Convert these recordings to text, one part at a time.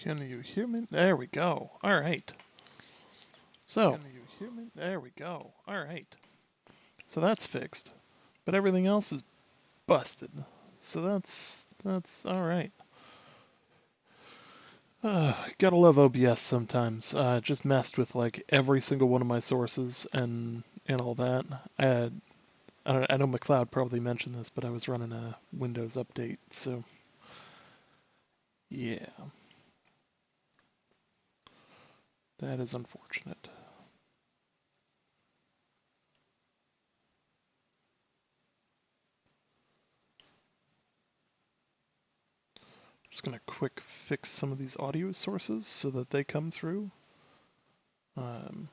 Can you hear me? There we go. All right. So, can you hear me? There we go. All right. So that's fixed, but everything else is busted. So that's all right. Gotta love OBS sometimes. Just messed with like every single one of my sources and all that. I know McLeod probably mentioned this, but I was running a Windows update, so yeah, that is unfortunate. Just gonna quick fix some of these audio sources so that they come through. And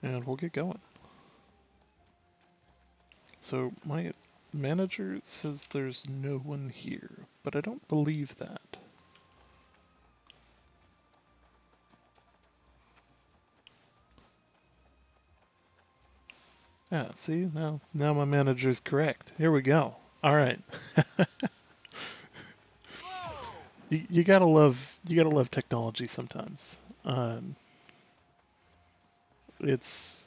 we'll get going. So my manager says there's no one here, but I don't believe that. Yeah, see, now my manager's correct. Here we go. All right. you gotta love technology sometimes. It's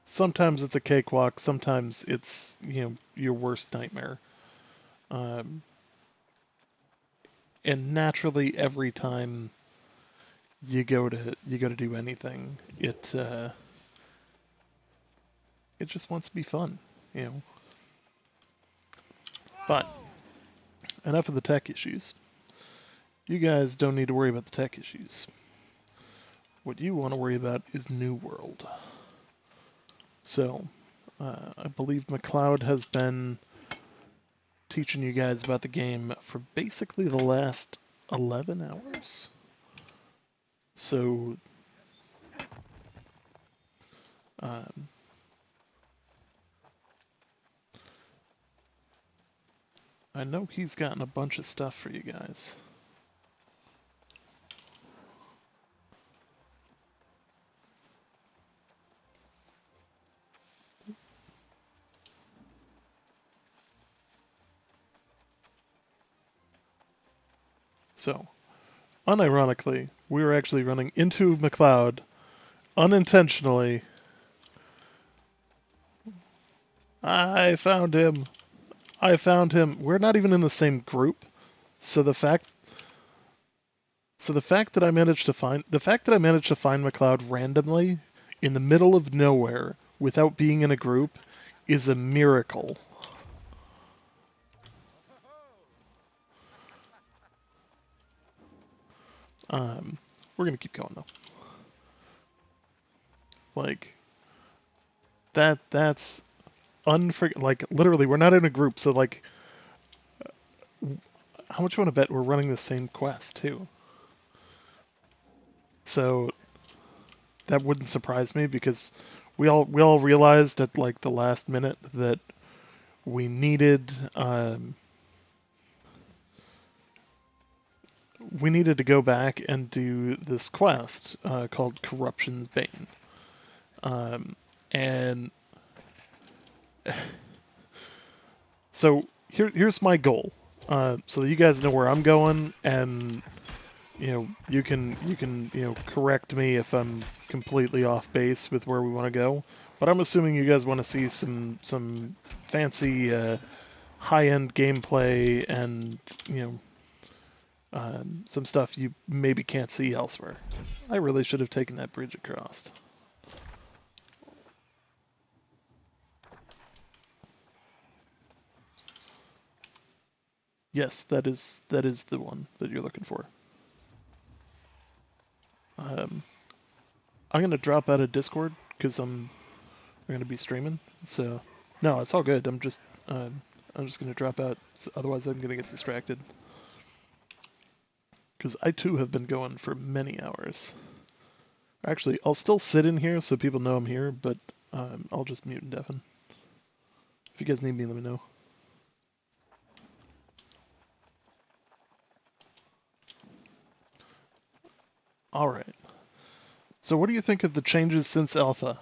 sometimes it's a cakewalk, sometimes it's your worst nightmare. Um, and naturally, every time you go to do anything, it just wants to be fun, you know. But enough of the tech issues. You guys don't need to worry about the tech issues. What you want to worry about is New World. So, I believe McLeod has been teaching you guys about the game for basically the last 11 hours. So, um, I know he's gotten a bunch of stuff for you guys. So, unironically, we were actually running into McLeod unintentionally. I found him. I found him. We're not even in the same group. So the fact that I managed to find McLeod randomly in the middle of nowhere without being in a group is a miracle. We're gonna keep going though. Like that's like literally we're not in a group, so like how much you want to bet we're running the same quest too? So that wouldn't surprise me because we all realized at like the last minute that we needed to go back and do this quest called Corruption's Bane. And so here's my goal, so that you guys know where I'm going, and you can correct me if I'm completely off base with where we want to go. But I'm assuming you guys want to see some fancy high-end gameplay and some stuff you maybe can't see elsewhere. I really should have taken that bridge across. Yes, that is the one that you're looking for. I'm gonna drop out of Discord because I'm gonna be streaming. So no, it's all good. I'm just gonna drop out. Otherwise, I'm gonna get distracted. Because I too have been going for many hours. Actually, I'll still sit in here so people know I'm here, but I'll just mute and deafen. If you guys need me, let me know. All right. So what do you think of the changes since alpha?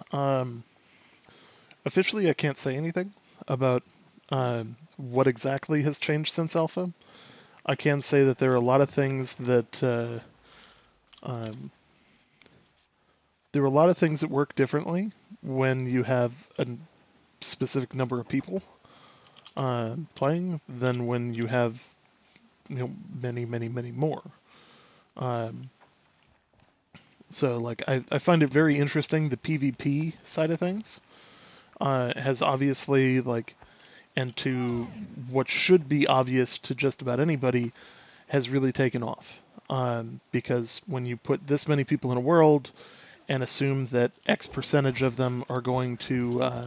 Officially, I can't say anything about what exactly has changed since alpha. I can say that there are a lot of things that um, there are a lot of things that work differently when you have a specific number of people playing than when you have many, many, many more. Um, so like I find it very interesting the PvP side of things has obviously like and to what should be obvious to just about anybody has really taken off. Because when you put this many people in a world and assume that X percentage of them are going to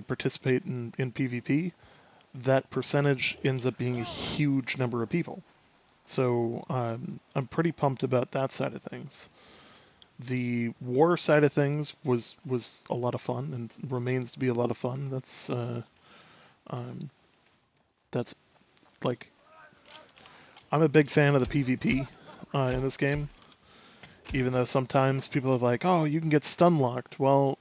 participate in PvP, that percentage ends up being a huge number of people. So I'm pretty pumped about that side of things. The war side of things was a lot of fun and remains to be a lot of fun. Um, that's like I'm a big fan of the PvP in this game, even though sometimes people are like, "Oh, you can get stun locked." Well,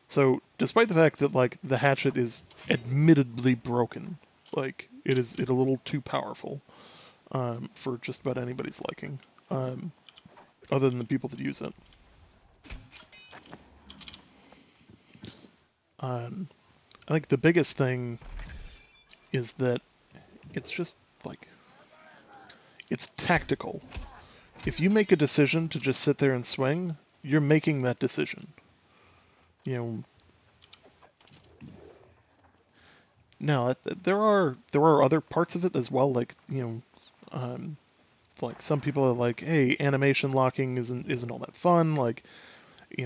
so despite the fact that like the hatchet is admittedly broken, like it's a little too powerful for just about anybody's liking, um, other than the people that use it. Um, I think the biggest thing is that it's just like it's tactical. If you make a decision to just sit there and swing, you're making that decision. You know, now there are other parts of it as well, like like some people are like, hey, animation locking isn't all that fun. Like,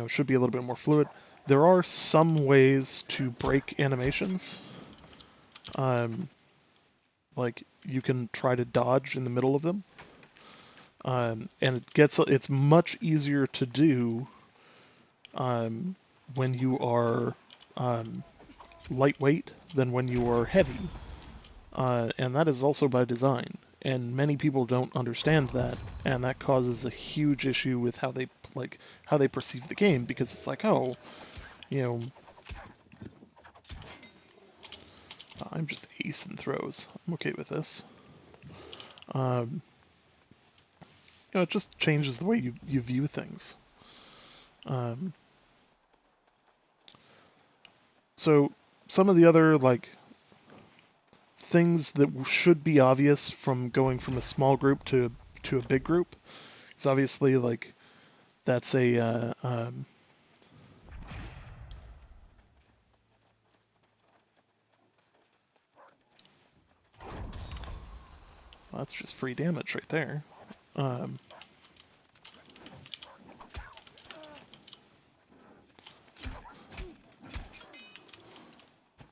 should be a little bit more fluid. There are some ways to break animations. Um, like you can try to dodge in the middle of them, and it's much easier to do when you are lightweight than when you are heavy, and that is also by design. And many people don't understand that, and that causes a huge issue with how they perceive the game because it's like, oh, you know, I'm just acing throws. I'm okay with this. Um, it just changes the way you view things. Um, so some of the other like things that should be obvious from going from a small group to a big group is obviously like that's that's just free damage right there. Um,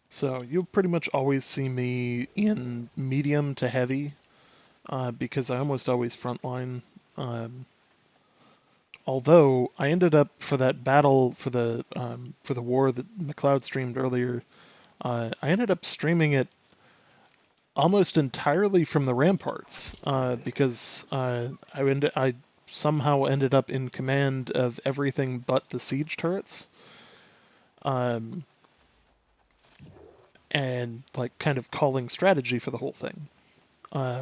so you'll pretty much always see me in medium to heavy because I almost always frontline. Although I ended up for that battle for the war that McLeod streamed earlier, I ended up streaming it almost entirely from the ramparts because I somehow ended up in command of everything but the siege turrets, um, and like kind of calling strategy for the whole thing,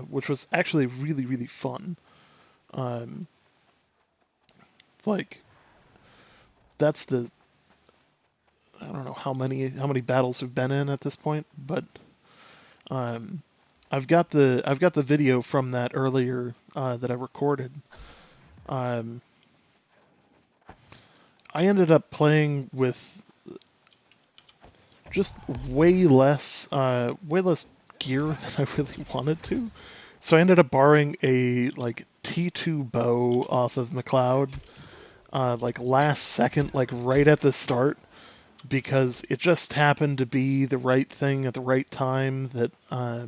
which was actually really really fun. Um, like that's the I don't know how many battles have been in at this point, but um, I've got the video from that earlier that I recorded. Um, I ended up playing with just way less gear than I really wanted to. So I ended up borrowing a like T2 bow off of McLeod, like last second, like right at the start, because it just happened to be the right thing at the right time uh,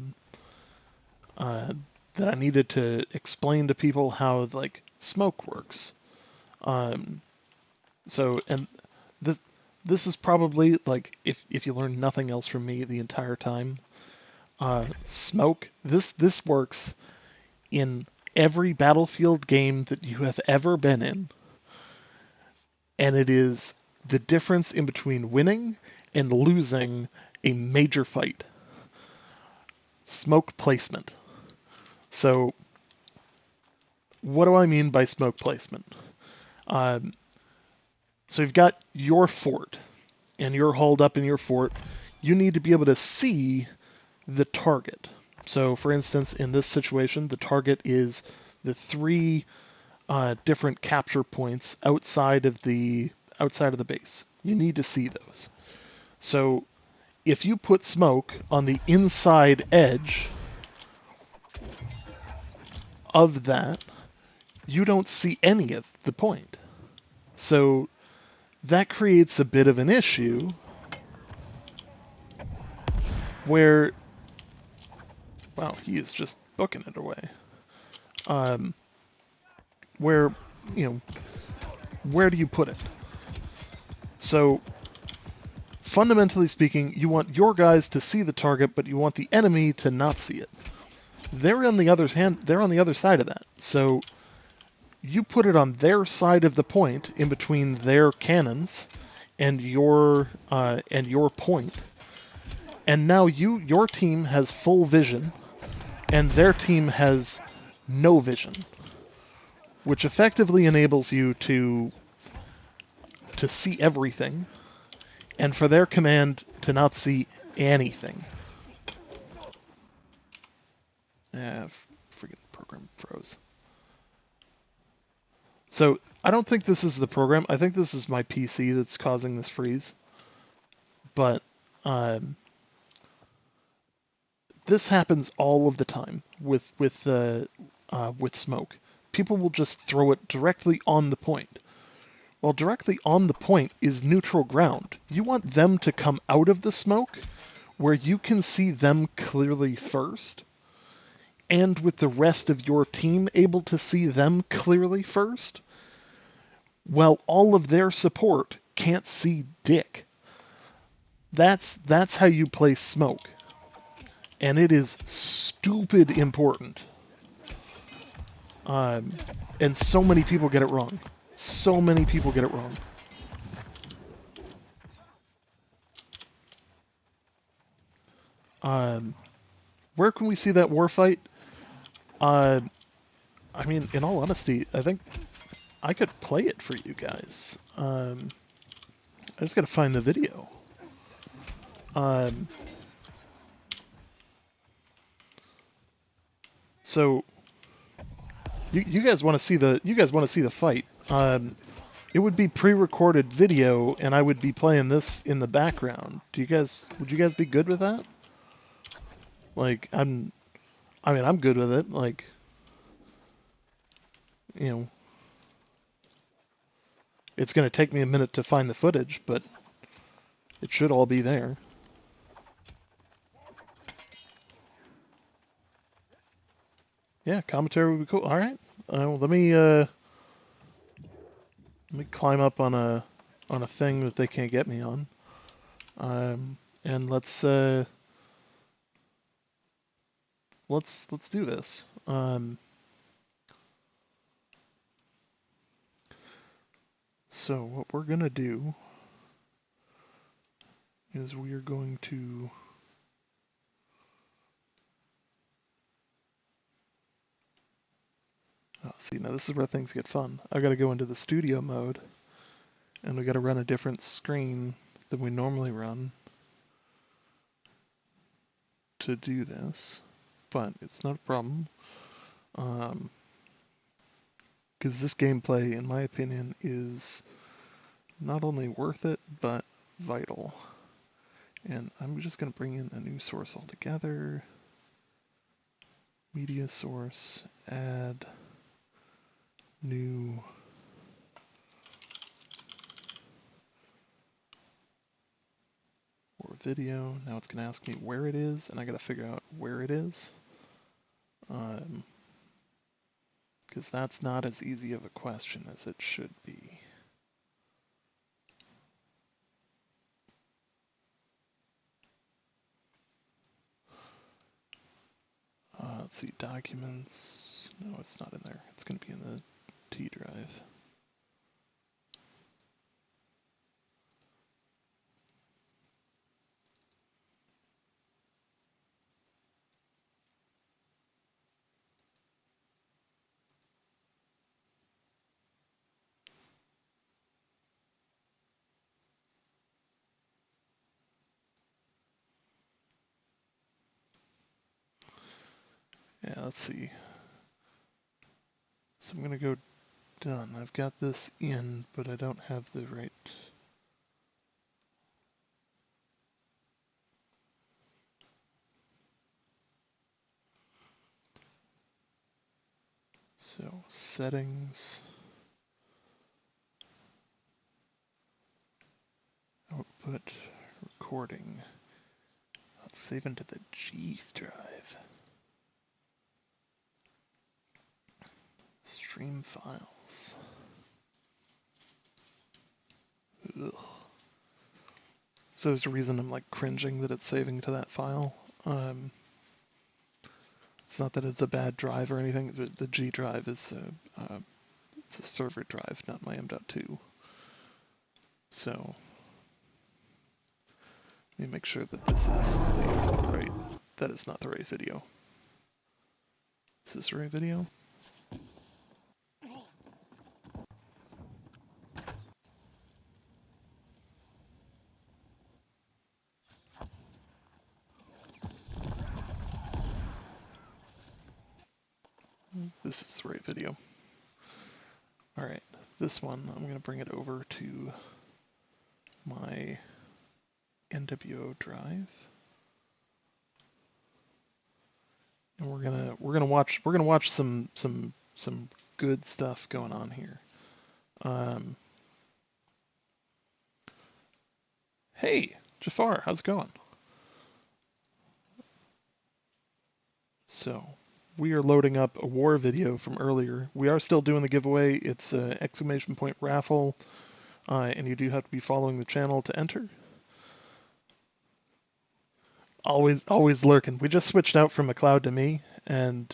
that I needed to explain to people how like smoke works. Um, and this this is probably like if you learn nothing else from me the entire time, smoke. This works in every Battlefield game that you have ever been in, and it is the difference in between winning and losing a major fight. Smoke placement. So what do I mean by smoke placement? Um, so you've got your fort, and you're holed up in your fort. You need to be able to see the target. So, for instance, in this situation, the target is the three different capture points outside of the base. You need to see those. So, if you put smoke on the inside edge of that, you don't see any of the point. So that creates a bit of an issue where, wow, he is just booking it away. Where, you know, where do you put it? So fundamentally speaking, you want your guys to see the target, but you want the enemy to not see it. They're on the other side of that. So you put it on their side of the point, in between their cannons and your point, and now your team has full vision, and their team has no vision, which effectively enables you to see everything, and for their command to not see anything. Freaking program froze. So I don't think this is the program. I think this is my PC that's causing this freeze. But this happens all of the time with smoke. People will just throw it directly on the point. Well, directly on the point is neutral ground. You want them to come out of the smoke where you can see them clearly first, and with the rest of your team able to see them clearly first, while all of their support can't see dick. That's how you place smoke. And it is stupid important. And so many people get it wrong. So many people get it wrong. Where can we see that war fight? I mean, in all honesty, I think I could play it for you guys. I just gotta find the video. So you guys want to see the fight? It would be pre-recorded video, and I would be playing this in the background. Would you guys be good with that? Like, I'm good with it. Like, you know, it's gonna take me a minute to find the footage, but it should all be there. Yeah, commentary would be cool. All right, well, let me climb up on a thing that they can't get me on, and let's do this. So what we're gonna do is we are going to see, now this is where things get fun. I gotta go into the studio mode, and we gotta run a different screen than we normally run to do this, but it's not a problem, because this gameplay, in my opinion, is not only worth it, but vital. And I'm just gonna bring in a new source altogether. Media source, add new or video. Now it's going to ask me where it is, and I got to figure out where it is, because that's not as easy of a question as it should be. Let's see, documents. No, it's not in there. It's going to be in the T drive. Yeah, let's see. So I'm going to go done. I've got this in, but I don't have the right... So, settings, output, recording. Let's save into the G drive. Stream files. Ugh. So there's the reason I'm like cringing that it's saving to that file. It's not that it's a bad drive or anything. The G drive is it's a server drive, not my M.2. So let me make sure that this is the right. That is not the right video. Is this the right video? This is the right video. All right, this one, I'm going to bring it over to my NWO drive. And we're gonna watch some good stuff going on here. Hey, Jafar, how's it going? So, we are loading up a war video from earlier. We are still doing the giveaway. It's an exclamation point raffle, and you do have to be following the channel to enter. Always lurking. We just switched out from McLeod to me, and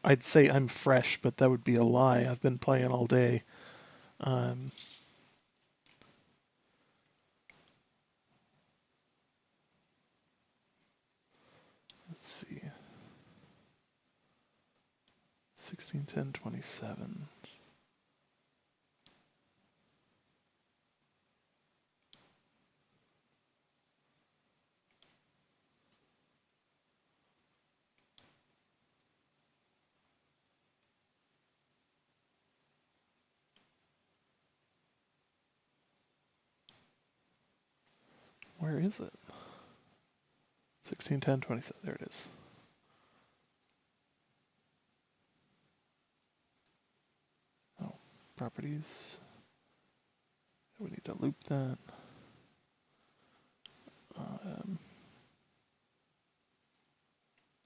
I'd say I'm fresh, but that would be a lie. I've been playing all day. Let's see. 161027. Where is it? 161027. There it is. Oh, properties. We need to loop that.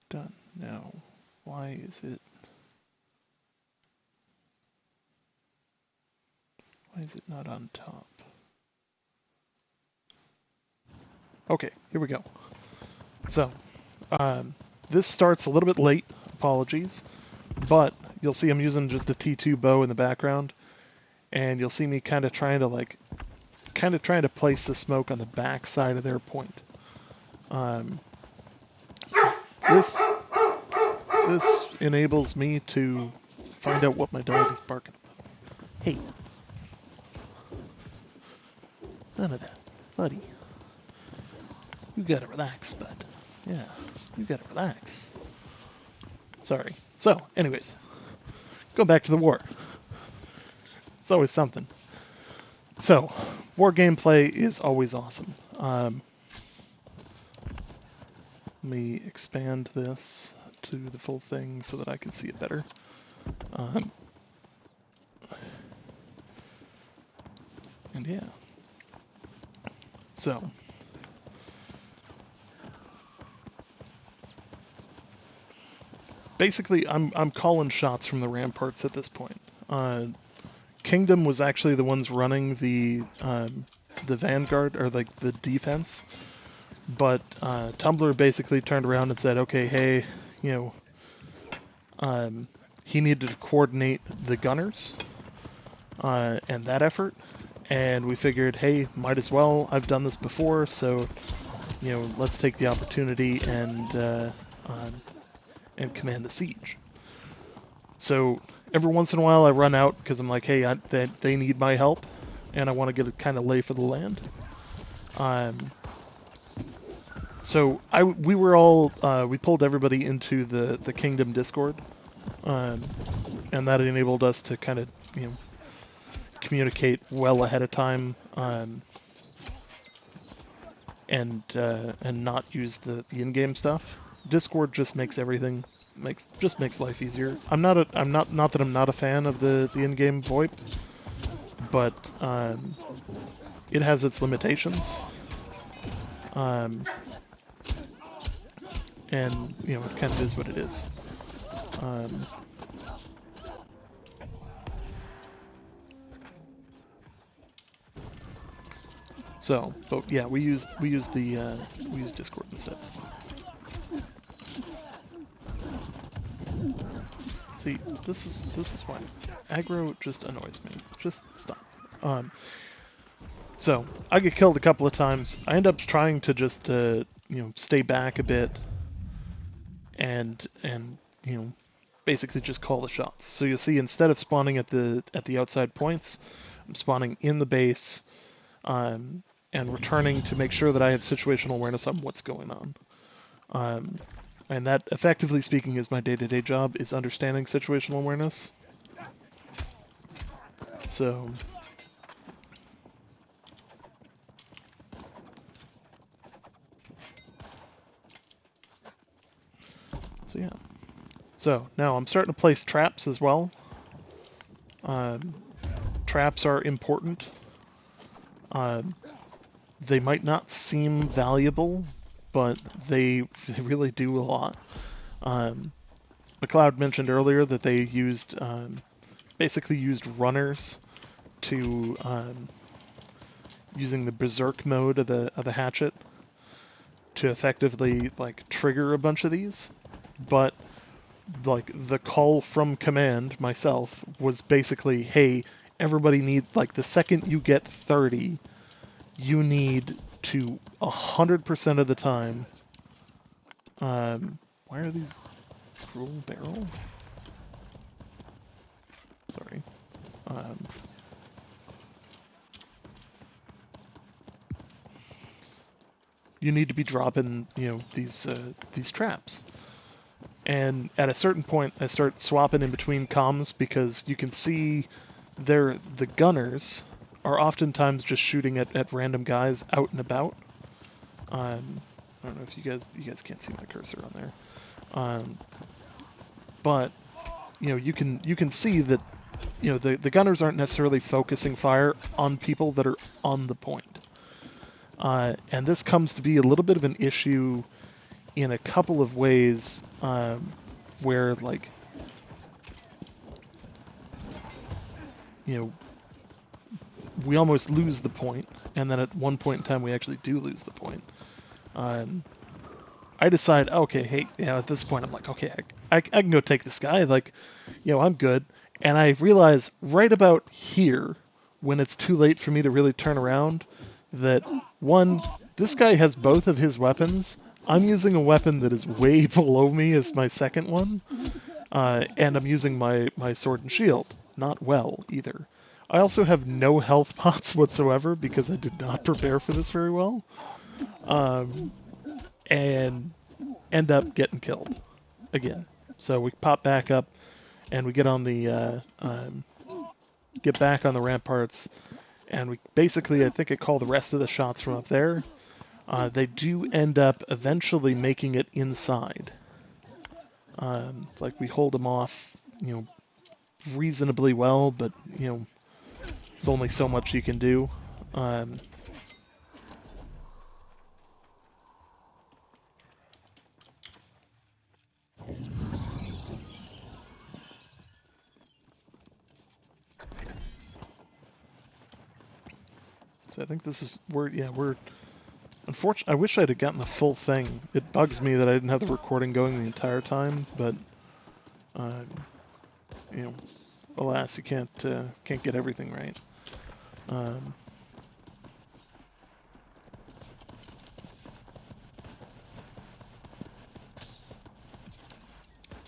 Done. Now, why is it not on top? Okay, here we go. So, this starts a little bit late, apologies, but you'll see I'm using just the T2 bow in the background, and you'll see me kind of trying to place the smoke on the back side of their point. This enables me to find out what my dog is barking about. Hey, none of that, buddy. You gotta relax, bud. Yeah, you gotta relax. Sorry. So, anyways, go back to the war. It's always something. So, war gameplay is always awesome. Let me expand this to the full thing so that I can see it better. And yeah. So, basically, I'm calling shots from the ramparts at this point. Kingdom was actually the ones running the vanguard, or like the defense, but Tumblr basically turned around and said, okay, hey, you know, he needed to coordinate the gunners and that effort, and we figured, hey, might as well. I've done this before, so you know, let's take the opportunity and command the siege. So every once in a while I run out because I'm like, hey, they need my help, and I want to get a kind of lay for the land. So we were all we pulled everybody into the Kingdom Discord, um, and that enabled us to kind of communicate well ahead of time, and not use the in-game stuff. Discord just makes everything makes life easier. I'm not that I'm not a fan of the in-game VoIP, but it has its limitations. And it kind of is what it is. But yeah, we use Discord instead. See, this is why aggro just annoys me. Just stop. So I get killed a couple of times. I end up trying to just stay back a bit and basically just call the shots. So you'll see instead of spawning at the outside points, I'm spawning in the base, and returning to make sure that I have situational awareness on what's going on. And that, effectively speaking, is my day-to-day job, is understanding situational awareness. So yeah. So now I'm starting to place traps as well. Traps are important. They might not seem valuable, but they really do a lot. McLeod mentioned earlier that they basically used runners to using the berserk mode of the hatchet to effectively trigger a bunch of these, but the call from command myself was basically, hey, everybody need the second you get 30, you need to 100% of the time. Why are these cruel barrel? Sorry. You need to be dropping these traps. And at a certain point, I start swapping in between comms because you can see the gunners are oftentimes just shooting at random guys out and about. I don't know if you guys can't see my cursor on there, but you can see that the gunners aren't necessarily focusing fire on people that are on the point, and this comes to be a little bit of an issue in a couple of ways, where we almost lose the point, and then at one point in time we actually do lose the point. I decide, okay, hey, at this point I'm like, okay, I can go take this guy, I'm good. And I realize right about here, when it's too late for me to really turn around, that one, this guy has both of his weapons. I'm using a weapon that is way below me as my second one, and I'm using my sword and shield. Not well, either. I also have no health pots whatsoever because I did not prepare for this very well. And end up getting killed again. So we pop back up and we get on the get back on the ramparts, and we basically, I think I call the rest of the shots from up there. They do end up eventually making it inside. We hold them off, reasonably well, but there's only so much you can do. So I think this is we're unfortunately, I wish I'd have gotten the full thing. It bugs me that I didn't have the recording going the entire time, but alas, you can't get everything right.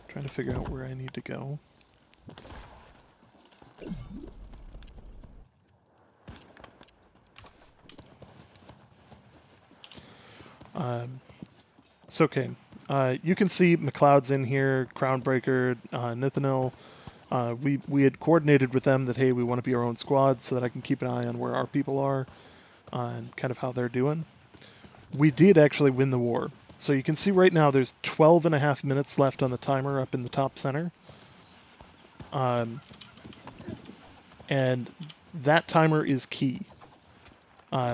Trying to figure out where I need to go. It's okay. You can see McLeod's in here, Crownbreaker, Nithanil. We had coordinated with them that, hey, we want to be our own squad so that I can keep an eye on where our people are and kind of how they're doing. We did actually win the war. So you can see right now there's 12 and a half minutes left on the timer up in the top center. And that timer is key.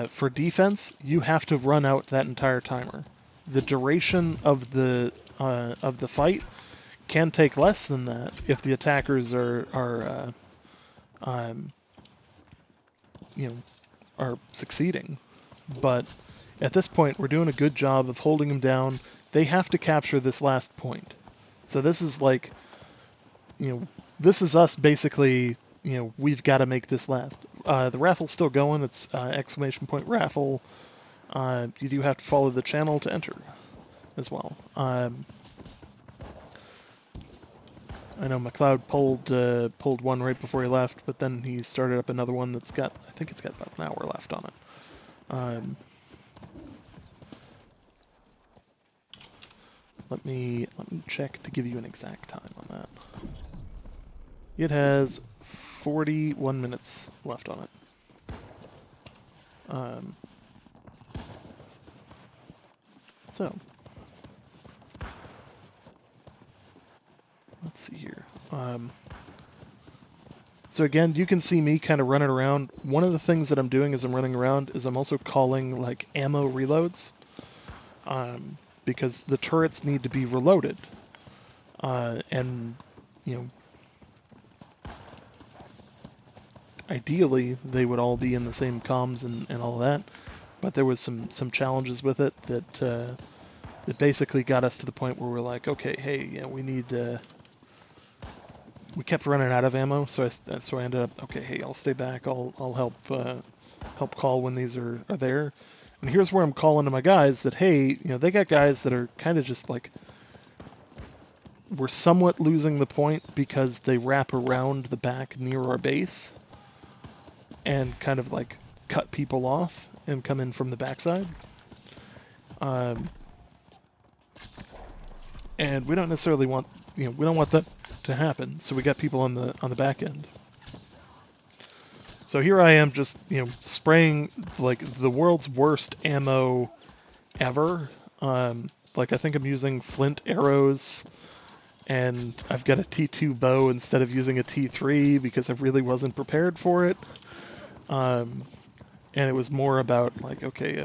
For defense, you have to run out that entire timer. The duration of the fight can take less than that if the attackers are succeeding. But at this point, we're doing a good job of holding them down. They have to capture this last point. So this is like, this is us basically. We've got to make this last. The raffle's still going. It's ! Raffle. You do have to follow the channel to enter as well. I know McLeod pulled one right before he left, but then he started up another one that's got, I think it's got about an hour left on it. Let me check to give you an exact time on that. It has 41 minutes left on it. So let's see here. So again, you can see me kind of running around. One of the things that I'm doing as I'm running around is I'm also calling like ammo reloads, because the turrets need to be reloaded, and ideally they would all be in the same comms and all that, but there was some challenges with it that basically got us to the point where we're like, okay, hey, we need. We kept running out of ammo, so I ended up, okay, hey, I'll stay back. I'll help call when these are there. And here's where I'm calling to my guys that, hey, they got guys that are kind of just like, we're somewhat losing the point because they wrap around the back near our base and kind of like cut people off and come in from the backside. And we don't necessarily want, we don't want that to happen. So we got people on the back end. So here I am just, spraying like the world's worst ammo ever. Like I think I'm using flint arrows, and I've got a T2 bow instead of using a T3 because I really wasn't prepared for it. And it was more about like, okay,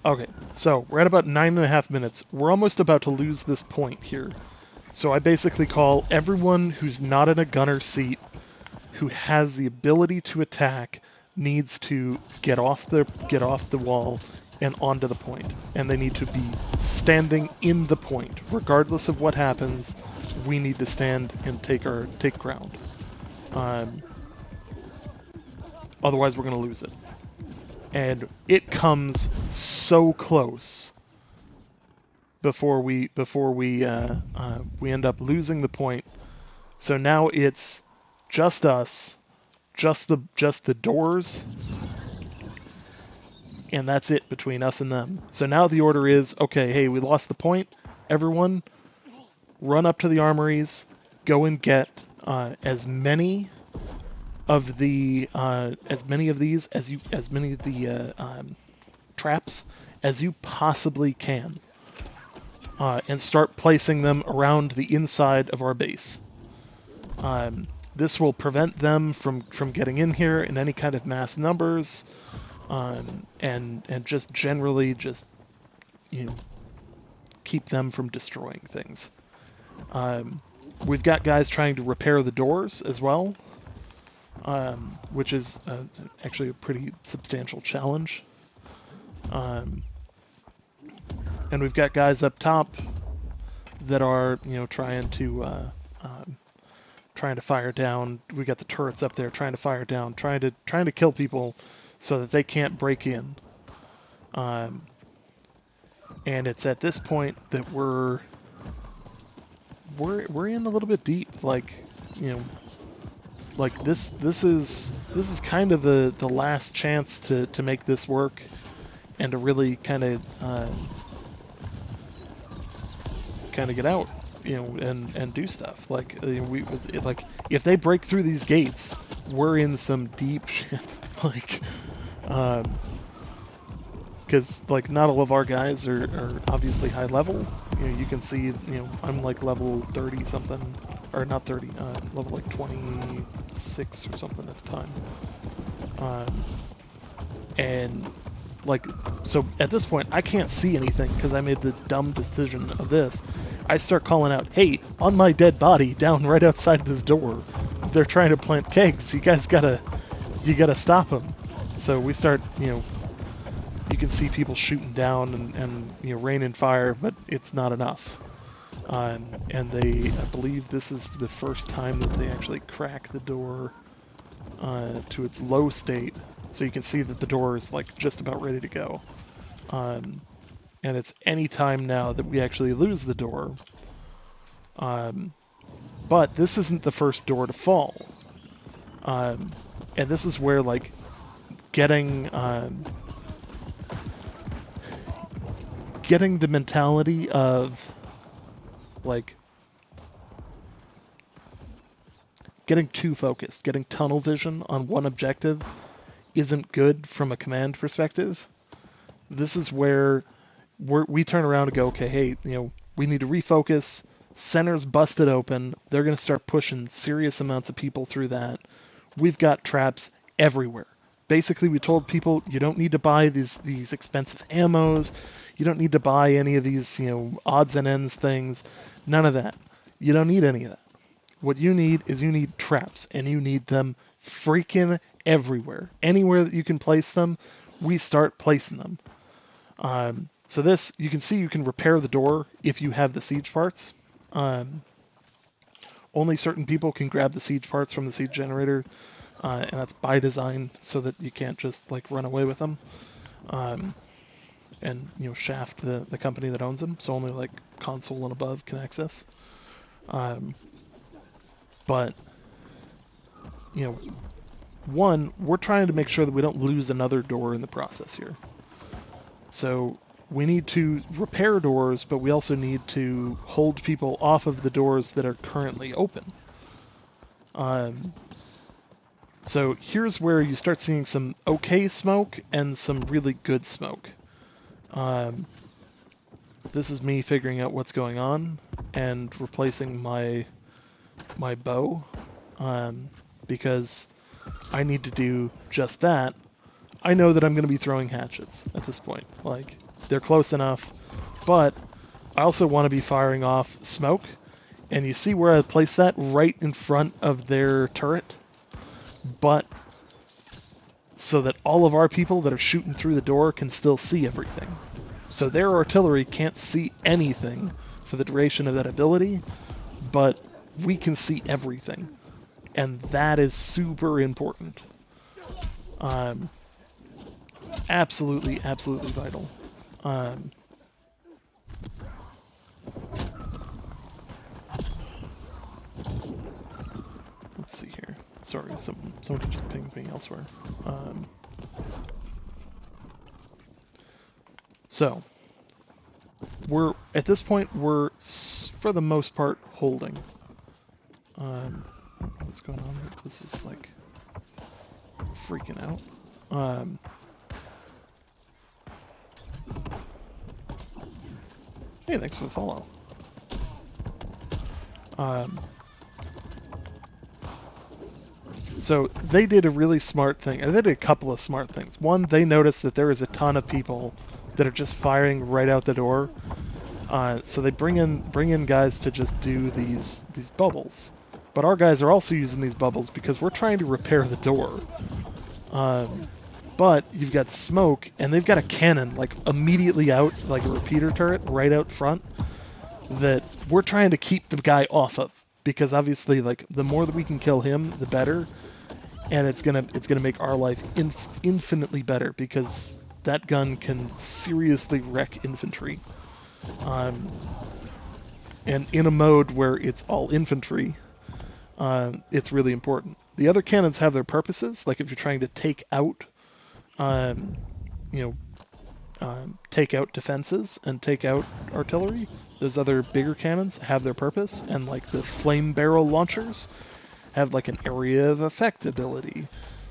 okay, so we're at about 9.5 minutes. We're almost about to lose this point here. So I basically call everyone who's not in a gunner seat, who has the ability to attack, needs to get off the wall and onto the point. And they need to be standing in the point. Regardless of what happens, we need to stand and take ground. Otherwise we're going to lose it. And it comes so close before we end up losing the point. So now it's just us, just the doors, and that's it between us and them. So now the order is, okay, hey, we lost the point. Everyone, run up to the armories, go and get as many of the traps as you possibly can, and start placing them around the inside of our base. This will prevent them from getting in here in any kind of mass numbers, and just generally just keep them from destroying things. We've got guys trying to repair the doors as well, which is actually a pretty substantial challenge. And we've got guys up top that are trying to fire down. We got the turrets up there trying to fire down, trying to kill people so that they can't break in. And it's at this point that we're in a little bit deep. Like this is kind of the last chance to make this work and to really kind of kind of get out, and do stuff. Like like if they break through these gates, we're in some deep shit. Like, because like not all of our guys are obviously high level. You can see, I'm like level 30 something, or not 30, level like 26 or something at the time. And like, so at this point I can't see anything because I made the dumb decision of this. I start calling out, "Hey, on my dead body down right outside this door, they're trying to plant kegs. You gotta stop them." So we start, you can see people shooting down and raining fire, but it's not enough. And I believe this is the first time that they actually crack the door to its low state, so you can see that the door is like just about ready to go. And it's any time now that we actually lose the door. But this isn't the first door to fall. And this is where like getting the mentality of like getting too focused, getting tunnel vision on one objective isn't good from a command perspective. This is where we turn around and go, okay, hey, we need to refocus. Center's busted open. They're going to start pushing serious amounts of people through that. We've got traps everywhere. Basically, we told people you don't need to buy these expensive ammos. You don't need to buy any of these, odds and ends things. None of that. You don't need any of that. What you need is traps, and you need them freaking everywhere. Anywhere that you can place them, we start placing them. So this, you can see you can repair the door if you have the siege parts. Only certain people can grab the siege parts from the siege generator, and that's by design so that you can't just like run away with them. And shaft the company that owns them, so only like console and above can access. But one, we're trying to make sure that we don't lose another door in the process here. So we need to repair doors, but we also need to hold people off of the doors that are currently open. So here's where you start seeing some okay smoke and some really good smoke. This is me figuring out what's going on and replacing my bow, because I need to do just that. I know that I'm going to be throwing hatchets at this point. Like, they're close enough, but I also want to be firing off smoke. And you see where I place that? Right in front of their turret. But so that all of our people that are shooting through the door can still see everything. So their artillery can't see anything for the duration of that ability, but we can see everything. And that is super important. Absolutely, absolutely vital. Let's see here. Sorry, someone just pinged me elsewhere. So, at this point, we're, for the most part, holding. What's going on? This is like freaking out. Hey, thanks for the follow. So they did a really smart thing, and they did a couple of smart things. One, they noticed that there is a ton of people that are just firing right out the door. So they bring in guys to just do these bubbles. But our guys are also using these bubbles because we're trying to repair the door. But you've got smoke, and they've got a cannon like immediately out, like a repeater turret right out front, that we're trying to keep the guy off of, because obviously, like, the more that we can kill him, the better, and it's gonna make our life infinitely better, because that gun can seriously wreck infantry. And in a mode where it's all infantry, it's really important. The other cannons have their purposes, like if you're trying to take out, take out defenses and take out artillery, those other bigger cannons have their purpose, and like the flame barrel launchers have like an area of effect ability.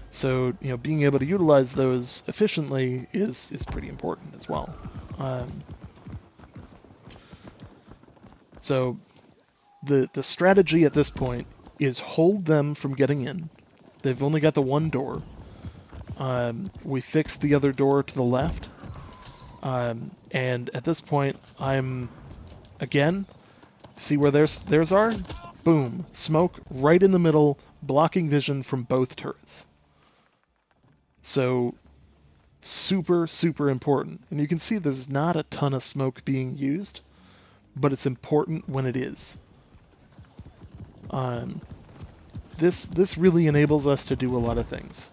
So being able to utilize those efficiently is pretty important as well. So the strategy at this point is hold them from getting in. They've only got the one door. We fixed the other door to the left. And at this point, I'm, again, see where theirs are? Boom. Smoke right in the middle, blocking vision from both turrets. So, super, super important. And you can see there's not a ton of smoke being used, but it's important when it is. This really enables us to do a lot of things.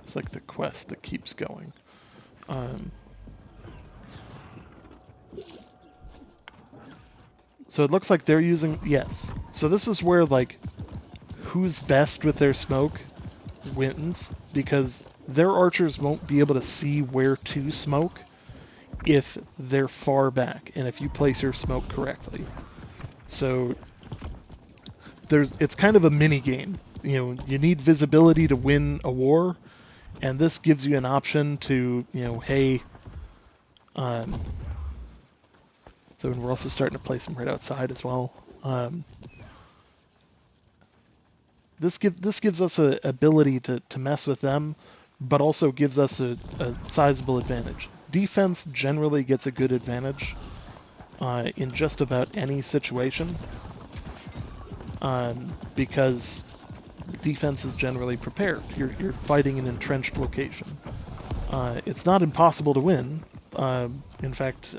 It's like the quest that keeps going. So it looks like they're using, yes. So this is where, like, who's best with their smoke wins, because their archers won't be able to see where to smoke if they're far back and if you place your smoke correctly. So it's kind of a mini game. You need visibility to win a war, and this gives you an option to, hey, so we're also starting to place them right outside as well. This gives us a ability to mess with them, but also gives us a sizable advantage. Defense generally gets a good advantage in just about any situation, because defense is generally prepared. You're fighting an entrenched location. It's not impossible to win. In fact,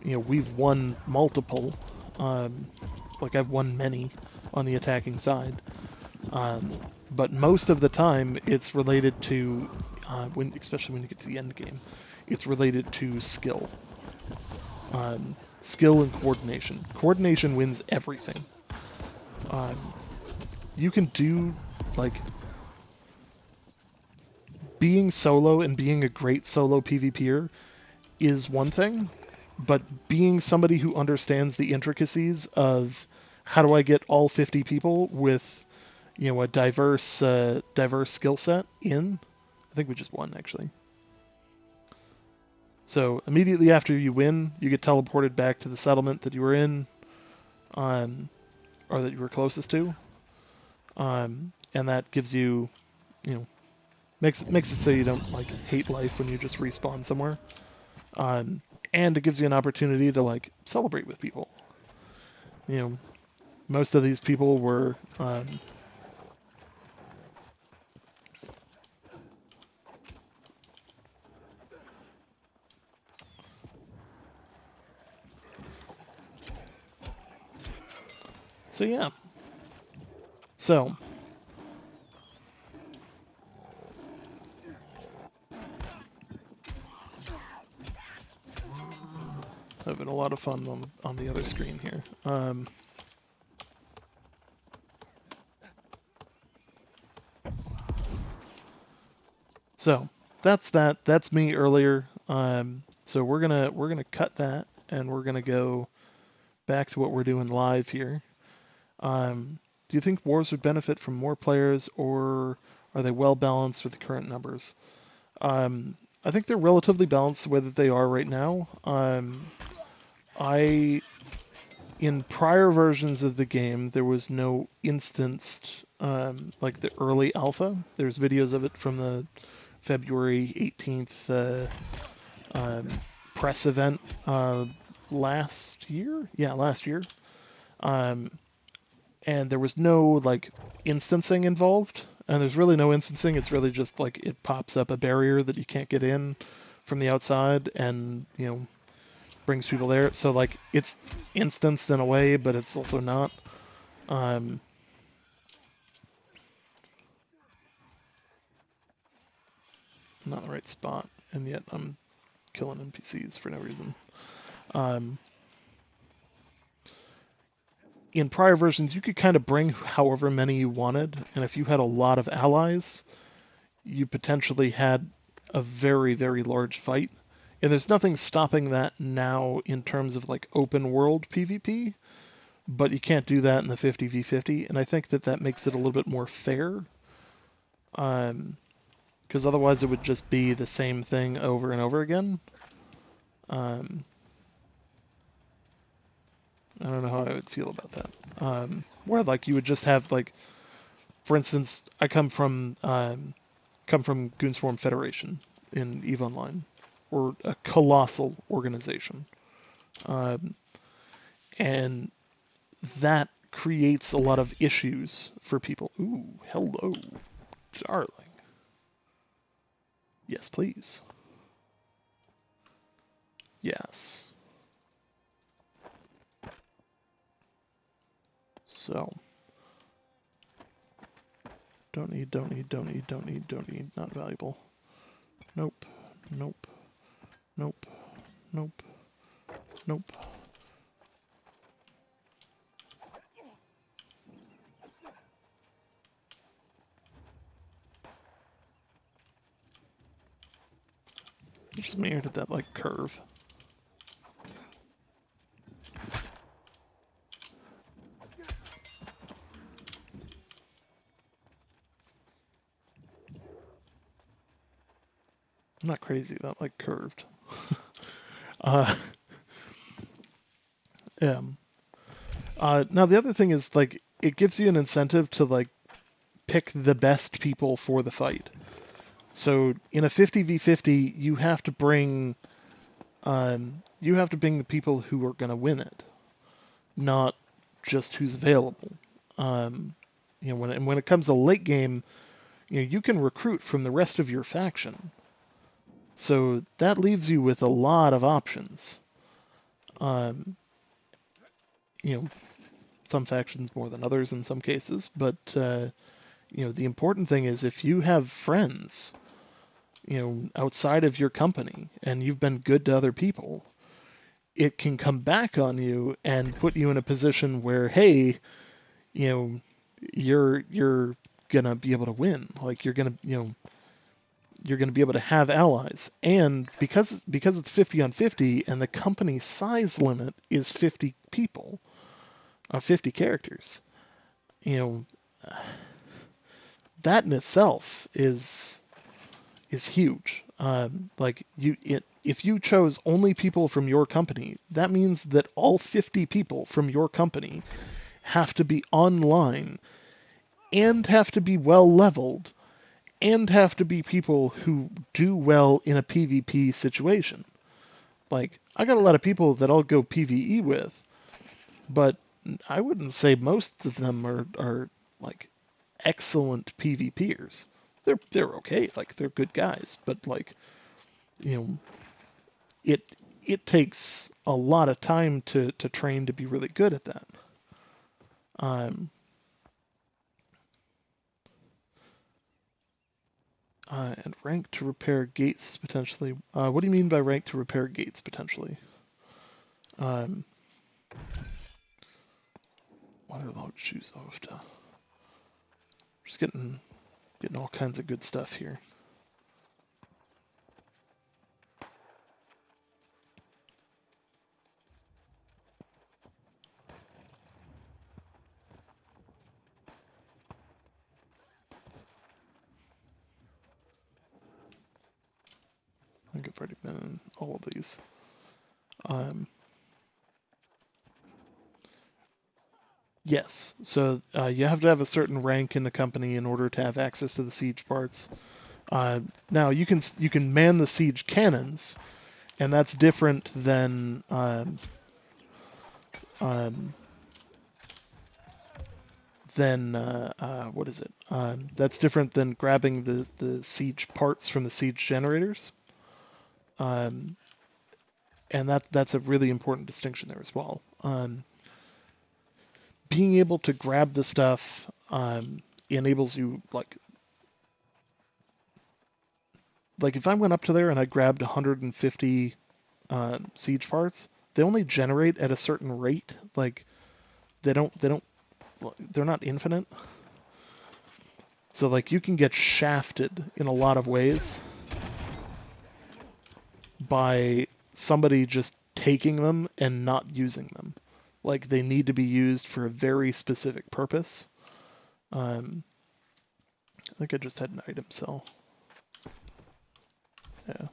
we've won multiple. Like I've won many on the attacking side. But most of the time, it's related to, especially when you get to the end game, it's related to skill. Skill and coordination. Coordination wins everything. You can do, like, being solo and being a great solo PvPer is one thing, but being somebody who understands the intricacies of how do I get all 50 people with, a diverse skill set in. I think we just won, actually. So immediately after you win, you get teleported back to the settlement that you were in, or that you were closest to, and that gives you, makes it so you don't like hate life when you just respawn somewhere, and it gives you an opportunity to like celebrate with people. Most of these people were. So yeah. So. Having a lot of fun on the other screen here. So that's that. That's me earlier. So we're gonna cut that, and we're gonna go back to what we're doing live here. Do you think wars would benefit from more players, or are they well balanced with the current numbers? I think they're relatively balanced the way that they are right now. In prior versions of the game, there was no instanced, like the early alpha. There's videos of it from the February 18th press event last year. Yeah, last year. And there was no like instancing involved, and there's really no instancing. It's really just like it pops up a barrier that you can't get in from the outside, and brings people there. So like it's instanced in a way, but it's also not. not in the right spot, and yet I'm killing NPCs for no reason. Um, in prior versions, you could kind of bring however many you wanted, and if you had a lot of allies, you potentially had a very, very large fight. And there's nothing stopping that now in terms of like open world PvP, but you can't do that in the 50v50, and I think that that makes it a little bit more fair. Because otherwise it would just be the same thing over and over again. Um, I don't know how I would feel about that. Where like you would just have like, for instance, I come from Goonswarm Federation in EVE Online, or a colossal organization, um, and that creates a lot of issues for people. Ooh, hello, darling. Yes, please. Yes. So, don't need, don't need, don't need, don't need, don't need, not valuable. Nope, nope, nope, nope, nope. Just weird at that, like, curve. I'm not crazy about, like, curved. uh, yeah. Now the other thing is, like, it gives you an incentive to, like, pick the best people for the fight. So in a 50v50, you have to bring the people who are going to win it, not just who's available. You know, when it comes to late game, you know, you can recruit from the rest of your faction. So that leaves you with a lot of options. Um, you know, some factions more than others in some cases, but you know, the important thing is if you have friends, you know, outside of your company and you've been good to other people, it can come back on you and put you in a position where, hey, you know, you're gonna be able to win. Like you're gonna be able to have allies, and because it's 50 on 50, and the company size limit is 50 people, 50 characters. You know, that in itself is huge. Like if you chose only people from your company, that means that all 50 people from your company have to be online and have to be well leveled and have to be people who do well in a PvP situation. Like, I got a lot of people that I'll go PvE with, but I wouldn't say most of them are like excellent PvPers. They're okay, like they're good guys, but like, you know, it it takes a lot of time to train to be really good at that. Um, and rank to repair gates potentially. What do you mean by rank to repair gates potentially? Um, Waterlogged shoes off to. Just getting all kinds of good stuff here. I think I've already been in all of these. Yes, so you have to have a certain rank in the company in order to have access to the siege parts. Now you can man the siege cannons, and that's different than what is it? That's different than grabbing the siege parts from the siege generators. Um, and that's a really important distinction there as well. Being able to grab the stuff enables you like like if I went up to there and I grabbed 150 siege parts, they only generate at a certain rate. Like they're not infinite. So like you can get shafted in a lot of ways by somebody just taking them and not using them. Like they need to be used for a very specific purpose. I think I just had an item sell. Yeah.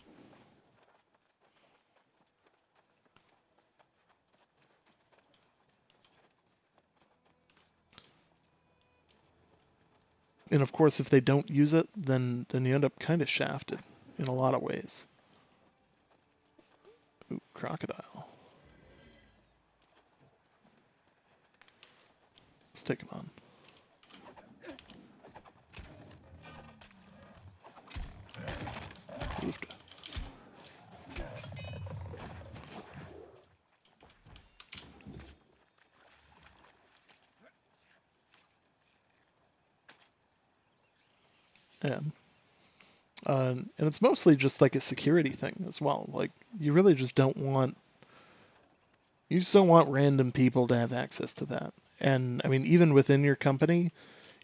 And of course, if they don't use it, then you end up kind of shafted in a lot of ways. Ooh, crocodile. Let's take him on. Moved. And it's mostly just like a security thing as well. Like you really just don't want random people to have access to that. And I mean, even within your company,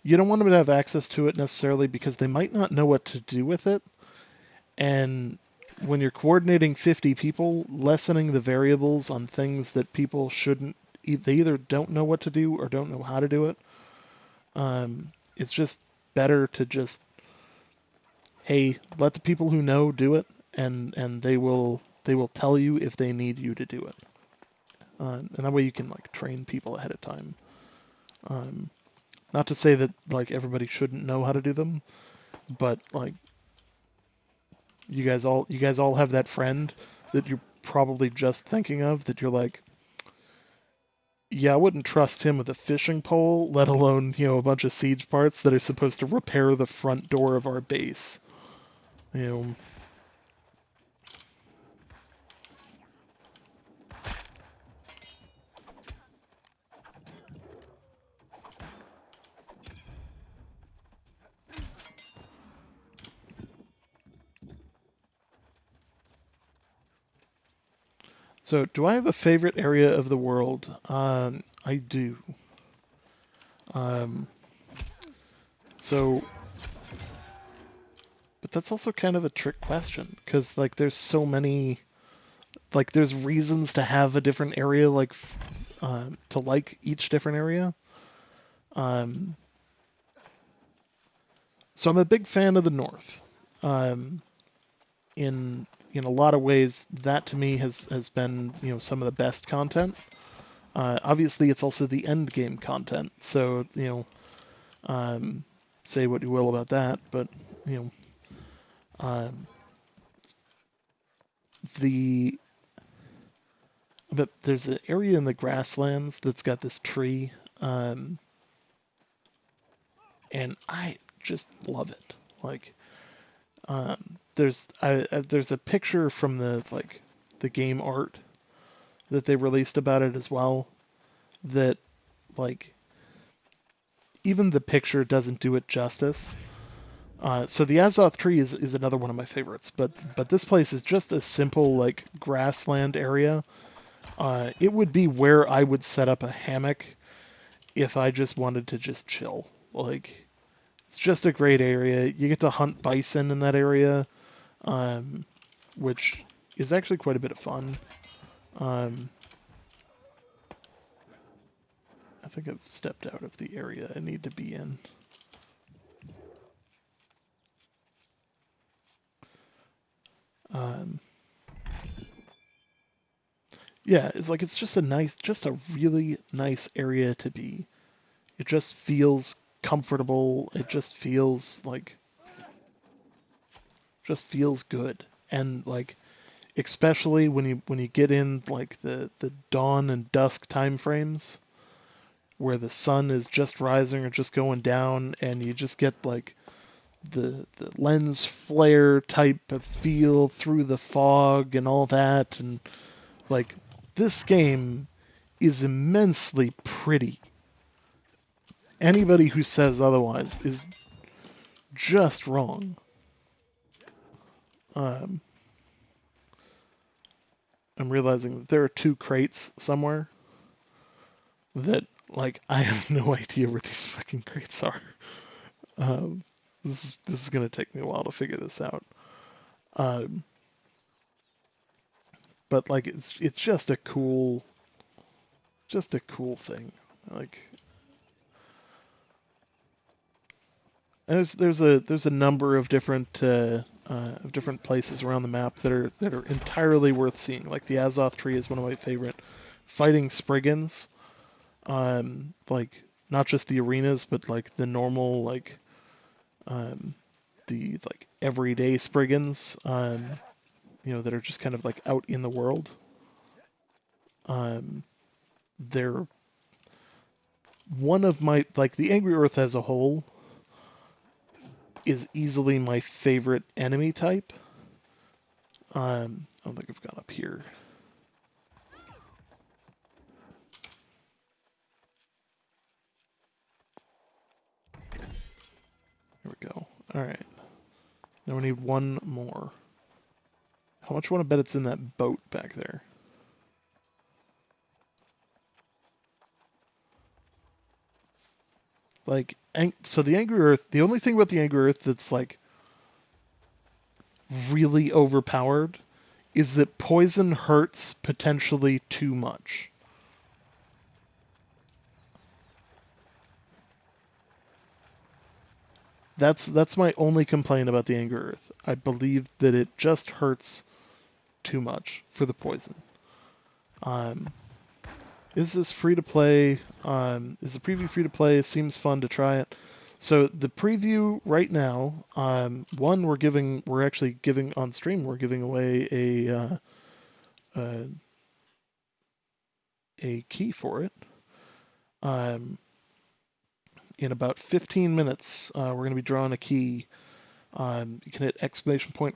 you don't want them to have access to it necessarily because they might not know what to do with it. And when you're coordinating 50 people, lessening the variables on things that people shouldn't, they either don't know what to do or don't know how to do it. It's just better to just, hey, let the people who know do it, and they will tell you if they need you to do it. And that way you can like train people ahead of time. Not to say that like everybody shouldn't know how to do them, but like you guys all have that friend that you're probably just thinking of that you're like, yeah, I wouldn't trust him with a fishing pole, let alone, a bunch of siege parts that are supposed to repair the front door of our base. You know. So, do I have a favorite area of the world? I do. Um, so, but that's also kind of a trick question because like there's so many, like there's reasons to have a different area, like to like each different area. Um, so I'm a big fan of the North. Um, in a lot of ways, that to me has been some of the best content. Obviously, it's also the end game content. So say what you will about that, but um, the but there's an area in the grasslands that's got this tree, and I just love it. Like there's a picture from the game art that they released about it as well. That like even the picture doesn't do it justice. So the Azoth tree is another one of my favorites, but this place is just a simple like grassland area. It would be where I would set up a hammock if I just wanted to just chill. Like it's just a great area. You get to hunt bison in that area, which is actually quite a bit of fun. Um, I think I've stepped out of the area I need to be in. Um, yeah, it's just a really nice area to be. It just feels comfortable. It just feels good. And like especially when you get in like the dawn and dusk time frames where the sun is just rising or just going down and you just get like the lens flare type of feel through the fog and all that, and like this game is immensely pretty. Anybody who says otherwise is just wrong. I'm realizing that there are 2 crates somewhere that, like, I have no idea where these fucking crates are. Um, this is gonna take me a while to figure this out. Um, but like it's just a cool thing. Like there's a number of different places around the map that are entirely worth seeing. Like the Azoth tree is one of my favorite. Fighting Spriggans, like not just the arenas, but like the normal um, the like everyday Spriggans, that are just kind of like out in the world. They're one of my, like, the Angry Earth as a whole is easily my favorite enemy type. I don't think I've gone up here. There we go. All right. Now we need one more. How much do you want to bet it's in that boat back there? Like, so the Angry Earth, the only thing about the Angry Earth that's like really overpowered is that poison hurts potentially too much. That's my only complaint about the Angry Earth. I believe that it just hurts too much for the poison. Is this free to play? Is the preview free to play? Seems fun to try it. So the preview right now, we're actually giving on stream. We're giving away a key for it. In about 15 minutes, we're going to be drawing a key. You can hit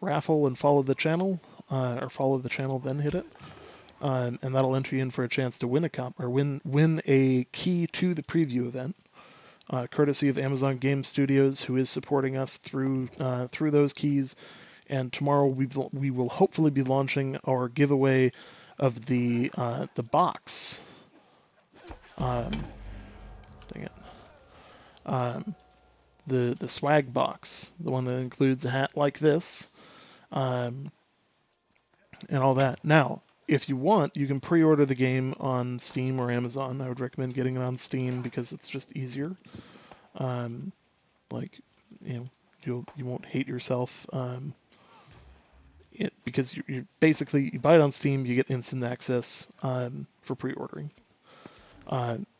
!raffle and follow the channel, or follow the channel then hit it. And that'll enter you in for a chance to win win a key to the preview event, courtesy of Amazon Game Studios, who is supporting us through those keys. And tomorrow we will hopefully be launching our giveaway of the box. Dang it. The swag box, the one that includes a hat like this, and all that. Now, if you want, you can pre-order the game on Steam or Amazon. I would recommend getting it on Steam because it's just easier. Like, you won't hate yourself. Because you basically you buy it on Steam, you get instant access for pre-ordering.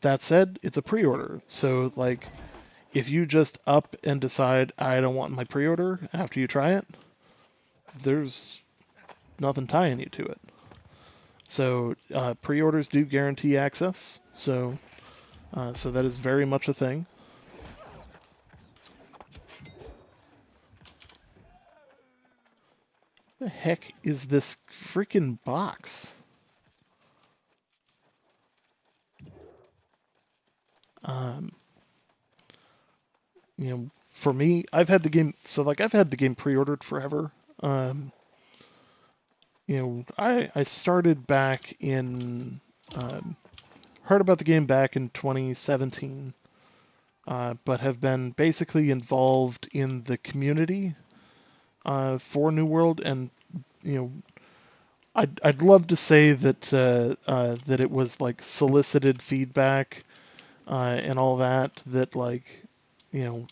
That said, it's a pre-order, so like if you just up and decide I don't want my pre-order after you try it, there's nothing tying you to it. So pre-orders do guarantee access, so that is very much a thing. The heck is this freaking box? For me, I've had the game pre-ordered forever. I started back in heard about the game back in 2017, but have been basically involved in the community for New World, and I'd love to say that that it was like solicited feedback and all that like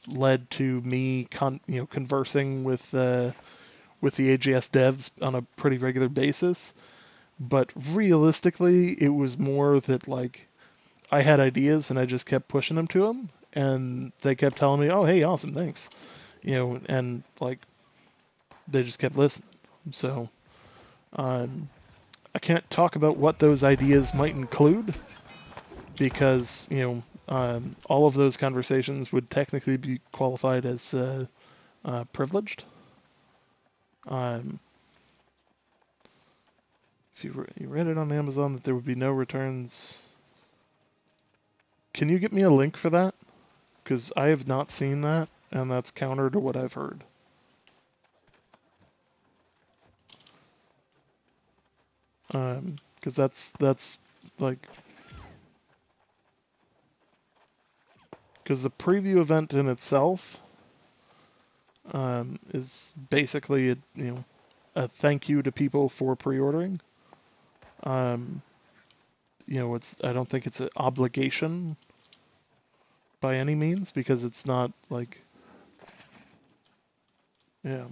led to me conversing with the AGS devs on a pretty regular basis. But realistically, it was more that like I had ideas and I just kept pushing them to them, and they kept telling me, "Oh, hey, awesome, thanks," and like they just kept listening. So I can't talk about what those ideas might include because all of those conversations would technically be qualified as privileged. If you read it on Amazon that there would be no returns, can you get me a link for that? Because I have not seen that, and that's counter to what I've heard. because that's like, because the preview event in itself is basically a thank you to people for pre-ordering. I don't think it's an obligation by any means, because it's not like, yeah.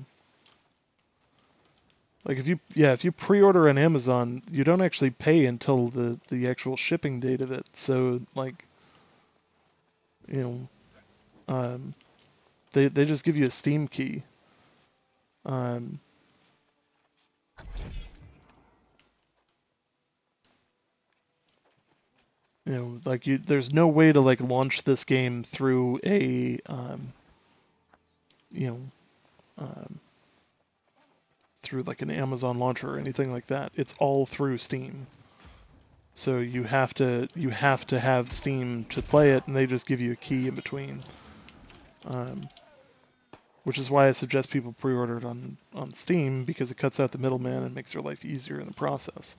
Like if you pre-order on Amazon, you don't actually pay until the actual shipping date of it. So like, you um, they just give you a Steam key. Um, like there's no way to like launch this game through a you know, um, through like an Amazon launcher or anything like that. It's all through Steam. So you have to have Steam to play it, and they just give you a key in between. Which is why I suggest people pre-order it on Steam, because it cuts out the middleman and makes their life easier in the process.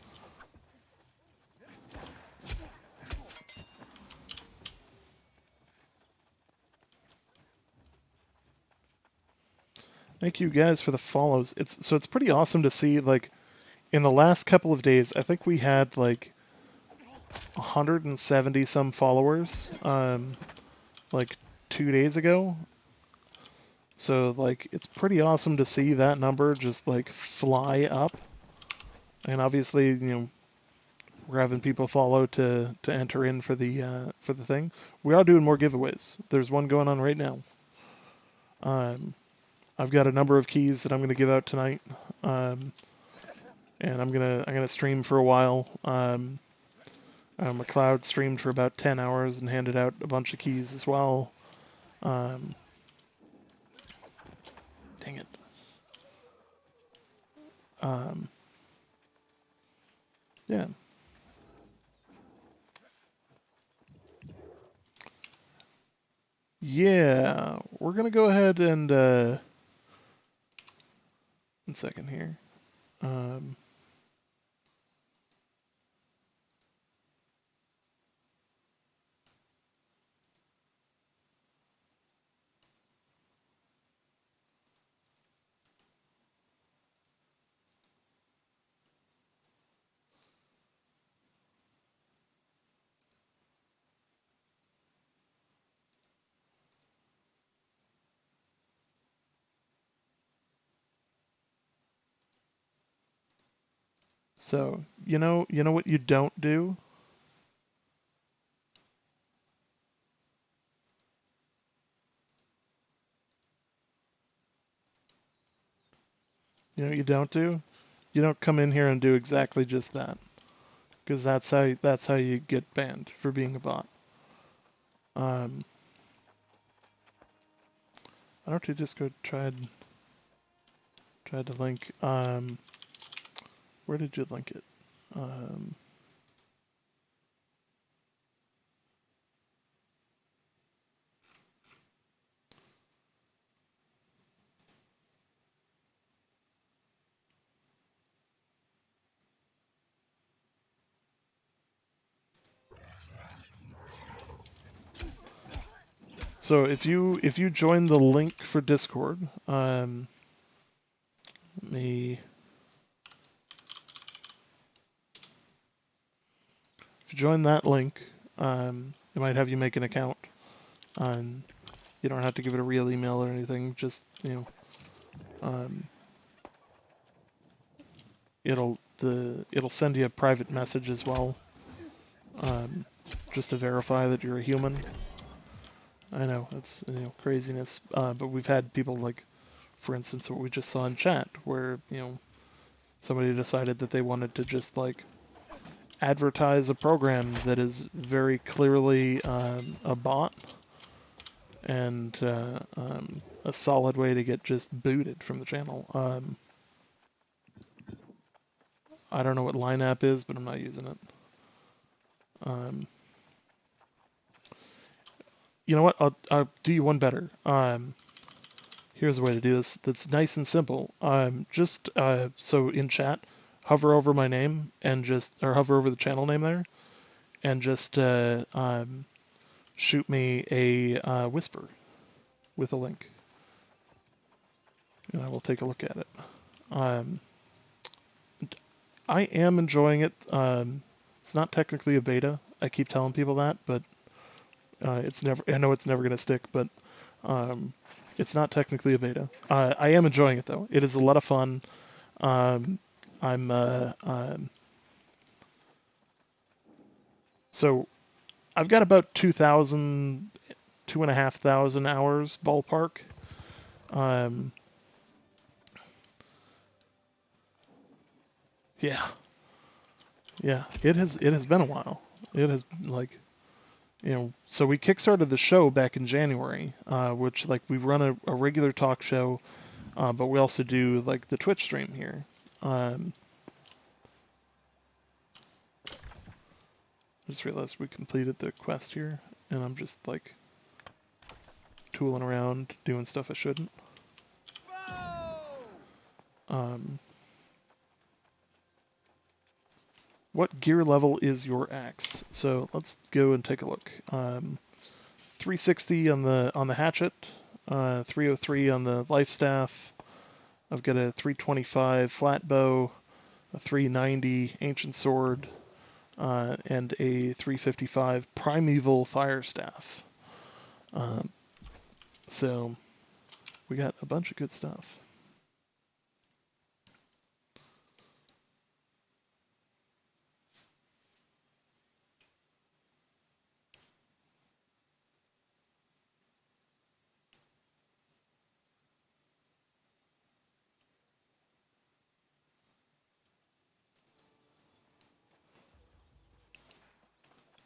Thank you guys for the follows. It's pretty awesome to see, like, in the last couple of days, I think we had like 170 some followers, like 2 days ago. So like it's pretty awesome to see that number just like fly up. And obviously, we're having people follow to enter in for the thing. We are doing more giveaways. There's one going on right now. I've got a number of keys that I'm going to give out tonight, and I'm gonna stream for a while. McLeod streamed for about 10 hours and handed out a bunch of keys as well. Dang it. Yeah. Yeah, we're gonna go ahead and 1 second here. So you know what you don't do? You know what you don't do? You don't come in here and do exactly just that, because that's how you get banned for being a bot. Why don't you just go try to link? Where did you link it? So if you join the link for Discord, let me. If you join that link, it might have you make an account. You don't have to give it a real email or anything. Just it'll send you a private message as well, just to verify that you're a human. I know it's craziness, but we've had people, like, for instance, what we just saw in chat, where somebody decided that they wanted to just like advertise a program that is very clearly a bot, and a solid way to get just booted from the channel. I don't know what line app is, but I'm not using it. You know what? I'll do you one better. Here's a way to do this that's nice and simple. So in chat, hover over my name and or hover over the channel name there, and just shoot me a whisper with a link, and I will take a look at it. I am enjoying it. It's not technically a beta. I keep telling people that, but it's never. I know it's never going to stick, but it's not technically a beta. I am enjoying it though. It is a lot of fun. Um, I'm so I've got about 2,000, 2,500 hours ballpark. Um, yeah, yeah. It has been a while. It has like so we kickstarted the show back in January, which like we run a regular talk show, but we also do like the Twitch stream here. I just realized we completed the quest here, and I'm just like tooling around doing stuff I shouldn't. What gear level is your axe? So let's go and take a look. 360 on the hatchet, 303 on the life staff. I've got a 325 flat bow, a 390 ancient sword, and a 355 primeval fire staff. So we got a bunch of good stuff.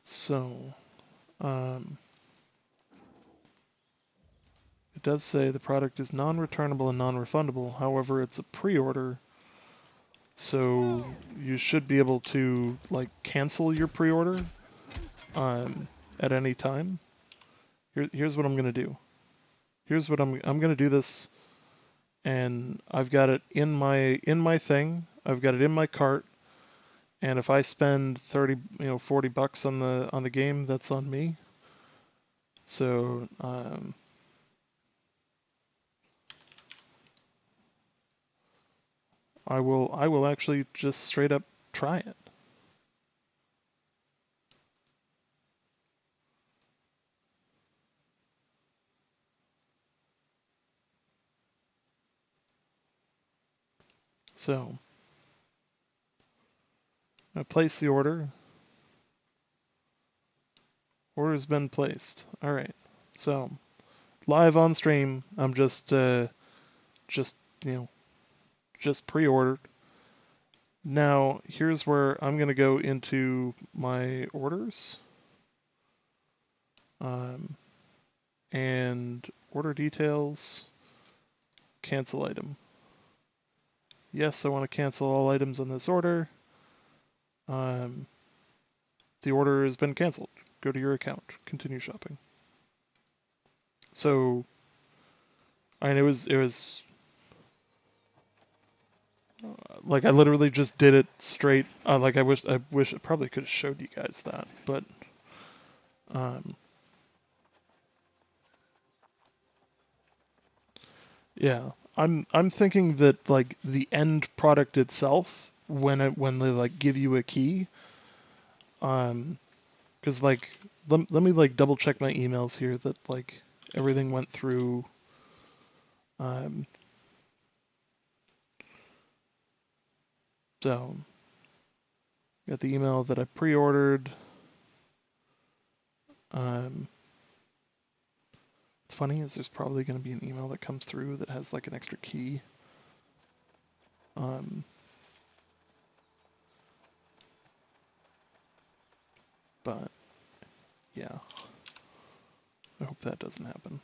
So it does say the product is non-returnable and non-refundable. However, it's a pre-order, so you should be able to like cancel your pre-order at any time. Here's what I'm gonna do. Here's what I'm gonna do this, and I've got it in my thing. I've got it in my cart, and if I spend 30, $40 on the game, that's on me. So I will actually just straight up try it. So I place the order. Order's been placed. All right. So live on stream, I'm just just pre-ordered. Now here's where I'm gonna go into my orders, and order details, cancel item. Yes, I want to cancel all items on this order. The order has been canceled. Go to your account. Continue shopping. So, it was like I literally just did it straight. Like I wish I probably could have showed you guys that, but yeah, I'm thinking that like the end product itself, when they like give you a key, because like let me like double check my emails here that like everything went through. So got the email that I pre-ordered. What's funny is there's probably going to be an email that comes through that has like an extra key. But yeah, I hope that doesn't happen.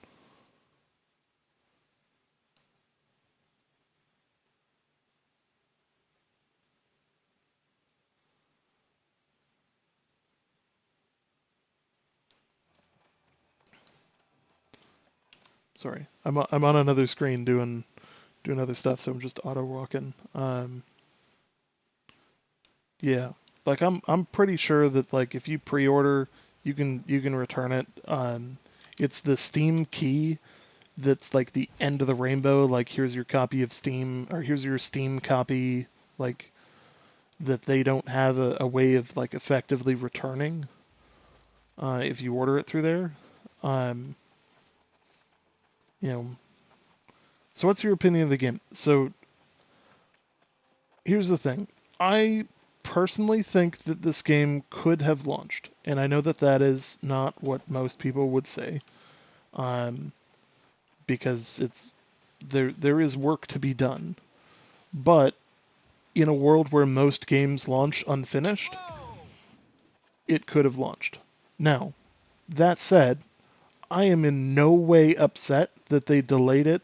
Sorry, I'm on another screen doing other stuff, so I'm just auto walking. Yeah. Like I'm pretty sure that like if you pre-order, you can return it. It's the Steam key that's like the end of the rainbow. Like here's your copy of Steam, or here's your Steam copy. Like that they don't have a way of like effectively returning if you order it through there. Um, you know. So what's your opinion of the game? So here's the thing. I personally think that this game could have launched, and I know that that is not what most people would say, um, because it's there is work to be done. But in a world where most games launch unfinished, it could have launched. Now, that said, I am in no way upset that they delayed it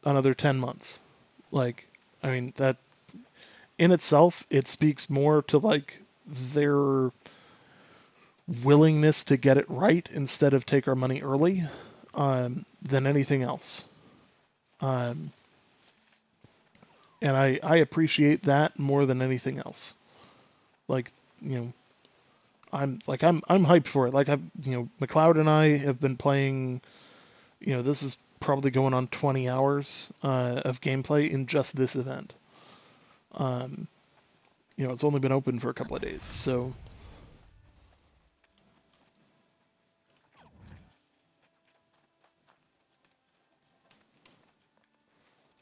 another 10 months. Like, I mean, that in itself, it speaks more to like their willingness to get it right instead of take our money early than anything else. Um, and I appreciate that more than anything else. Like, you know, I'm hyped for it. Like McLeod and I have been playing. This is probably going on 20 hours of gameplay in just this event. Um, it's only been open for a couple of days, so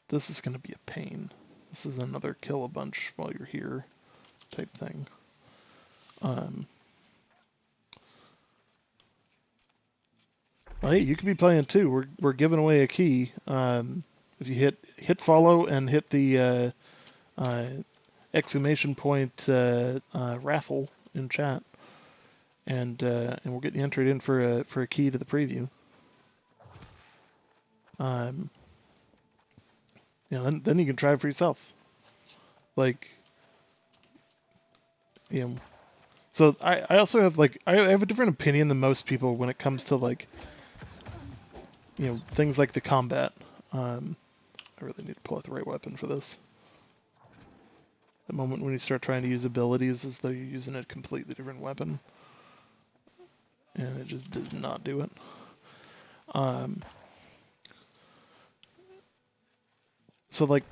this is going to be a pain. This is another kill a bunch while you're here type thing. Um, well, hey, you could be playing too. We're giving away a key. If you hit follow and hit the uh, exclamation point raffle in chat, and we'll get you entered in for a key to the preview. Um, then you can try it for yourself. Like, you know, so I also have like I have a different opinion than most people when it comes to like things like the combat. I really need to pull out the right weapon for this. The moment when you start trying to use abilities as though you're using a completely different weapon, and it just does not do it. Um, so like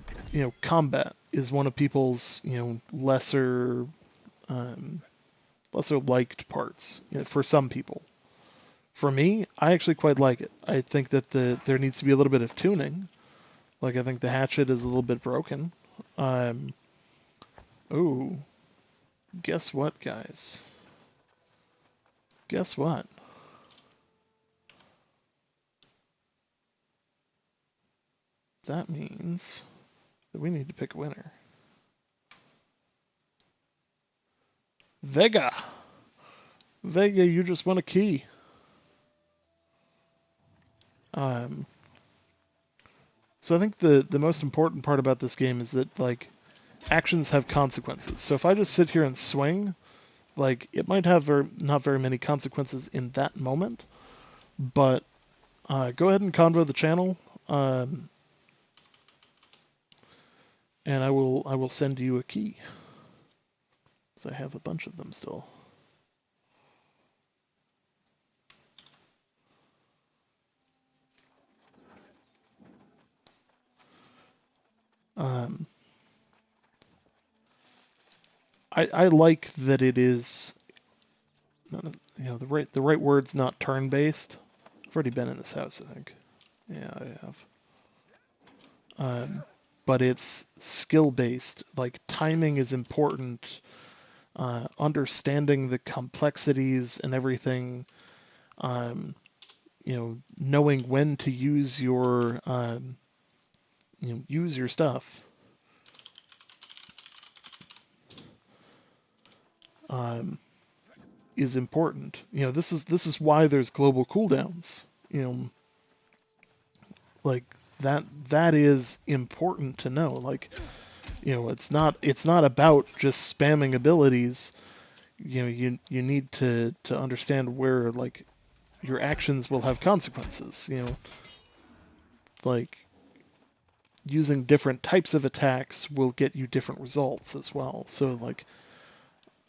combat is one of people's um, lesser liked parts for some people. For me, I actually quite like it. I think that there needs to be a little bit of tuning. Like I think the hatchet is a little bit broken. Um, oh, guess what, guys? Guess what? That means that we need to pick a winner. Vega! Vega, you just won a key. Um, so I think the most important part about this game is that like actions have consequences. So if I just sit here and swing, like it might have not very many consequences in that moment, but go ahead and convo the channel, and I will send you a key. So I have a bunch of them still. Um, I like that it is, the right word's not turn based. I've already been in this house, I think. Yeah, I have. But it's skill based. Like timing is important. Understanding the complexities and everything. Knowing when to use use your stuff. Is important. This is why there's global cooldowns. Like that is important to know. Like, it's not about just spamming abilities. You need to understand where like your actions will have consequences. Like using different types of attacks will get you different results as well. So like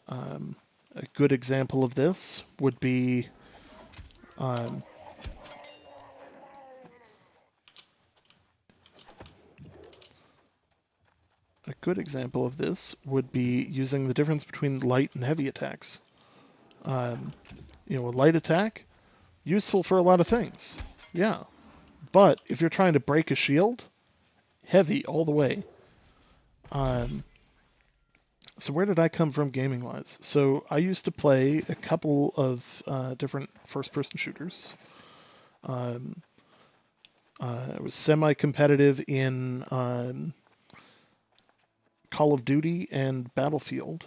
A good example of this would be um, using the difference between light and heavy attacks. Um, a light attack, useful for a lot of things. Yeah. But if you're trying to break a shield, heavy all the way. So where did I come from gaming-wise? So I used to play a couple of different first-person shooters. I was semi-competitive in Call of Duty and Battlefield.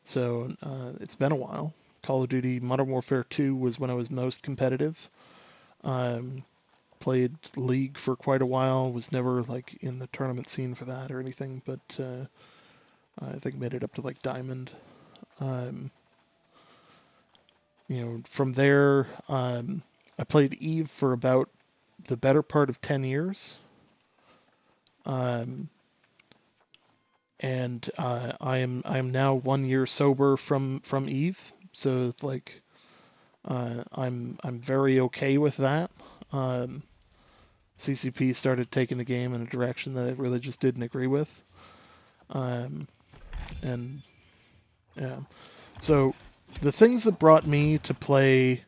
So it's been a while. Call of Duty Modern Warfare 2 was when I was most competitive. Played League for quite a while. Was never like in the tournament scene for that or anything, but I think made it up to like Diamond. From there, I played Eve for about the better part of 10 years. And I am now 1 year sober from Eve, so it's like I'm very okay with that. CCP started taking the game in a direction that I really just didn't agree with, and yeah. So the things that brought me to play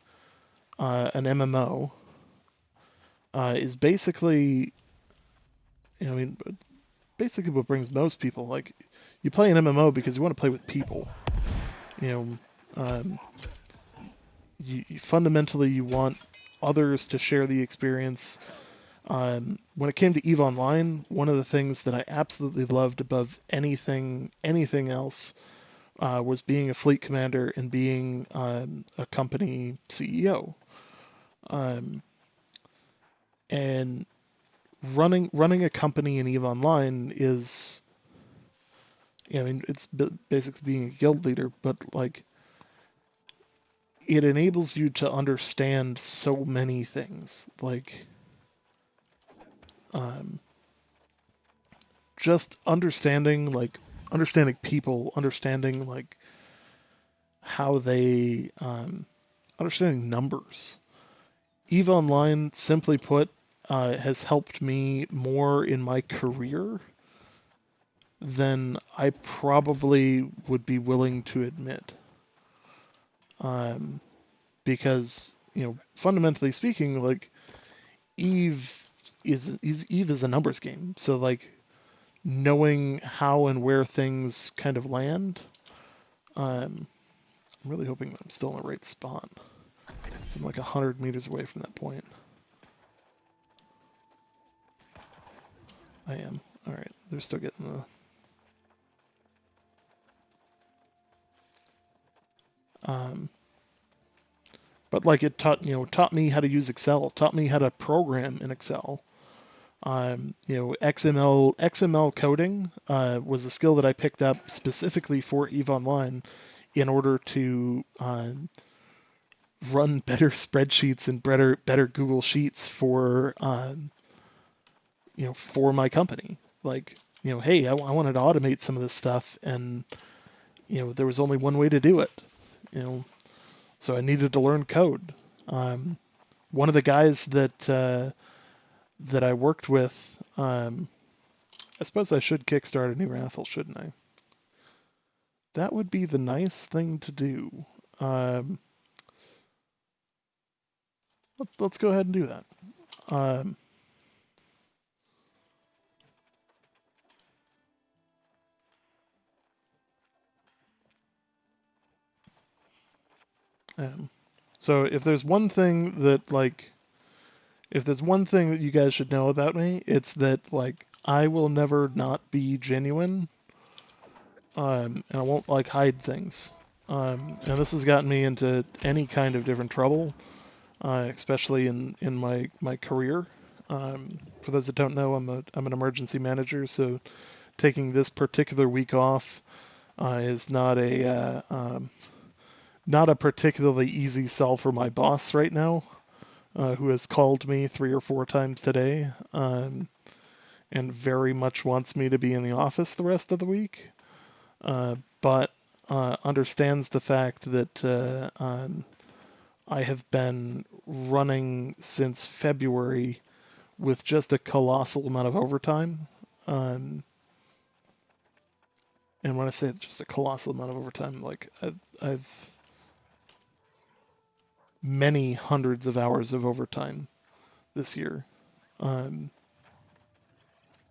an MMO is basically, basically what brings most people. Like, you play an MMO because you want to play with people. Fundamentally you want others to share the experience. When it came to EVE Online, one of the things that I absolutely loved above anything else was being a fleet commander and being a company CEO. And running a company in EVE Online is, it's basically being a guild leader, but like it enables you to understand so many things, like just understanding people, understanding like how they understanding numbers. EVE Online, simply put, has helped me more in my career than I probably would be willing to admit. Because, fundamentally speaking, like Eve is a numbers game. So like knowing how and where things kind of land, I'm really hoping that I'm still in the right spot. So I'm like 100 meters away from that point. I am. All right, they're still getting the. But like it taught me how to use Excel, taught me how to program in Excel. XML coding was a skill that I picked up specifically for EVE Online in order to run better spreadsheets and better Google Sheets for for my company. Like, hey, I wanted to automate some of this stuff, and there was only one way to do it. So I needed to learn code. One of the guys that I worked with, I suppose I should kickstart a new raffle, shouldn't I? That would be the nice thing to do. Let's go ahead and do that. So if there's one thing that you guys should know about me, it's that like I will never not be genuine, and I won't like hide things. And this has gotten me into any kind of different trouble, especially in my career. For those that don't know, I'm an emergency manager, so taking this particular week off is not a particularly easy sell for my boss right now, who has called me 3 or 4 times today, and very much wants me to be in the office the rest of the week. but understands the fact that I have been running since February with just a colossal amount of overtime. Um, and when I say just a colossal amount of overtime, like I've many hundreds of hours of overtime this year. Um,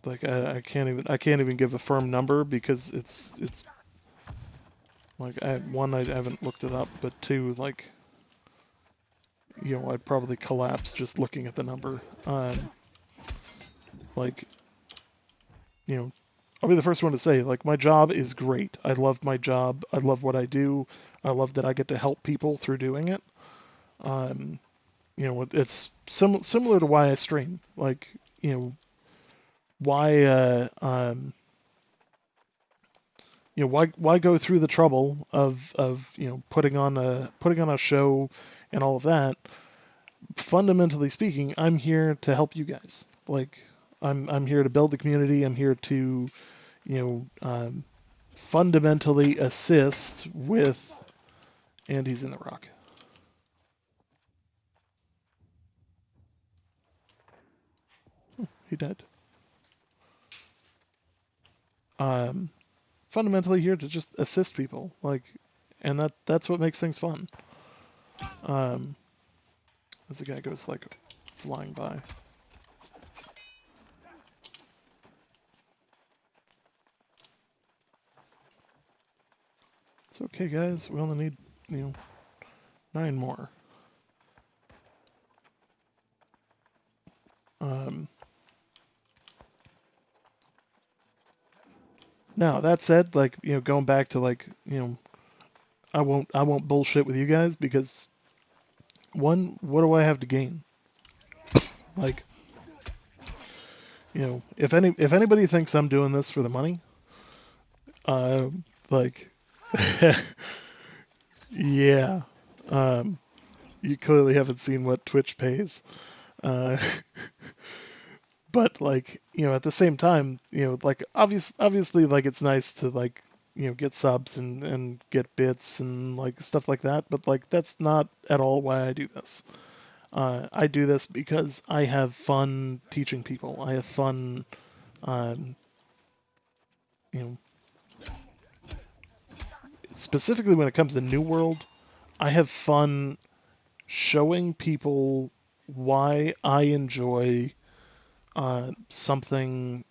like I can't even give a firm number because it's like one, I haven't looked it up, but two, like, I'd probably collapse just looking at the number. Like, I'll be the first one to say, like, my job is great. I love my job. I love what I do. I love that I get to help people through doing it. Um, it's similar to why I stream. Like, why, why go through the trouble of putting on a show and all of that? Fundamentally speaking, I'm here to help you guys. Like, I'm here to build the community. I'm here to, fundamentally assist with. And he's in the rock. He died. Um, Fundamentally here to just assist people, like, and that's what makes things fun. Um, as the guy goes like flying by. It's okay, guys. We only need, 9 more. Um, Now that said, like, going back to, like, I won't bullshit with you guys because one, what do I have to gain? Like, if anybody thinks I'm doing this for the money, uh, like, yeah, um, you clearly haven't seen what Twitch pays. Uh, but like, at the same time, like obviously, like, it's nice to, like, get subs and get bits and like stuff like that. But like, that's not at all why I do this. I do this because I have fun teaching people. I have fun, um, you know, specifically when it comes to New World. I have fun showing people why I enjoy something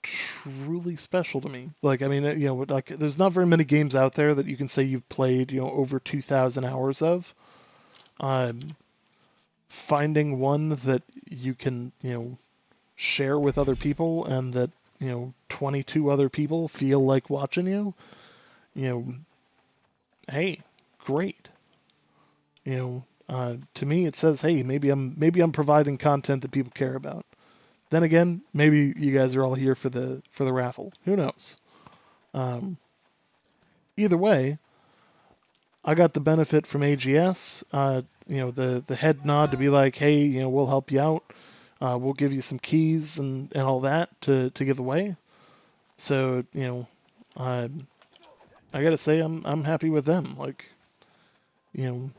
truly special to me. Like, I mean, like, there's not very many games out there that you can say you've played, over 2,000 hours of. Um, Finding one that you can, share with other people and that, 22 other people feel like watching you know, hey, great. To me, it says, hey, maybe I'm providing content that people care about. Then again, maybe you guys are all here for the raffle. Who knows? Um, Either way, I got the benefit from AGS. The head nod to be like, hey, we'll help you out. We'll give you some keys and all that to give away. So I I gotta say I'm happy with them. Like, you know,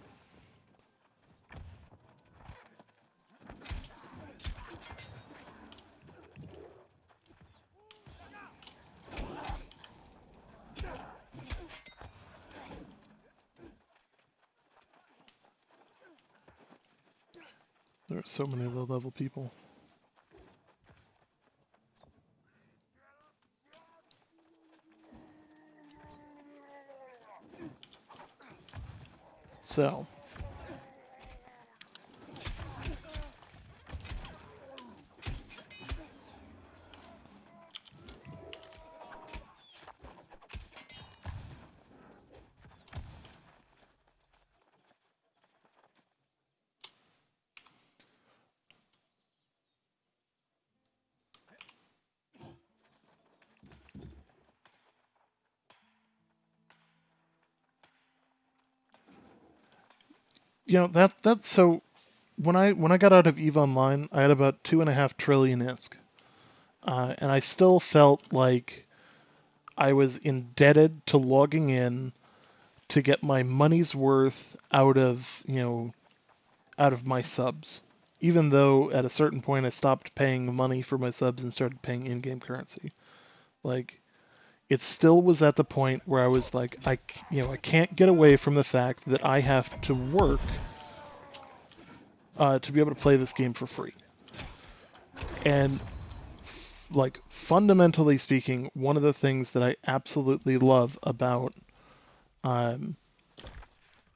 there are so many low level people. So that's so when I got out of EVE Online, I had about 2.5 trillion ISK, and I still felt like I was indebted to logging in to get my money's worth out of, out of my subs. Even though at a certain point I stopped paying money for my subs and started paying in-game currency. Like, it still was at the point where I was like, I can't get away from the fact that I have to work to be able to play this game for free. And like, fundamentally speaking, one of the things that I absolutely love um,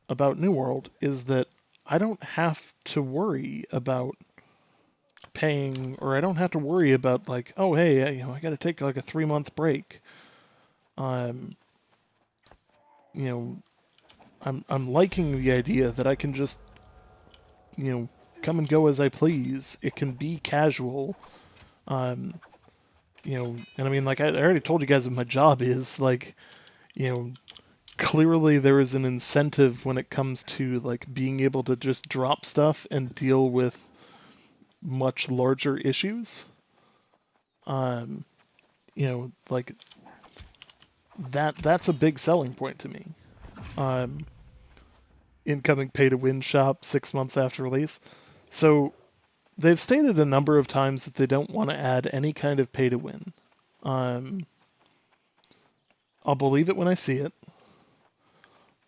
about New World is that I don't have to worry about paying, or I don't have to worry about like, oh hey, I got to take like a 3-month break. Um, you know, I'm liking the idea that I can just, come and go as I please. It can be casual. Um, and I mean, like I already told you guys what my job is. Like, you know, clearly there is an incentive when it comes to like being able to just drop stuff and deal with much larger issues. Um, like that's a big selling point to me. Um, incoming pay to win shop 6 months after release. So they've stated a number of times that they don't want to add any kind of pay to win. Um, I'll believe it when I see it.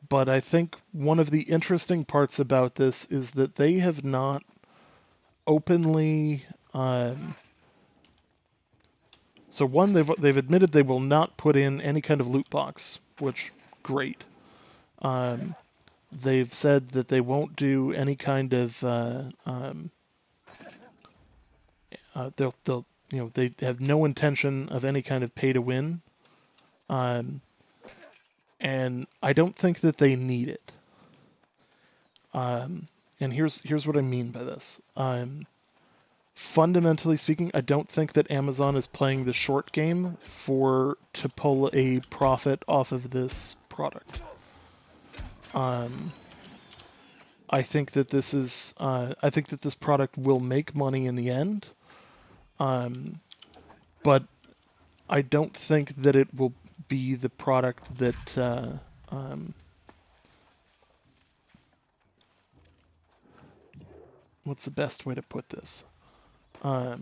But I think one of the interesting parts about this is that they have not openly. So one, they've admitted they will not put in any kind of loot box, which great. Um, they've said that they won't do any kind of. They'll they have no intention of any kind of pay to win. Um, and I don't think that they need it. And here's what I mean by this. Fundamentally speaking, I don't think that Amazon is playing the short game to pull a profit off of this product. I think that this product will make money in the end. But I don't think that it will be the product that what's the best way to put this? I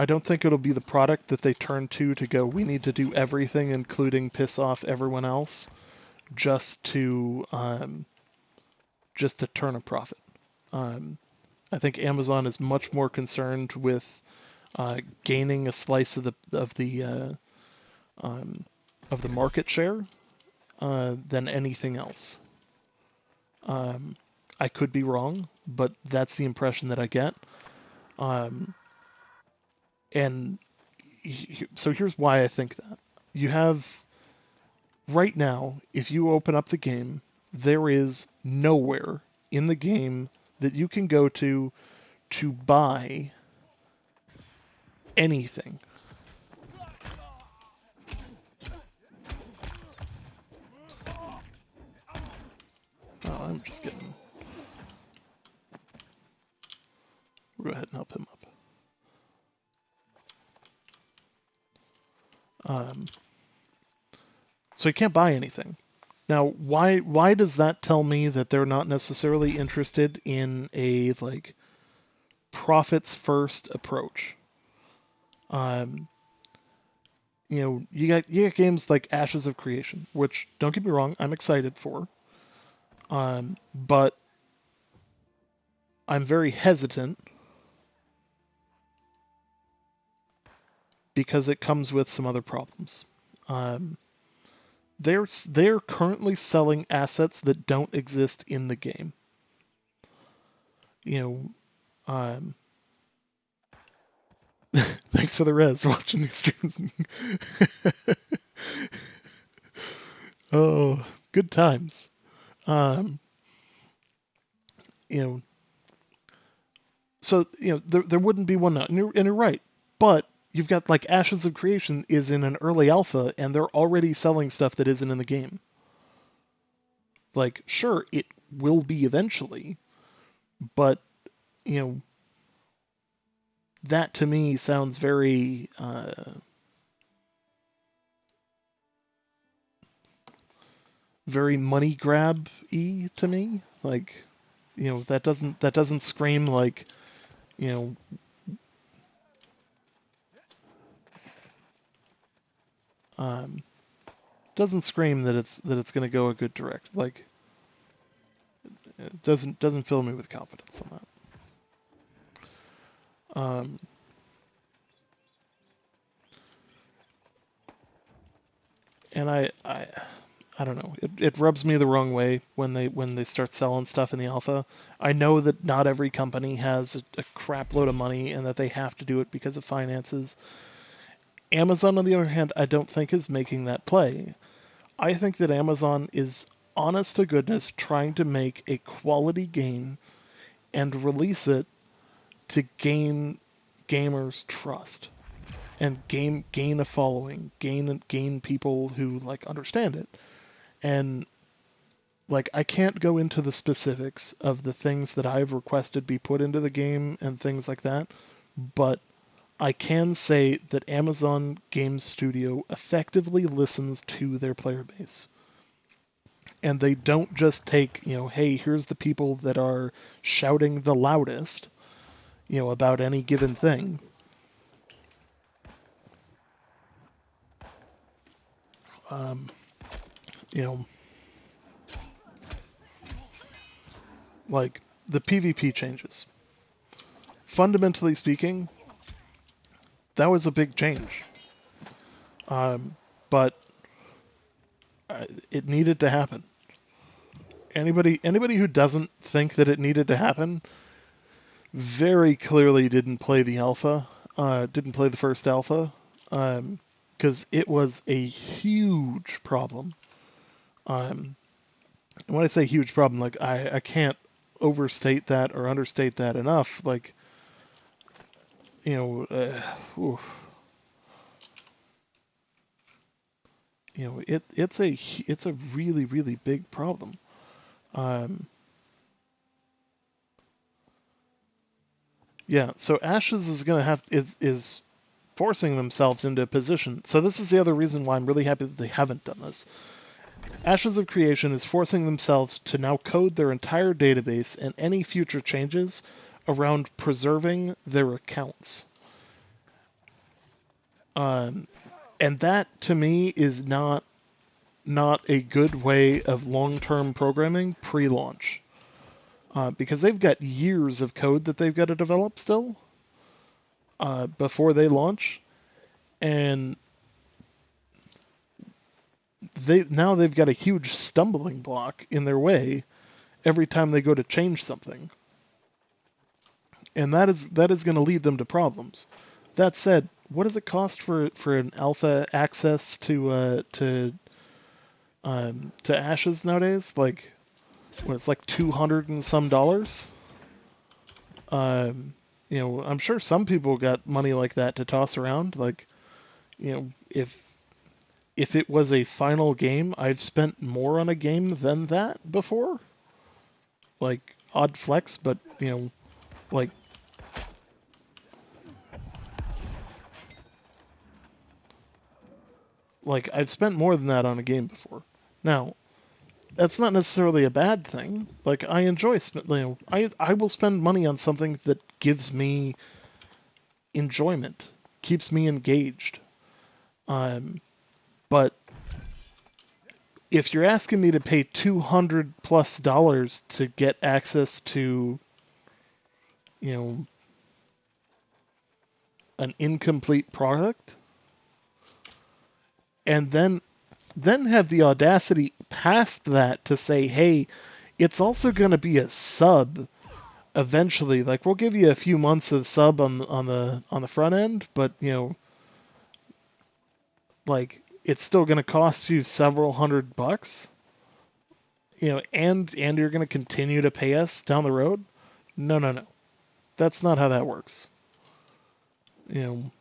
don't think it'll be the product that they turn to go, we need to do everything, including piss off everyone else, just to turn a profit. I think Amazon is much more concerned with gaining a slice of the market share than anything else. I could be wrong, but that's the impression that I get. And so here's why I think that. You have, right now, if you open up the game, there is nowhere in the game that you can go to buy anything. Oh, I'm just getting... We'll go ahead and help him up. So you can't buy anything. Now, why does that tell me that they're not necessarily interested in a like profits first approach? You got games like Ashes of Creation, which, don't get me wrong, I'm excited for. But I'm very hesitant because it comes with some other problems. They're currently selling assets that don't exist in the game. Thanks for the res, watching your streams. Oh, good times. So there wouldn't be one now, and you're right. But you've got like Ashes of Creation is in an early alpha, and they're already selling stuff that isn't in the game. Like, sure, it will be eventually, but that to me sounds very very money grab-y to me. Like, that doesn't scream like, you know, um, doesn't scream that it's going to go a good direct. Like, it doesn't fill me with confidence on that. And I don't know. It rubs me the wrong way when they start selling stuff in the alpha. I know that not every company has a crap load of money and that they have to do it because of finances. Amazon, on the other hand, I don't think is making that play. I think that Amazon is honest to goodness trying to make a quality game and release it to gain gamers' trust and gain a following, gain people who like understand it. And like I can't go into the specifics of the things that I've requested be put into the game and things like that, but I can say that Amazon Game Studio effectively listens to their player base. And they don't just take, hey, here's the people that are shouting the loudest, about any given thing. Um, you know, like the PvP changes. Fundamentally speaking, that was a big change. But it needed to happen. Anybody who doesn't think that it needed to happen very clearly didn't play the alpha, didn't play the first alpha, because it was a huge problem. And when I say huge problem, like I can't overstate that or understate that enough. Like, oof. It's a really really big problem. Um, yeah, so Ashes is gonna have is forcing themselves into a position. So this is the other reason why I'm really happy that they haven't done this. Ashes of Creation is forcing themselves to now code their entire database and any future changes around preserving their accounts. And that to me is not a good way of long-term programming pre-launch, because they've got years of code that they've got to develop still before they launch, and they've got a huge stumbling block in their way every time they go to change something, and that is going to lead them to problems. That said, what does it cost for an alpha access to Ashes nowadays? Like, it's like 200 and some dollars. I'm sure some people got money like that to toss around. Like, if it was a final game, I've spent more on a game than that before. Like, odd flex, but like I've spent more than that on a game before. Now, that's not necessarily a bad thing. Like, I enjoy I will spend money on something that gives me enjoyment, keeps me engaged. But if you're asking me to pay $200+ to get access to, you know, an incomplete product, and then have the audacity past that to say, hey, it's also going to be a sub eventually. Like, we'll give you a few months of sub on the front end, but like, it's still going to cost you several $100, and you're going to continue to pay us down the road. No, no, no. That's not how that works. You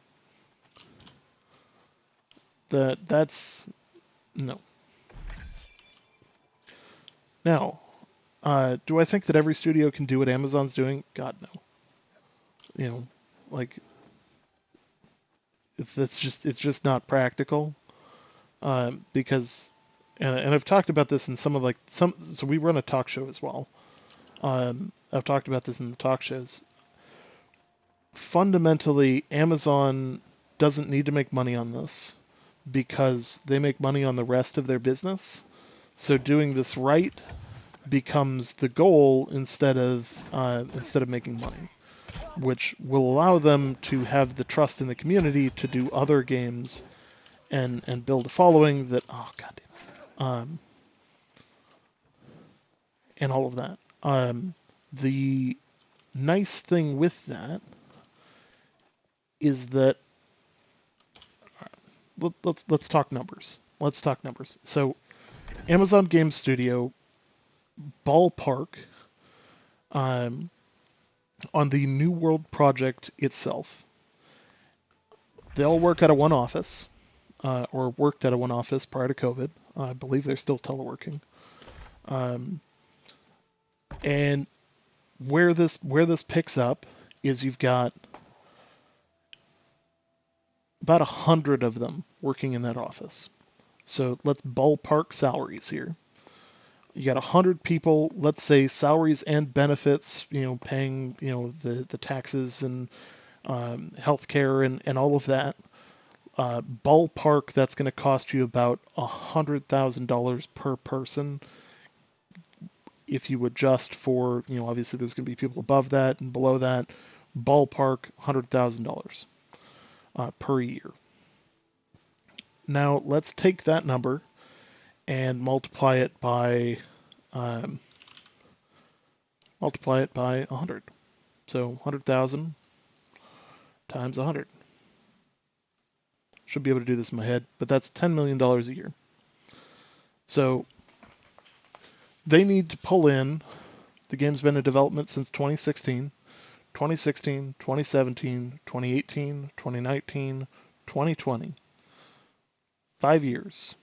know, that's no. Now, do I think that every studio can do what Amazon's doing? God, no. Like, it's just not practical. Because and I've talked about this in some of some. So we run a talk show as well. I've talked about this in the talk shows. Fundamentally, Amazon doesn't need to make money on this because they make money on the rest of their business. So doing this right becomes the goal instead of making money, which will allow them to have the trust in the community to do other games and build a following that and all of that. The nice thing with that is that let's talk numbers. Let's talk numbers. So Amazon Game Studio ballpark um, on the New World project itself. They all work out of one office, or worked out of one office prior to COVID. I believe they're still teleworking. Um, and where this picks up is you've got about 100 of them working in that office. So let's ballpark salaries here. You got 100 people, let's say salaries and benefits, paying, the taxes and healthcare and all of that. Ballpark, that's going to cost you about $100,000 per person. If you adjust for, obviously there's going to be people above that and below that. Ballpark, $100,000 per year. Now let's take that number and multiply it by 100. So 100,000 times 100. Should be able to do this in my head, but that's $10 million a year. So they need to pull in, the game's been in development since 2016, 2017, 2018, 2019, 2020. 5 years.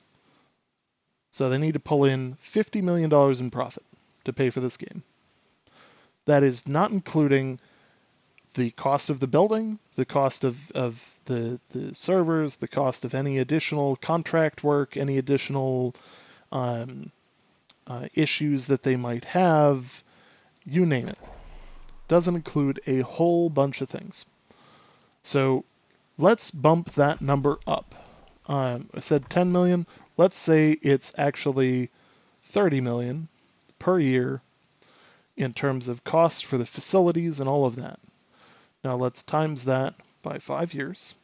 So they need to pull in $50 million in profit to pay for this game. That is not including the cost of the building, the cost of the servers, the cost of any additional contract work, any additional issues that they might have, you name it. Doesn't include a whole bunch of things. So let's bump that number up. I said 10 million. Let's say it's actually 30 million per year in terms of costs for the facilities and all of that. Now let's times that by 5 years.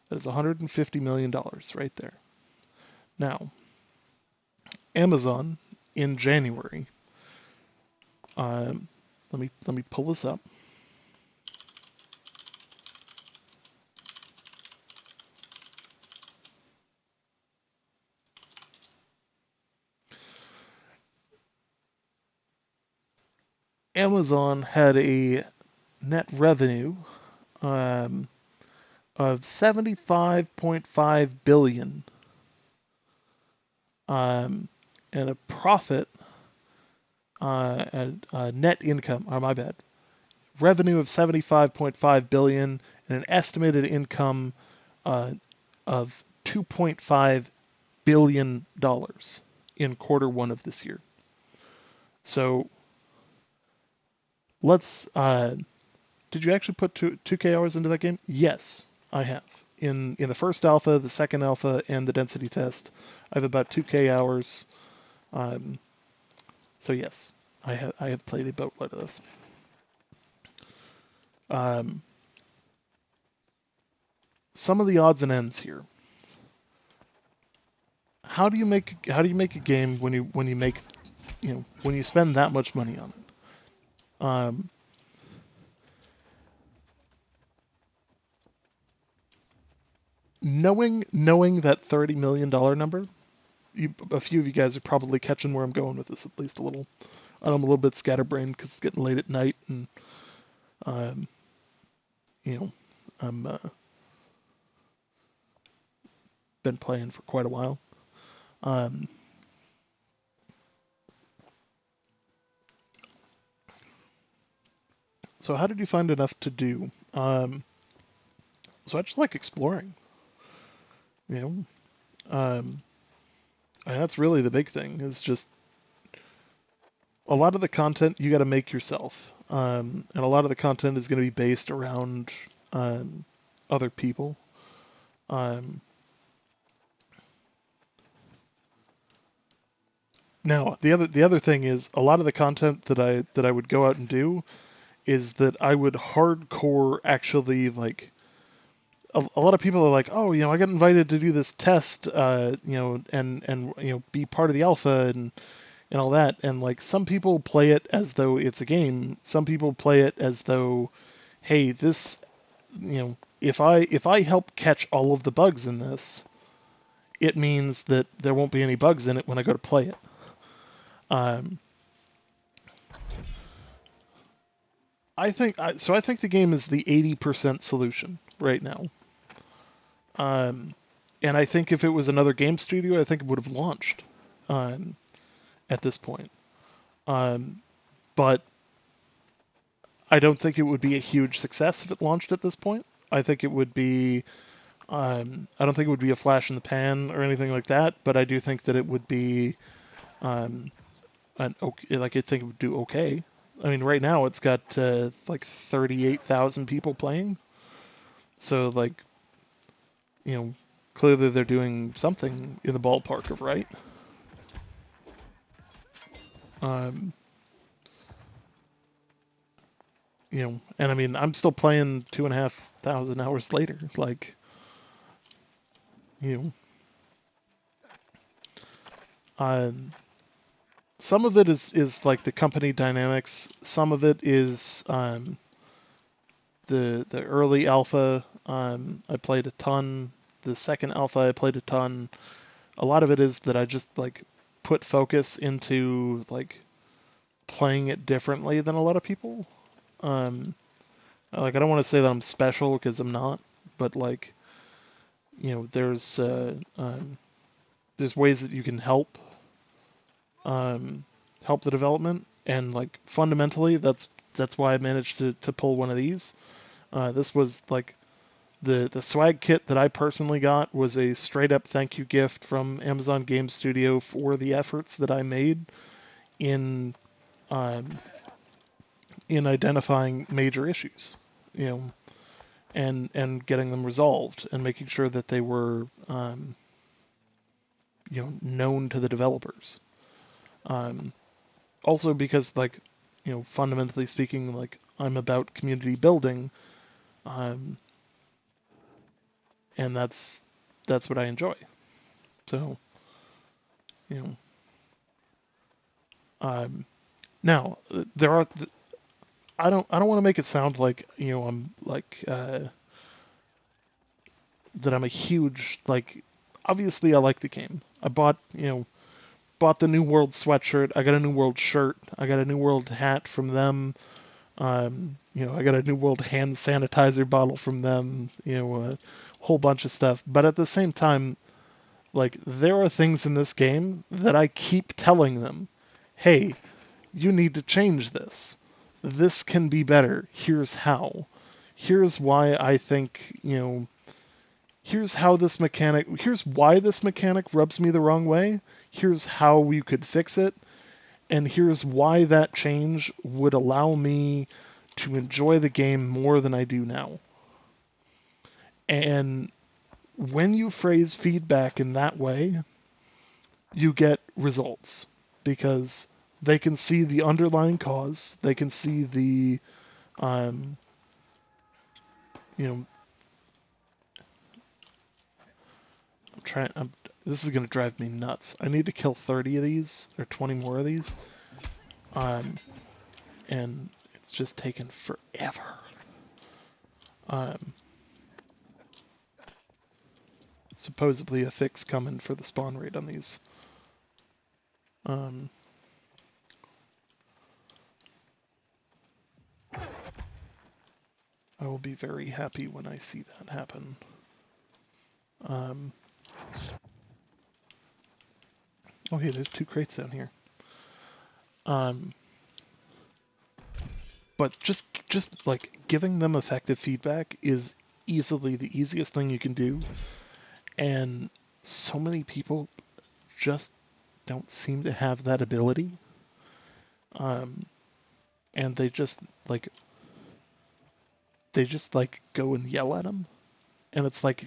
That is $150 million right there. Now, Amazon in January, let me pull this up. Amazon had a net revenue of 75.5 billion, and a profit, net income. Oh, my bad. Revenue of 75.5 billion and an estimated income of 2.5 billion dollars in quarter one of this year. So let's. Did you actually put 2K hours into that game? Yes, I have. In the first alpha, the second alpha, and the density test, I have about 2K hours. So yes, I have played a boatload of this. Some of the odds and ends here. How do you make a game when you make, when you spend that much money on it? Knowing that $30 million number, a few of you guys are probably catching where I'm going with this at least a little. I'm a little bit scatterbrained because it's getting late at night, and I'm been playing for quite a while. So how did you find enough to do? So I just like exploring. And that's really the big thing, is just a lot of the content you got to make yourself. And a lot of the content is going to be based around other people. Um, Now, the other thing is a lot of the content that I would go out and do is that I would hardcore actually like a lot of people are like, oh, I got invited to do this test, and be part of the alpha and all that. And like some people play it as though it's a game. Some people play it as though, hey, this, if I help catch all of the bugs in this, it means that there won't be any bugs in it when I go to play it. Um, I think the game is the 80% solution right now. Um, and I think if it was another game studio, I think it would have launched um, at this point. Um, but I don't think it would be a huge success if it launched at this point. I think it would be. I don't think it would be a flash in the pan or anything like that. But I do think that it would be. Um, an okay, like I think it would do okay. I mean, right now it's got like 38,000 people playing. So like, you know, clearly they're doing something in the ballpark of right. Um, and I mean, I'm still playing 2,500 hours later. Like, you know, um, some of it is like the company dynamics. Some of it is the early alpha. I played a ton. The second alpha, I played a ton. A lot of it is that I just like put focus into like playing it differently than a lot of people. Um, like I don't want to say that I'm special because I'm not, but like there's ways that you can help the development, and like fundamentally that's why I managed to pull one of these. This was like the swag kit that I personally got was a straight up thank you gift from Amazon Game Studio for the efforts that I made in um, in identifying major issues, you know, and getting them resolved and making sure that they were known to the developers. Um, Also because like fundamentally speaking, like I'm about community building, um, and that's what I enjoy. So you know um, now there are I don't want to make it sound like I'm like that I'm a huge like obviously I like the game. I bought the New World sweatshirt. I got a New World shirt. I got a New World hat from them. I got a New World hand sanitizer bottle from them. A whole bunch of stuff. But at the same time, like there are things in this game that I keep telling them, "Hey, you need to change this. This can be better. Here's how. Here's why I think, here's why this mechanic rubs me the wrong way. Here's how we could fix it. And here's why that change would allow me to enjoy the game more than I do now." And when you phrase feedback in that way, you get results because they can see the underlying cause. They can see the, um, you know, I'm trying. This is gonna drive me nuts. I need to kill 30 of these or 20 more of these, um, and it's just taken forever. Um, Supposedly a fix coming for the spawn rate on these. Um, I will be very happy when I see that happen. Um, oh, hey, there's 2 crates down here. Um, but just like giving them effective feedback is easily the easiest thing you can do, and so many people just don't seem to have that ability. And they just like go and yell at him. And it's like,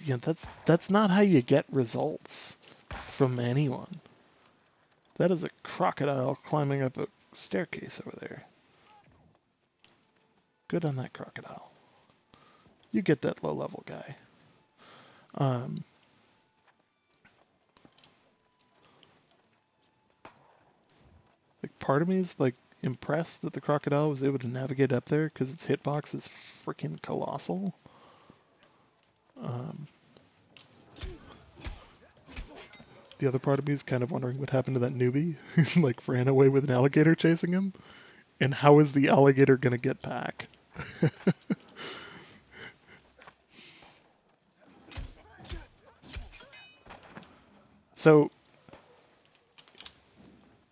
that's not how you get results from anyone. That is a crocodile climbing up a staircase over there. Good on that crocodile. You get that low-level guy. Like, part of me is like impressed that the crocodile was able to navigate up there because its hitbox is freaking colossal. The other part of me is kind of wondering what happened to that newbie who like ran away with an alligator chasing him, and how is the alligator gonna get back? So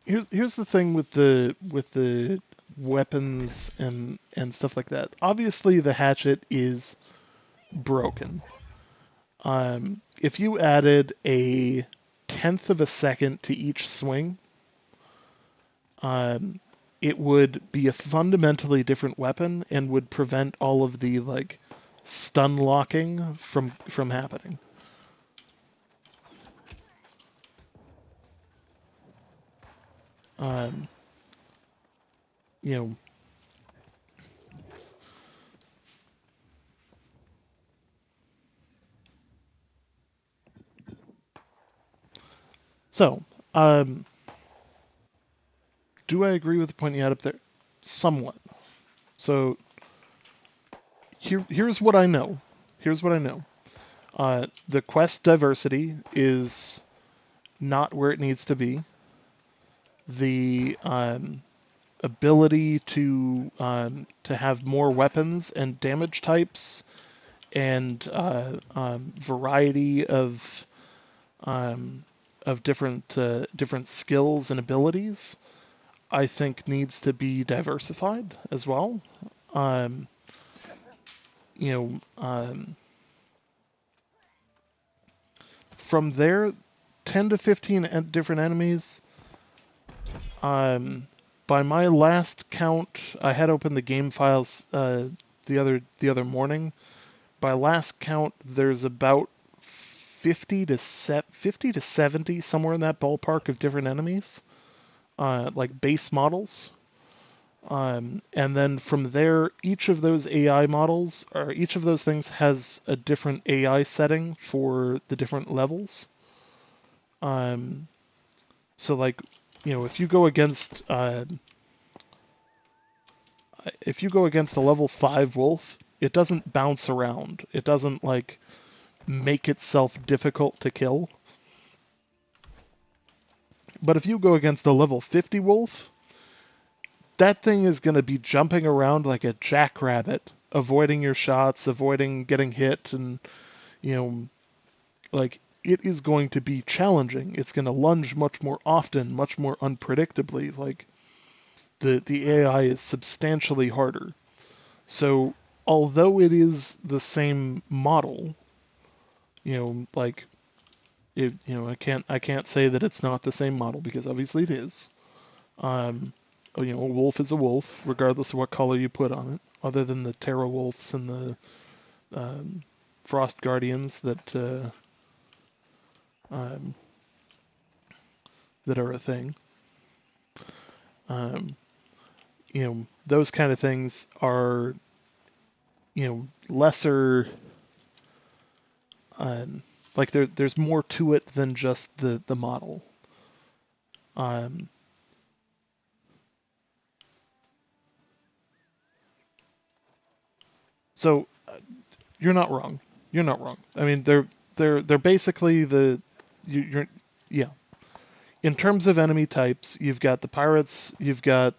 here's the thing with the weapons and stuff like that. Obviously, the hatchet is broken. If you added a tenth of a second to each swing, it would be a fundamentally different weapon and would prevent all of the like stun locking from happening. You know, so do I agree with the point you had up there? Somewhat. So here's what I know. Here's what I know. The quest diversity is not where it needs to be. The ability to have more weapons and damage types and variety of different skills and abilities, I think needs to be diversified as well. You know, from there, 10 to 15 different enemies. By my last count, I had opened the game files the other morning. By last count, there's about 50 to 70, somewhere in that ballpark, of different enemies, like base models. And then from there, each of those AI models, or each of those things, has a different AI setting for the different levels. So like, if you go against a level 5 wolf, it doesn't bounce around. It doesn't like make itself difficult to kill. But if you go against a level 50 wolf, that thing is going to be jumping around like a jackrabbit, avoiding your shots, avoiding getting hit, and like, it is going to be challenging. It's going to lunge much more often, much more unpredictably. Like, the AI is substantially harder. So although it is the same model, like it, I can't say that it's not the same model, because obviously it is. A wolf is a wolf, regardless of what color you put on it, other than the Terra Wolves and the Frost Guardians that are a thing. Those kind of things are, lesser. Like there's more to it than just the model. So you're not wrong. You're not wrong. I mean, they're basically you're yeah. In terms of enemy types, you've got the pirates, you've got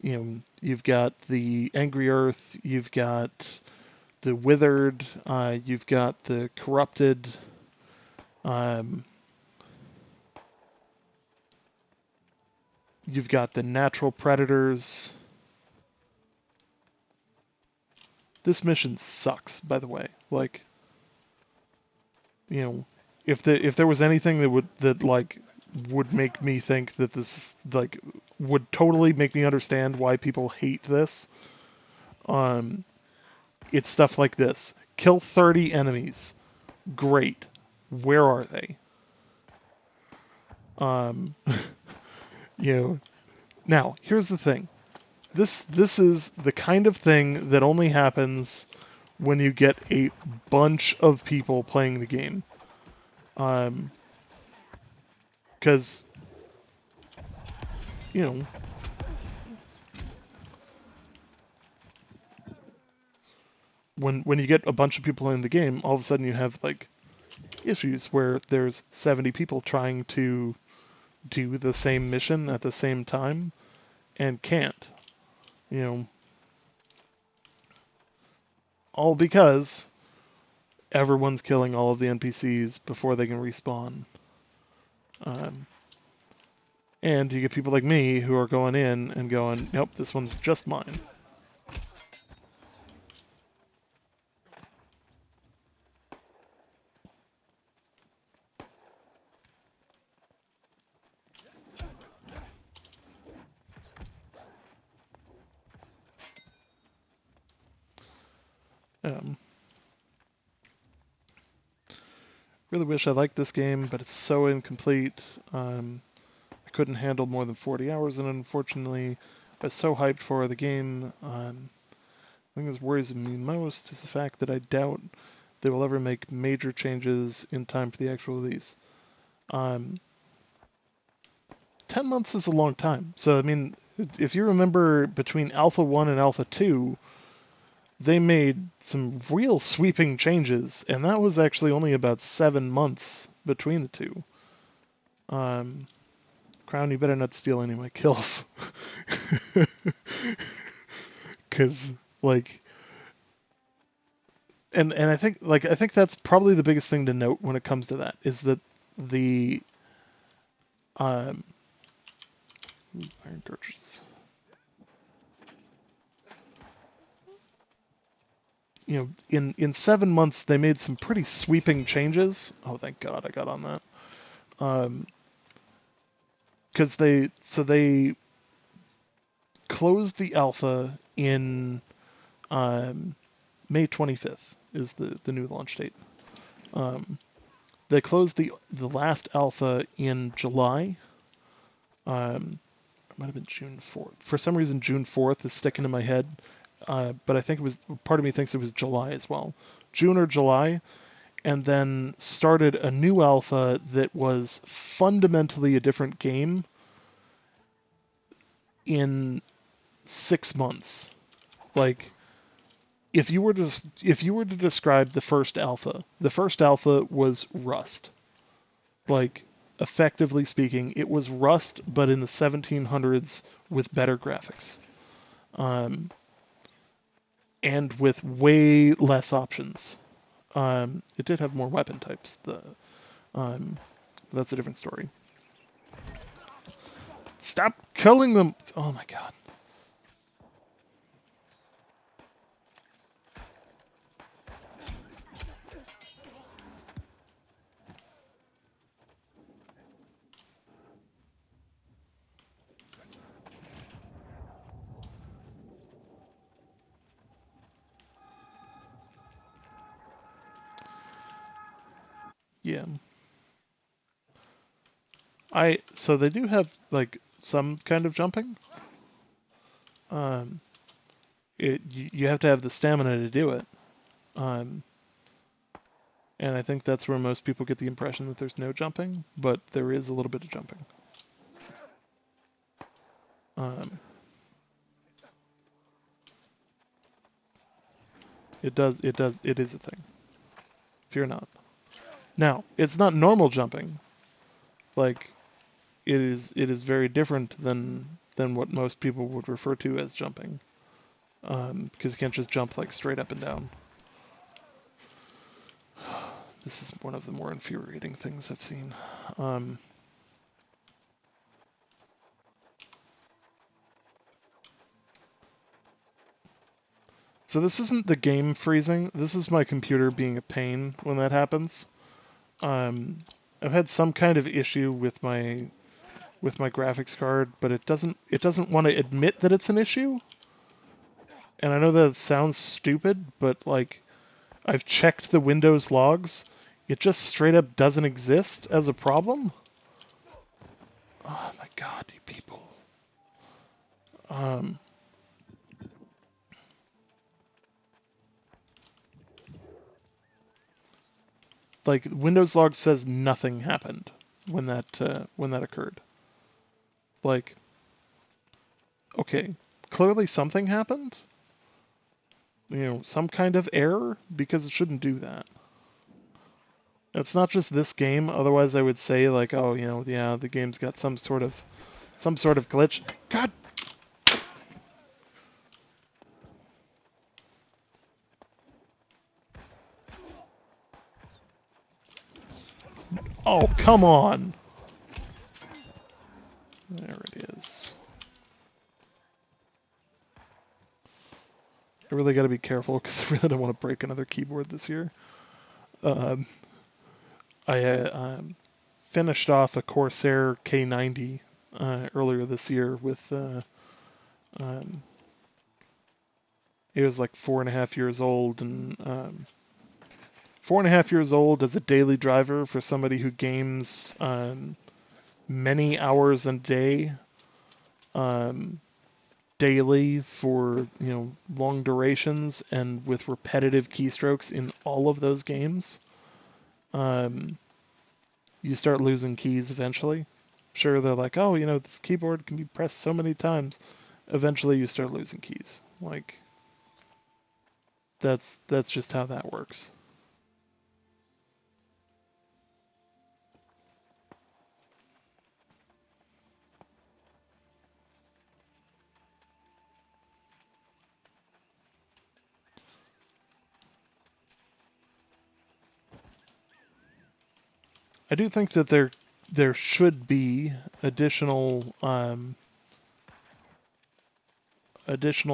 you've got the angry earth, you've got the withered, you've got the corrupted. You've got the natural predators. This mission sucks, by the way. Like, if there was anything that would make me think that this, like, would totally make me understand why people hate this. It's stuff like this. Kill 30 enemies. Great. Where are they? Um, you know, now, here's the thing. This is the kind of thing that only happens when you get a bunch of people playing the game. Because, you know, when you get a bunch of people in the game, all of a sudden you have like issues where there's 70 people trying to do the same mission at the same time and can't. You know, all because everyone's killing all of the NPCs before they can respawn. And you get people like me who are going in and going, nope, this one's just mine. Um, really wish I liked this game, but it's so incomplete. I couldn't handle more than 40 hours, and unfortunately, I was so hyped for the game. The thing that worries me most is the fact that I doubt they will ever make major changes in time for the actual release. 10 months is a long time. So, I mean, if you remember between Alpha 1 and Alpha 2, they made some real sweeping changes, and that was actually only about 7 months between the two. Crown, you better not steal any of my kills. Because, like, and I think that's probably the biggest thing to note when it comes to that is that the iron cartridges. You know, in 7 months they made some pretty sweeping changes. Oh, thank God I got on that. Because they closed the alpha in May 25th is the new launch date. They closed the last alpha in July. It might have been June 4th. For some reason, June 4th is sticking in my head, but I think it was, part of me thinks it was July as well. June or July, and then started a new alpha that was fundamentally a different game in 6 months. Like, if you were to describe the first alpha was Rust. Like, effectively speaking, it was Rust, but in the 1700s with better graphics, and with way less options. It did have more weapon types. That's a different story. Stop killing them! Oh my God. Yeah. So they do have like some kind of jumping. You have to have the stamina to do it. And I think that's where most people get the impression that there's no jumping, but there is a little bit of jumping. It is a thing. Fear not. Now, it's not normal jumping. Like, it is very different than what most people would refer to as jumping. Because you can't just jump like straight up and down. This is one of the more infuriating things I've seen. So this isn't the game freezing. This is my computer being a pain when that happens. I've had some kind of issue with my graphics card, but it doesn't want to admit that it's an issue. And I know that it sounds stupid, but like I've checked the Windows logs, it just straight up doesn't exist as a problem. Oh my god, you people. Like Windows log says nothing happened when that occurred. Like, okay, clearly something happened. You know, some kind of error, because it shouldn't do that. It's not just this game. Otherwise, I would say like, oh, you know, yeah, the game's got some sort of glitch. God. Oh, come on. There it is. I really got to be careful because I really don't want to break another keyboard this year. I finished off a Corsair K90 earlier this year with it was like 4.5 years old, and 4.5 years old as a daily driver for somebody who games many hours a day, daily for long durations and with repetitive keystrokes in all of those games. You start losing keys eventually. Sure, they're like, oh, this keyboard can be pressed so many times. Eventually, you start losing keys. Like, that's just how that works. I do think that there should be additional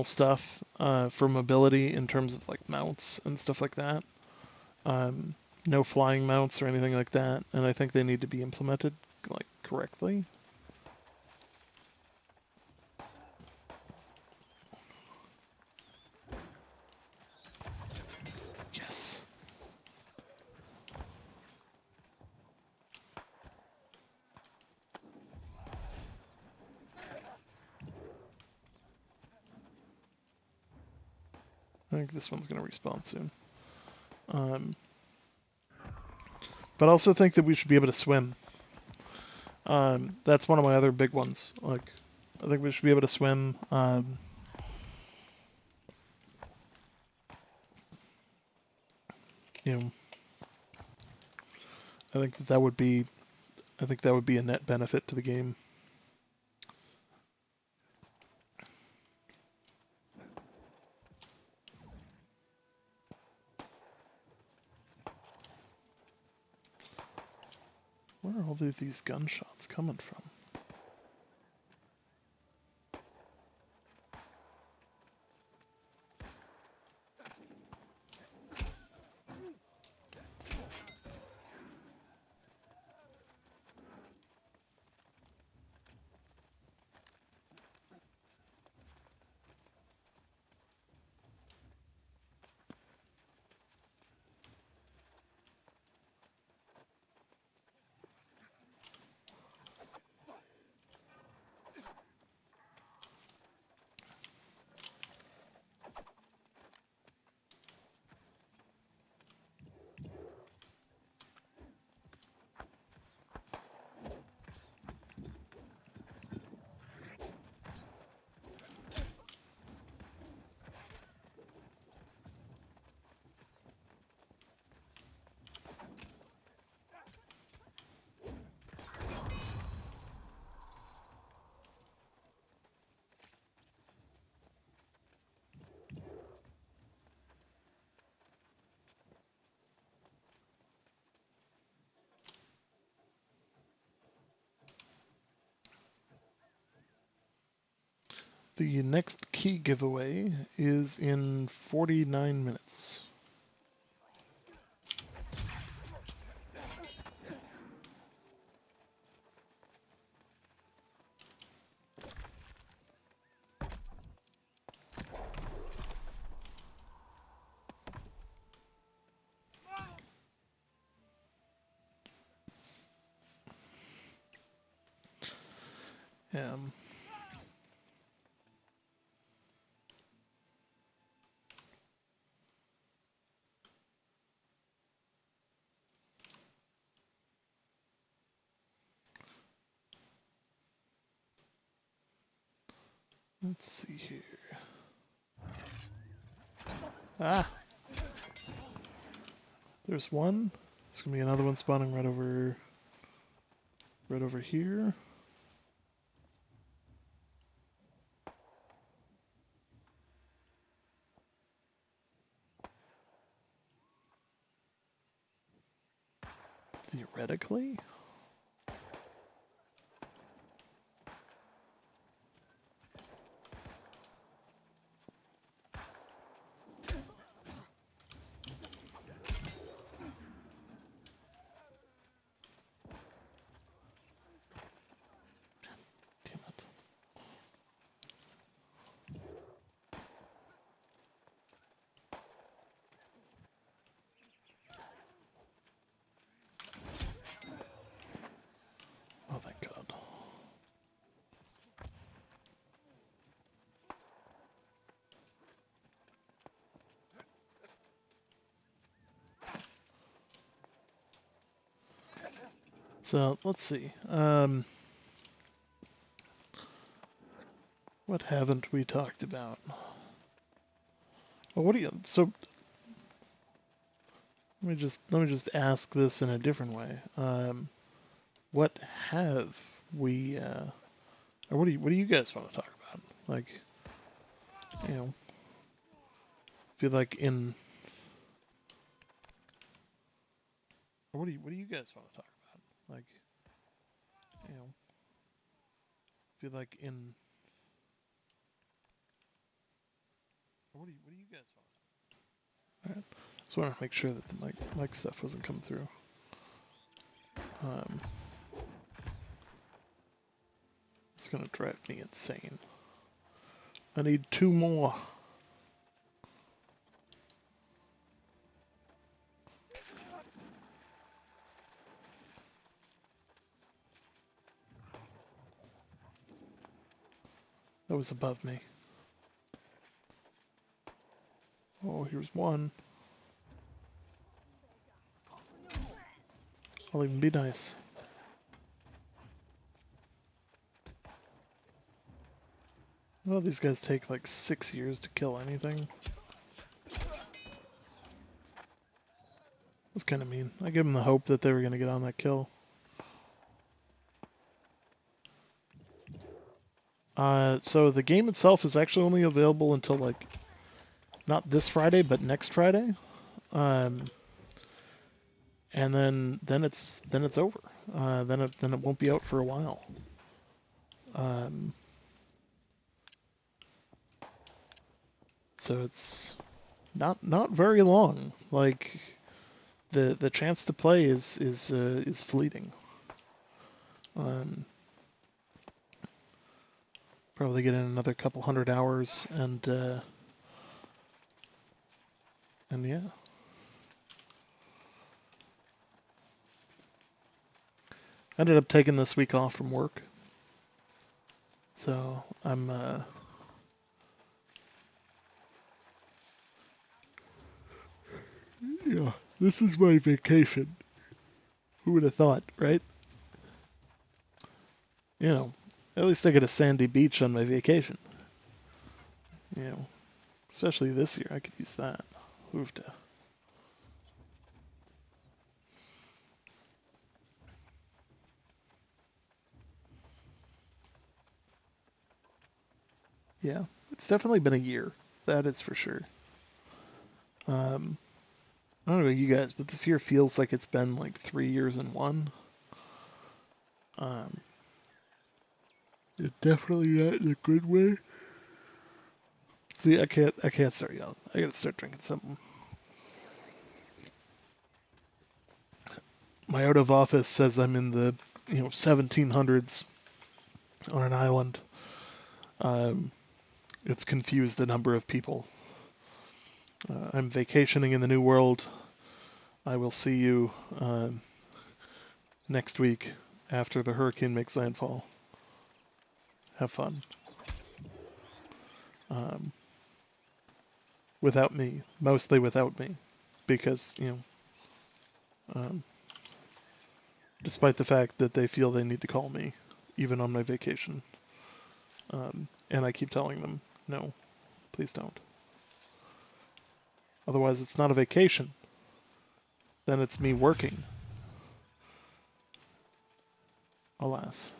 stuff for mobility in terms of like mounts and stuff like that. No flying mounts or anything like that, and I think they need to be implemented like correctly. Yes. I think this one's going to respawn soon. But I also think that we should be able to swim. That's one of my other big ones. Like, I think we should be able to swim. You know, I think that would be a net benefit to the game. Where are all of these gunshots coming from? The next key giveaway is in 49 minutes. M. Let's see here. Ah! There's one. There's gonna be another one spawning right over here. Theoretically? Damn it. Oh, thank God. So, let's see. What haven't we talked about? Well, what do you... So, let me just ask this in a different way. What have we... or what do you guys want to talk about? Like, you know, feel like in... Or what do you guys want to talk about? Like, you know, feel like in... Or what do you guys want to talk about? Alright. Just want to make sure that the mic stuff wasn't coming through. It's gonna drive me insane. I need 2 more. That was above me. Oh, here's one. I'll even be nice. Well, these guys take like 6 years to kill anything. That's kind of mean. I gave them the hope that they were going to get on that kill. So the game itself is actually only available until like, not this Friday, but next Friday. And then it's over. Then it won't be out for a while. So it's not very long. Like the chance to play is fleeting. Probably get in another couple 100 hours and yeah. I ended up taking this week off from work. So I'm yeah, this is my vacation. Who would have thought, right? You know, at least I get a sandy beach on my vacation. You know, especially this year, I could use that. Hoofda. Yeah, it's definitely been a year. That is for sure. I don't know about you guys, but this year feels like it's been like 3 years in one. It definitely not in a good way. See, I can't start yelling. I gotta start drinking something. My out of office says I'm in the 1700s on an island. It's confused a number of people. I'm vacationing in the New World. I will see you next week after the hurricane makes landfall. have fun. Without me, mostly without me, because, you know, despite the fact that they feel they need to call me, even on my vacation. And I keep telling them, no, please don't. Otherwise, it's not a vacation. Then it's me working. Alas.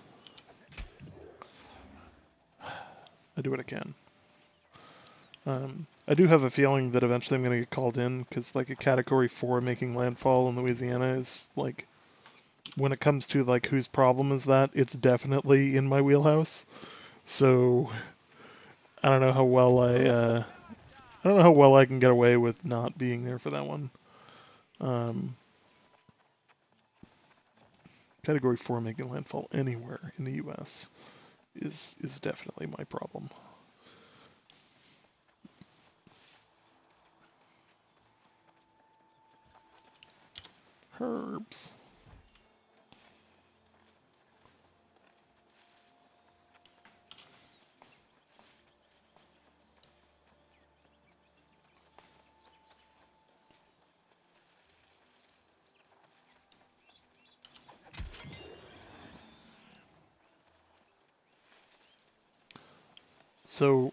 I do what I can. I do have a feeling that eventually I'm going to get called in, because like a Category 4 making landfall in Louisiana is like, when it comes to like whose problem is that, it's definitely in my wheelhouse. So I don't know how well I don't know how well I can get away with not being there for that one. Category 4 making landfall anywhere in the U.S. is definitely my problem. Herbs. So,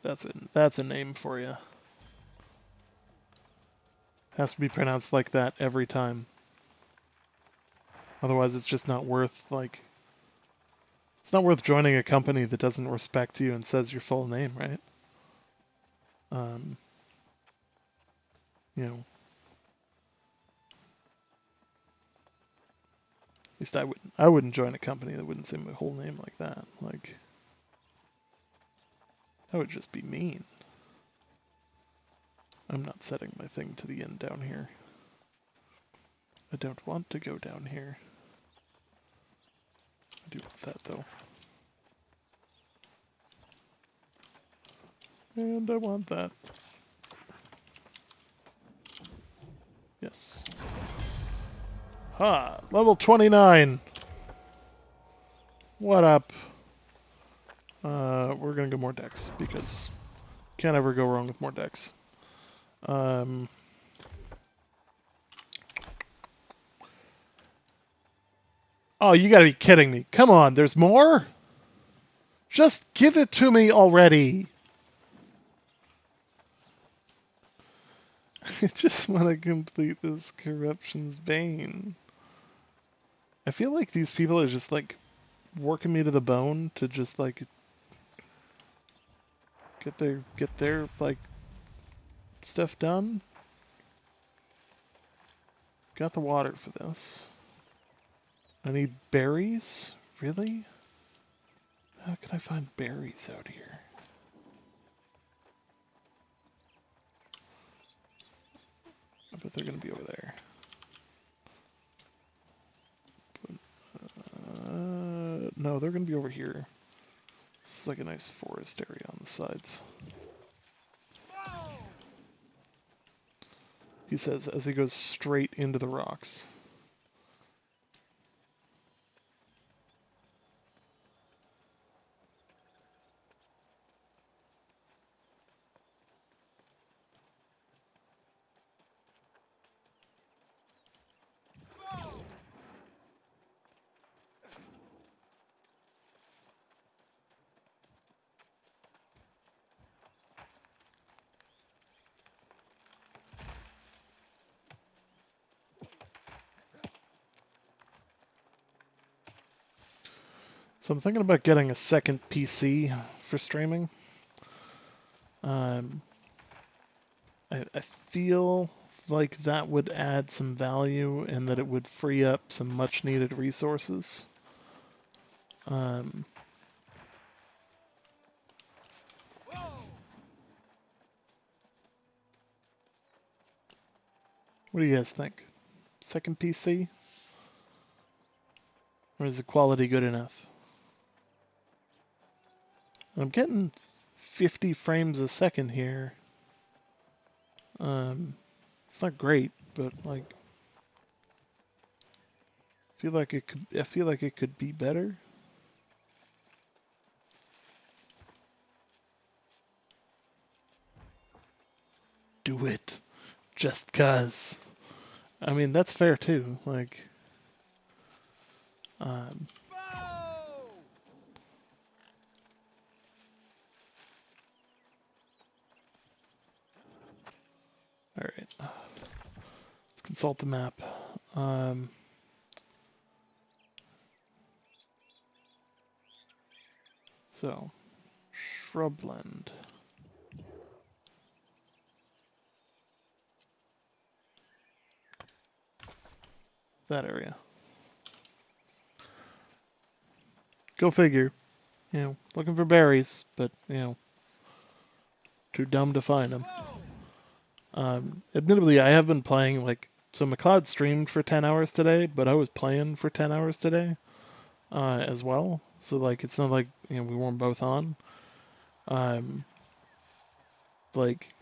that's a name for you. Has to be pronounced like that every time. Otherwise, it's just not worth like. It's not worth joining a company that doesn't respect you and says your full name, right? You know. At least I wouldn't. I wouldn't join a company that wouldn't say my whole name like that. Like, that would just be mean. I'm not setting my thing to the end down here. I don't want to go down here. I do want that though. And I want that. Yes. Ha! Level 29! What up? We're gonna go more decks, because can't ever go wrong with more decks. Oh, you gotta be kidding me. Come on, there's more? Just give it to me already! I just want to complete this Corruption's Bane. I feel like these people are just like working me to the bone to just like get their like stuff done. Got the water for this. I need berries? Really? How can I find berries out here? I bet they're gonna be over there. No, they're gonna be over here. This is like a nice forest area on the sides. He says as he goes straight into the rocks. So I'm thinking about getting a second PC for streaming. I feel like that would add some value and that it would free up some much needed resources. What do you guys think? Second PC? Or is the quality good enough? I'm getting 50 frames a second here. It's not great, but like I feel like it could be better. Do it. Just 'cause. I mean, that's fair too. Like, um, all right. Let's consult the map. So, shrubland. That area. Go figure. You know, looking for berries, but, you know, too dumb to find them. Admittedly, I have been playing, like, so McLeod streamed for 10 hours today, but I was playing for 10 hours today as well. So, like, it's not like, you know, we weren't both on. Like,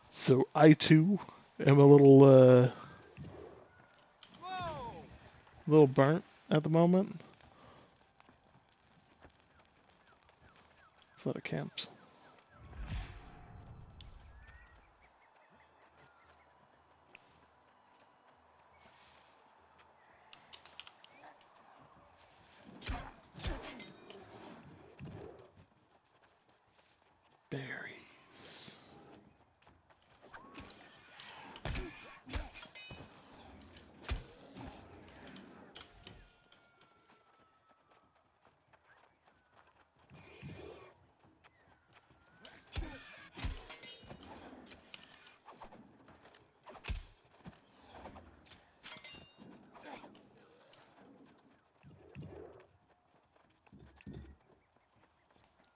so I too am a little burnt at the moment. It's a lot of camps. Berries.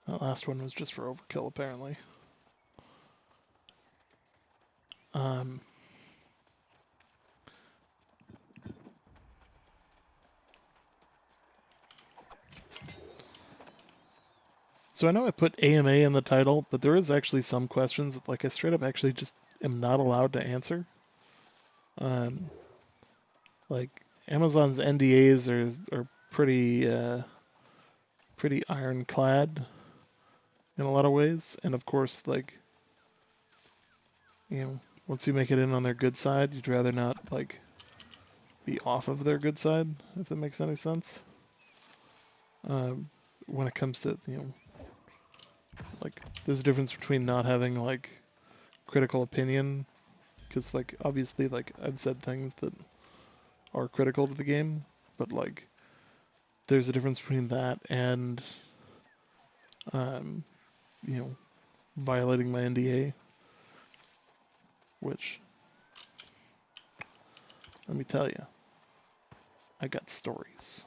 That last one was just for overkill, apparently. So I know I put AMA in the title, but there is actually some questions that, like, I straight up actually just am not allowed to answer. Like, Amazon's NDAs are pretty ironclad in a lot of ways, and of course, like, you know, once you make it in on their good side, you'd rather not, like, be off of their good side, if that makes any sense. When it comes to, you know, like, there's a difference between not having, like, critical opinion, because, like, obviously, like, I've said things that are critical to the game, but, like, there's a difference between that and, you know, violating my NDA, which, let me tell you, I got stories,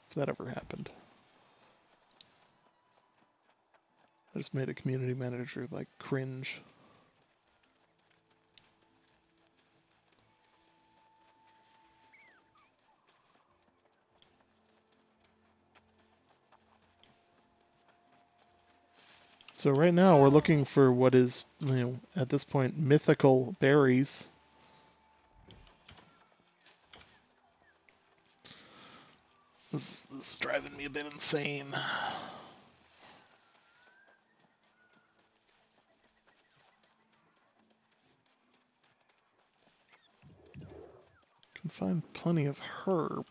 if that ever happened. I just made a community manager, like, cringe. So right now we're looking for what is, you know, at this point, mythical berries. This is driving me a bit insane. Can find plenty of herb.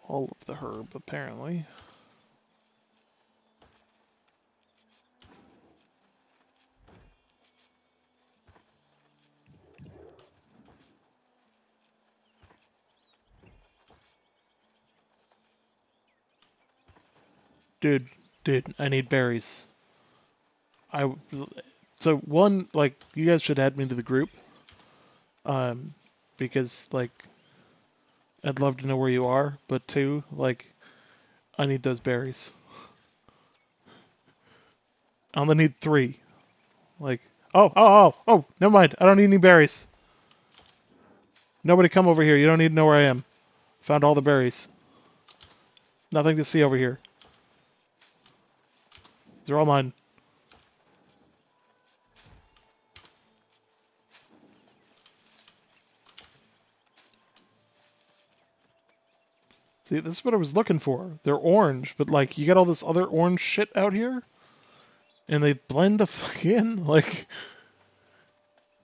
All of the herb, apparently. Dude, I need berries. So one, like, you guys should add me to the group. Because, like, I'd love to know where you are, but two, like, I need those berries. I only need 3. Like, oh, never mind. I don't need any berries. Nobody come over here. You don't need to know where I am. Found all the berries. Nothing to see over here. They're all mine. See, this is what I was looking for. They're orange, but like you got all this other orange shit out here, and they blend the fuck in. Like,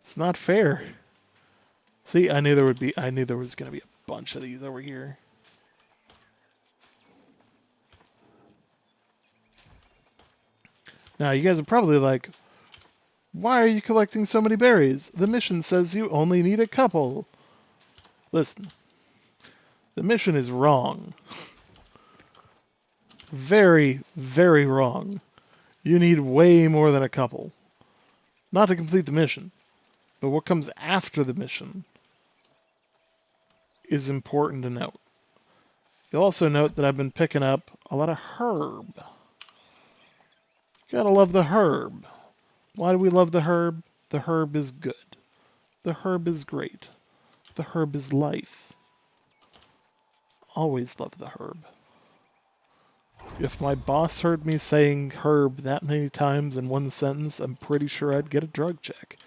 it's not fair. See, I knew there was gonna be a bunch of these over here. Now, you guys are probably like, why are you collecting so many berries? The mission says you only need a couple. Listen, the mission is wrong. Very, very wrong. You need way more than a couple. Not to complete the mission, but what comes after the mission is important to note. You'll also note that I've been picking up a lot of herb. Gotta love the herb. Why do we love the herb? The herb is good. The herb is great. The herb is life. Always love the herb. If my boss heard me saying herb that many times in one sentence, I'm pretty sure I'd get a drug check.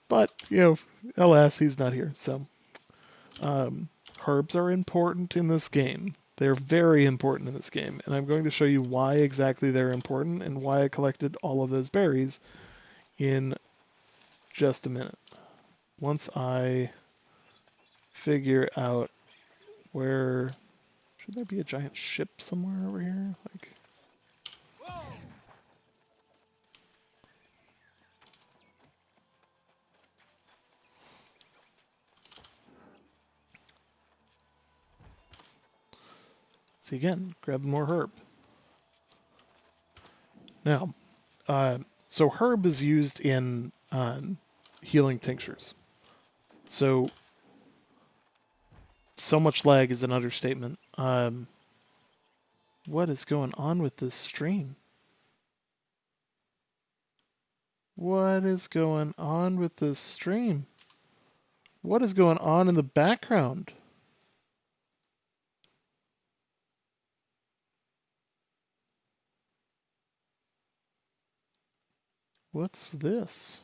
But alas, he's not here. So, herbs are important in this game. They're very important in this game, and I'm going to show you why exactly they're important and why I collected all of those berries in just a minute. Once I figure out where... Should there be a giant ship somewhere over here? Like... See again, grab more herb. Now, so herb is used in healing tinctures. So much lag is an understatement. What is going on with this stream? What is going on with this stream? What is going on in the background? What's this?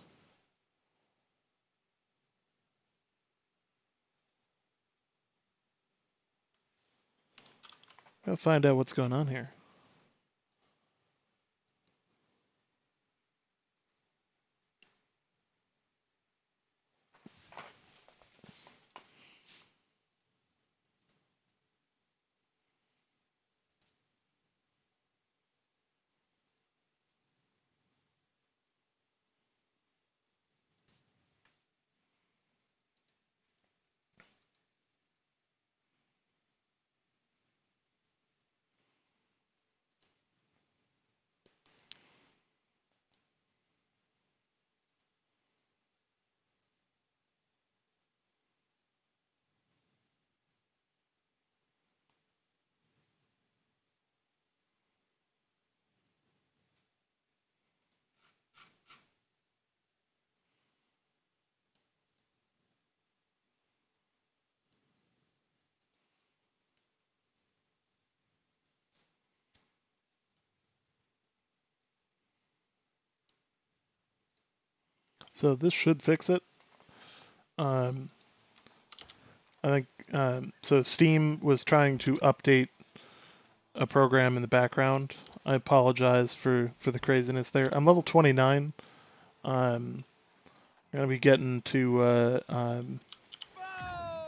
I'll find out what's going on here. So this should fix it. I think so. Steam was trying to update a program in the background. I apologize for the craziness there. I'm level 29. I'm gonna be getting to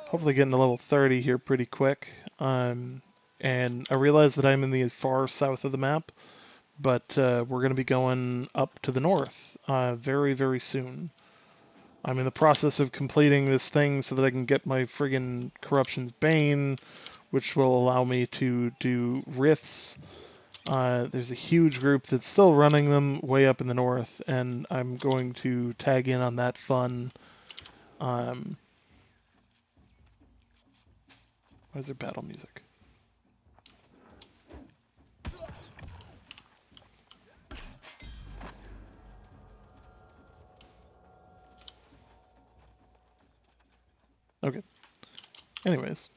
hopefully getting to level 30 here pretty quick. And I realize that I'm in the far south of the map, but we're going to be going up to the north very, very soon. I'm in the process of completing this thing so that I can get my friggin' Corruption's Bane, which will allow me to do rifts. There's a huge group that's still running them way up in the north, and I'm going to tag in on that fun. Why is there battle music? Okay. Anyways.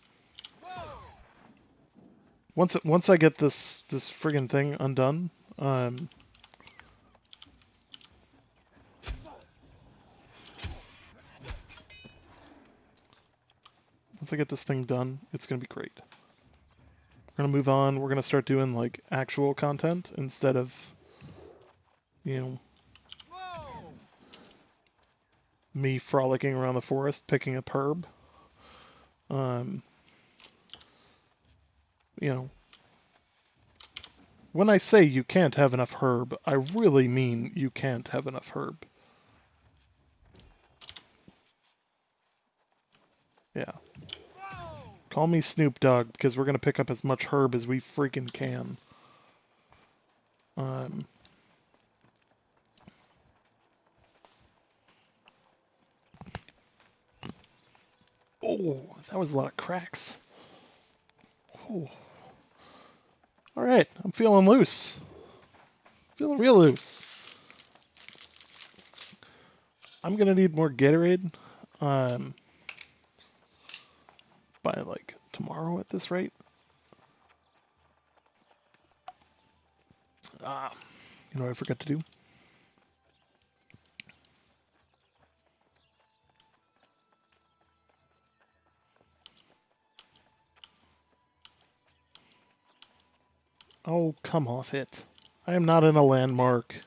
Once I get this friggin' thing undone, once I get this thing done, it's gonna be great. We're gonna move on. We're gonna start doing like actual content instead of, you know, me frolicking around the forest picking up herb. You know, when I say you can't have enough herb, I really mean you can't have enough herb. Yeah. Call me Snoop Dogg, because we're going to pick up as much herb as we freaking can. Oh, that was a lot of cracks. Oh. All right, I'm feeling loose. Feeling real loose. I'm going to need more Gatorade by like tomorrow at this rate. You know what I forgot to do? Oh, come off it. I am not in a landmark.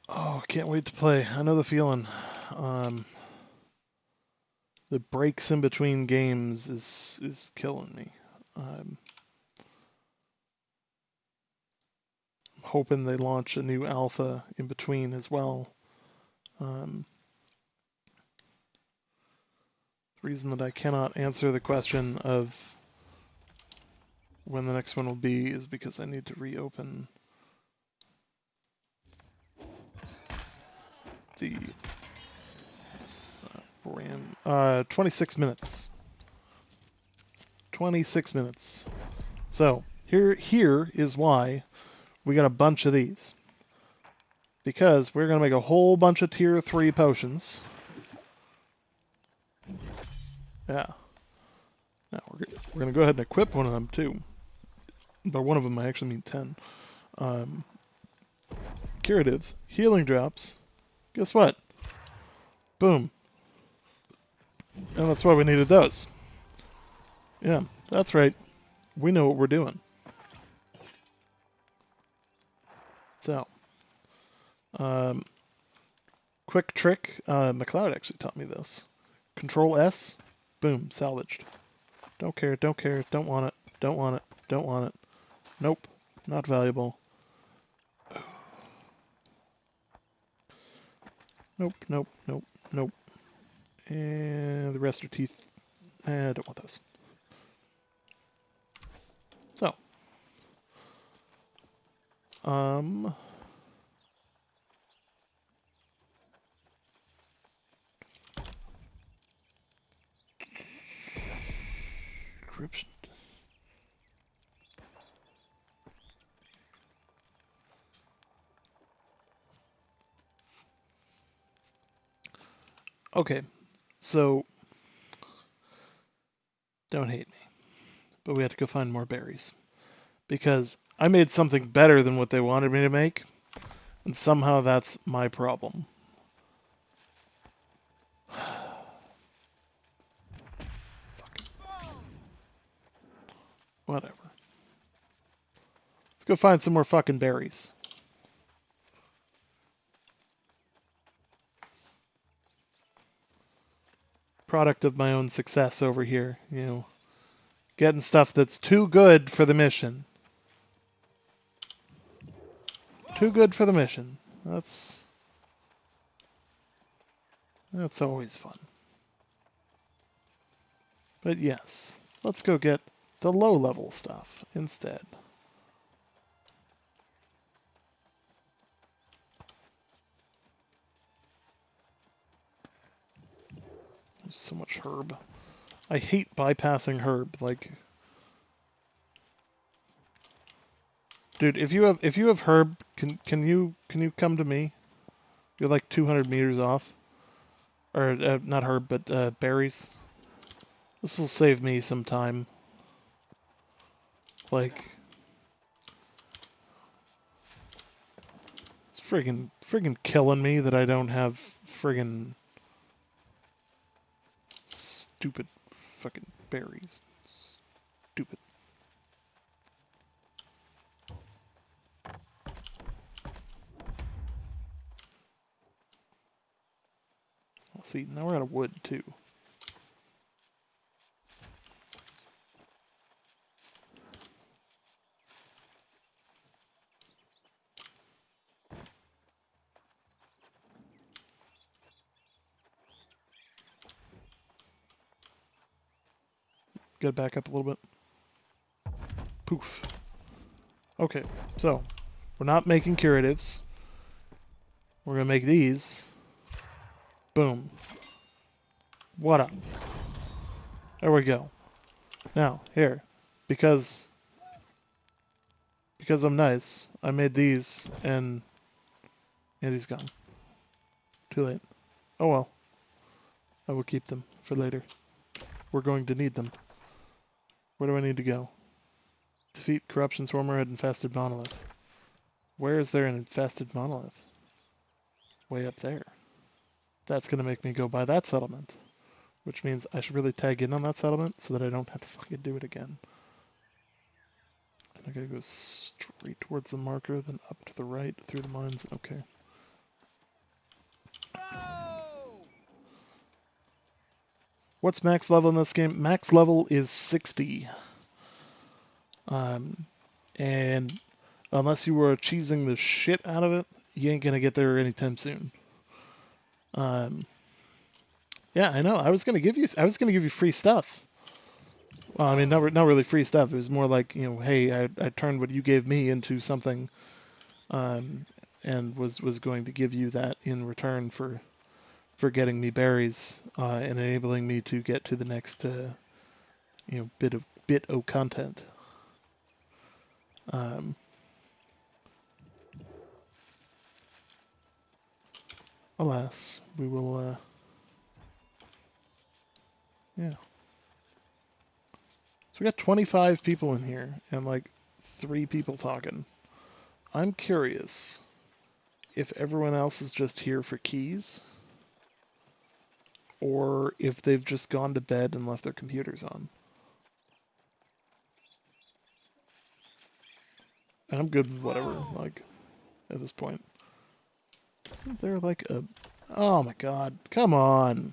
Oh, can't wait to play. I know the feeling. The breaks in between games is killing me. I'm hoping they launch a new alpha in between as well. The reason that I cannot answer the question of when the next one will be is because I need to reopen the brand. 26 minutes. 26 minutes. So here is why we got a bunch of these. Because we're going to make a whole bunch of tier 3 potions. Yeah. Now we're going to go ahead and equip one of them too. By one of them I actually mean 10. Curatives, healing drops. Guess what? Boom. And that's why we needed those. Yeah, that's right. We know what we're doing. So, quick trick. McLeod actually taught me this. Control S, boom, salvaged. Don't care, don't care, don't want it, don't want it, don't want it. Nope, not valuable. Nope, nope, nope, nope. And the rest are teeth. I don't want those. So, encryption. Okay, so don't hate me, but we have to go find more berries. Because I made something better than what they wanted me to make, and somehow that's my problem. Whatever. Let's go find some more fucking berries. Product of my own success over here, you know. Getting stuff that's too good for the mission. Too good for the mission. That's always fun. But yes, let's go get the low-level stuff instead. There's so much herb. I hate bypassing herb. Like, Dude, if you have herb, can you come to me? You're like 200 meters off. Or not herb, but berries. This will save me some time. Like, it's friggin' killing me that I don't have friggin' stupid fucking berries. Stupid. See, now we're out of wood too. Get back up a little bit. Poof. Okay, so we're not making curatives. We're gonna make these. Boom. What up? There we go. Now, here, because I'm nice, I made these, and he's gone. Too late. Oh well. I will keep them for later. We're going to need them. Where do I need to go? Defeat Corruption Swarmerhead Infested Monolith. Where is there an infested monolith? Way up there. That's going to make me go by that settlement. Which means I should really tag in on that settlement so that I don't have to fucking do it again. And I gotta go straight towards the marker, then up to the right, through the mines. Okay. What's max level in this game? Max level is 60. And unless you were cheesing the shit out of it, you ain't gonna get there anytime soon. Yeah, I know. I was gonna give you free stuff. Well, I mean, not really free stuff. It was more like, you know, hey, I turned what you gave me into something, and was going to give you that in return for getting me berries, and enabling me to get to the next, you know, bit of content. Alas, we will. Yeah. So we got 25 people in here and like 3 people talking. I'm curious if everyone else is just here for keys, or if they've just gone to bed and left their computers on. And I'm good with whatever, like, at this point. Isn't there like a... Oh my god, come on!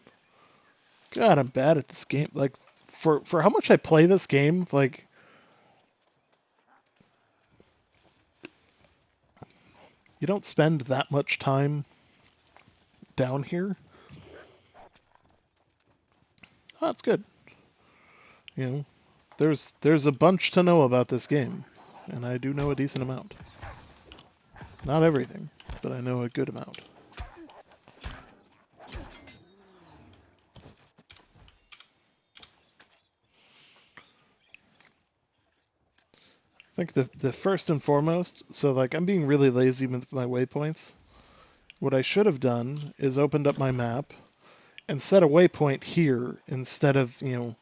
God, I'm bad at this game. Like, for how much I play this game, like... You don't spend that much time down here. Oh, that's good. You know, there's a bunch to know about this game, and I do know a decent amount. Not everything, but I know a good amount. I think the first and foremost, so like I'm being really lazy with my waypoints. What I should have done is opened up my map and set a waypoint here instead of, you know,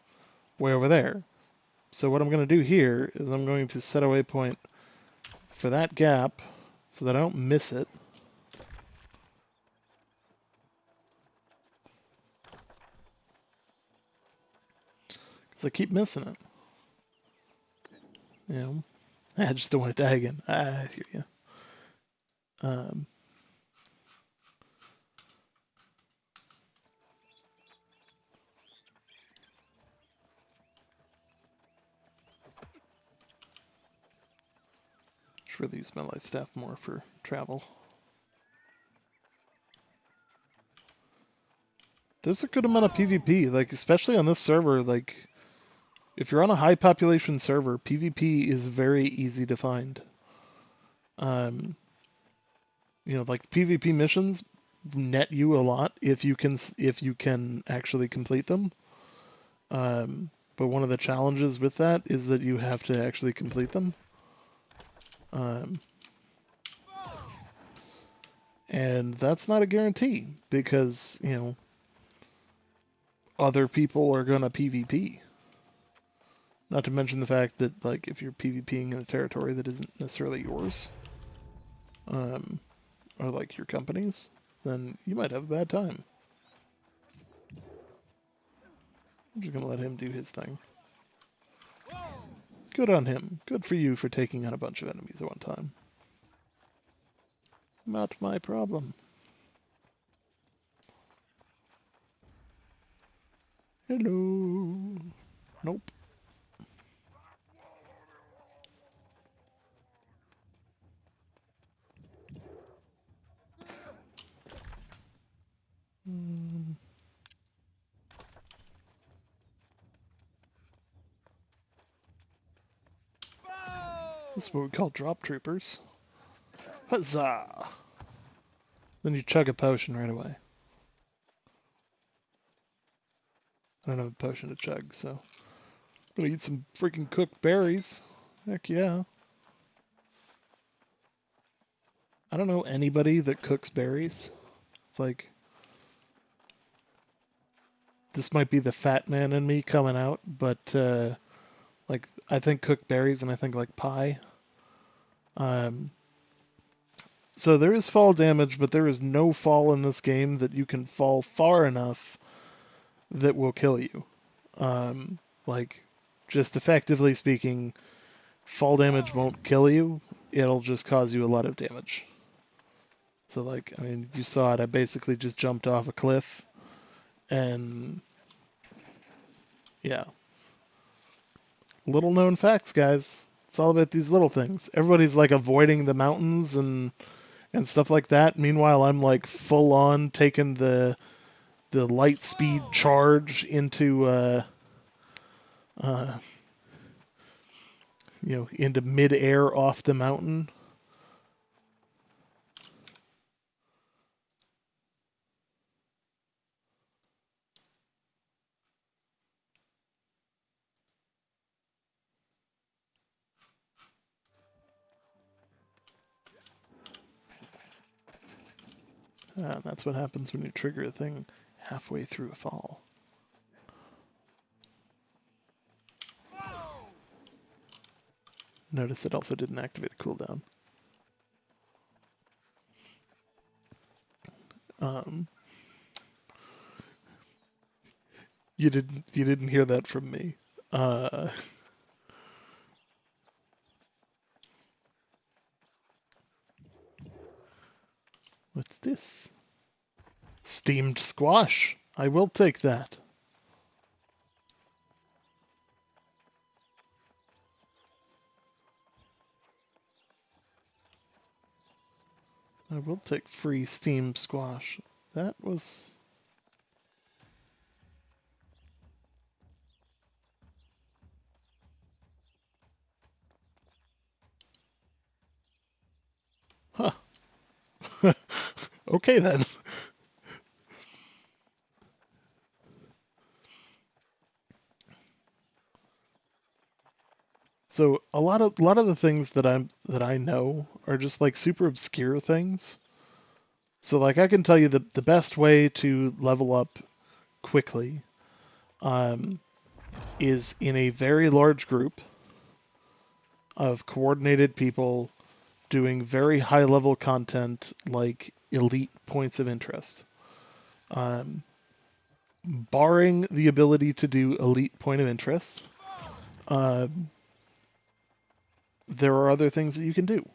way over there. So what I'm going to do here is I'm going to set a waypoint for that gap so that I don't miss it. Because I keep missing it. You know, I just don't want to die again. I hear you. Should really use my life staff more for travel. There's a good amount of PvP, like especially on this server. Like, if you're on a high population server, PvP is very easy to find. You know, like PvP missions net you a lot if you can actually complete them. But one of the challenges with that is that you have to actually complete them. Um, and that's not a guarantee because, you know, other people are going to PvP. Not to mention the fact that, like, if you're PvPing in a territory that isn't necessarily yours, um, or like your company's, then you might have a bad time. I'm just going to let him do his thing. Good on him. Good for you for taking on a bunch of enemies at one time. Not my problem. Hello. Nope. This is what we call drop troopers. Huzzah! Then you chug a potion right away. I don't have a potion to chug, so I'm gonna eat some freaking cooked berries. Heck yeah. I don't know anybody that cooks berries. It's like, this might be the fat man in me coming out, but like, I think cooked berries and I think like pie. So there is fall damage, but there is no fall in this game that you can fall far enough that will kill you. Like, just effectively speaking, fall damage won't kill you. It'll just cause you a lot of damage. So, like, I mean, you saw it. I basically just jumped off a cliff, and yeah. Little known facts, guys. It's all about these little things. Everybody's like avoiding the mountains and stuff like that. Meanwhile, I'm like full on taking the light speed charge into uh, you know, into mid-air off the mountain. That's what happens when you trigger a thing halfway through a fall. Notice it also didn't activate a cooldown. Um, you didn't hear that from me. What's this? Steamed squash. I will take that. I will take free steamed squash. That was... Huh. Okay then. So a lot of the things that I know are just like super obscure things. So like I can tell you the best way to level up quickly is in a very large group of coordinated people doing very high level content like elite points of interest. Barring the ability to do elite point of interest, there are other things that you can do.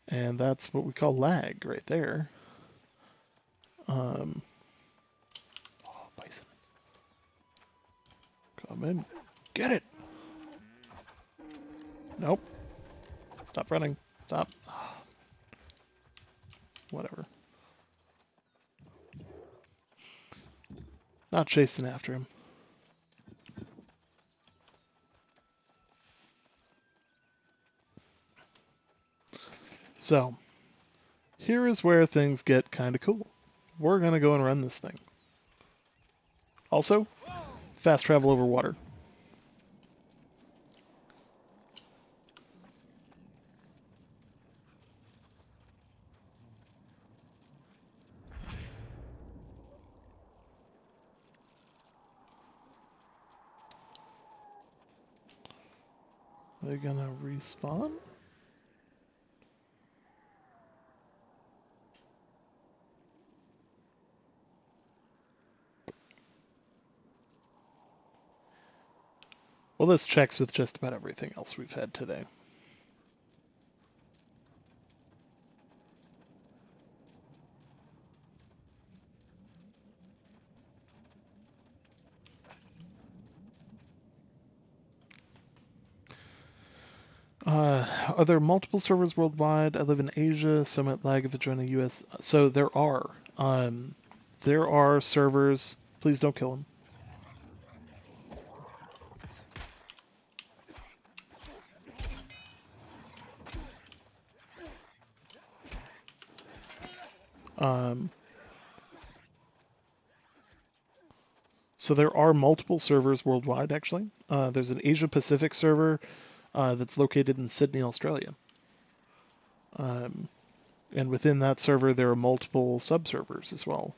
And that's what we call lag right there. Oh, bison. Come in. Get it! Nope. Stop running. Stop. Whatever. Not chasing after him. So, here is where things get kind of cool. We're going to go and run this thing. Also, fast travel over water. They're gonna respawn? Well, this checks with just about everything else we've had today. Are there multiple servers worldwide? I live in Asia, so might lag if I join the US. So there are. There are servers. Please don't kill him. So there are multiple servers worldwide, actually. There's an Asia Pacific server that's located in Sydney, Australia. And within that server, there are multiple sub-servers as well.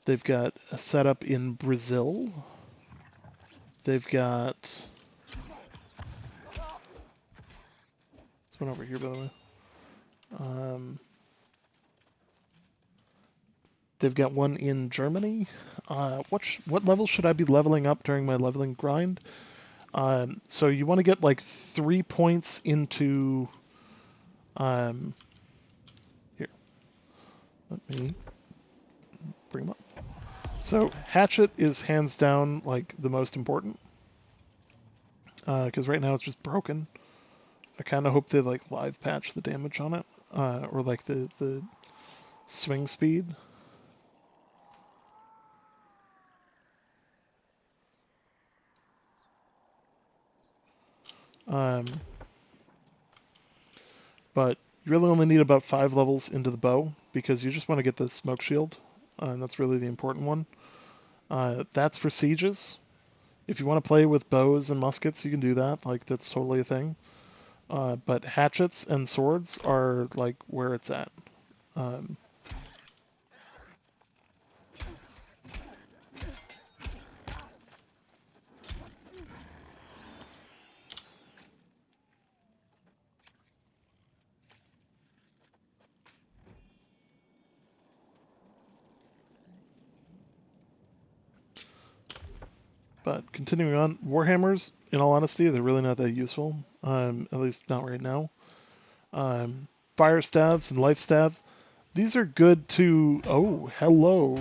They've got a setup in Brazil. They've got... This one over here, by the way. They've got one in Germany. What level should I be leveling up during my leveling grind? So you want to get like 3 points into... Here. Let me bring them up. So Hatchet is hands down like the most important. Because right now it's just broken. I kind of hope they like live patch the damage on it. Or like the swing speed. But you really only need about 5 levels into the bow because you just want to get the smoke shield, and that's really the important one. That's for sieges. If you want to play with bows and muskets, you can do that. Like, that's totally a thing. But hatchets and swords are like where it's at. But continuing on, Warhammers, in all honesty, they're really not that useful. At least not right now. Fire staves and life staves, these are good to... Oh, hello.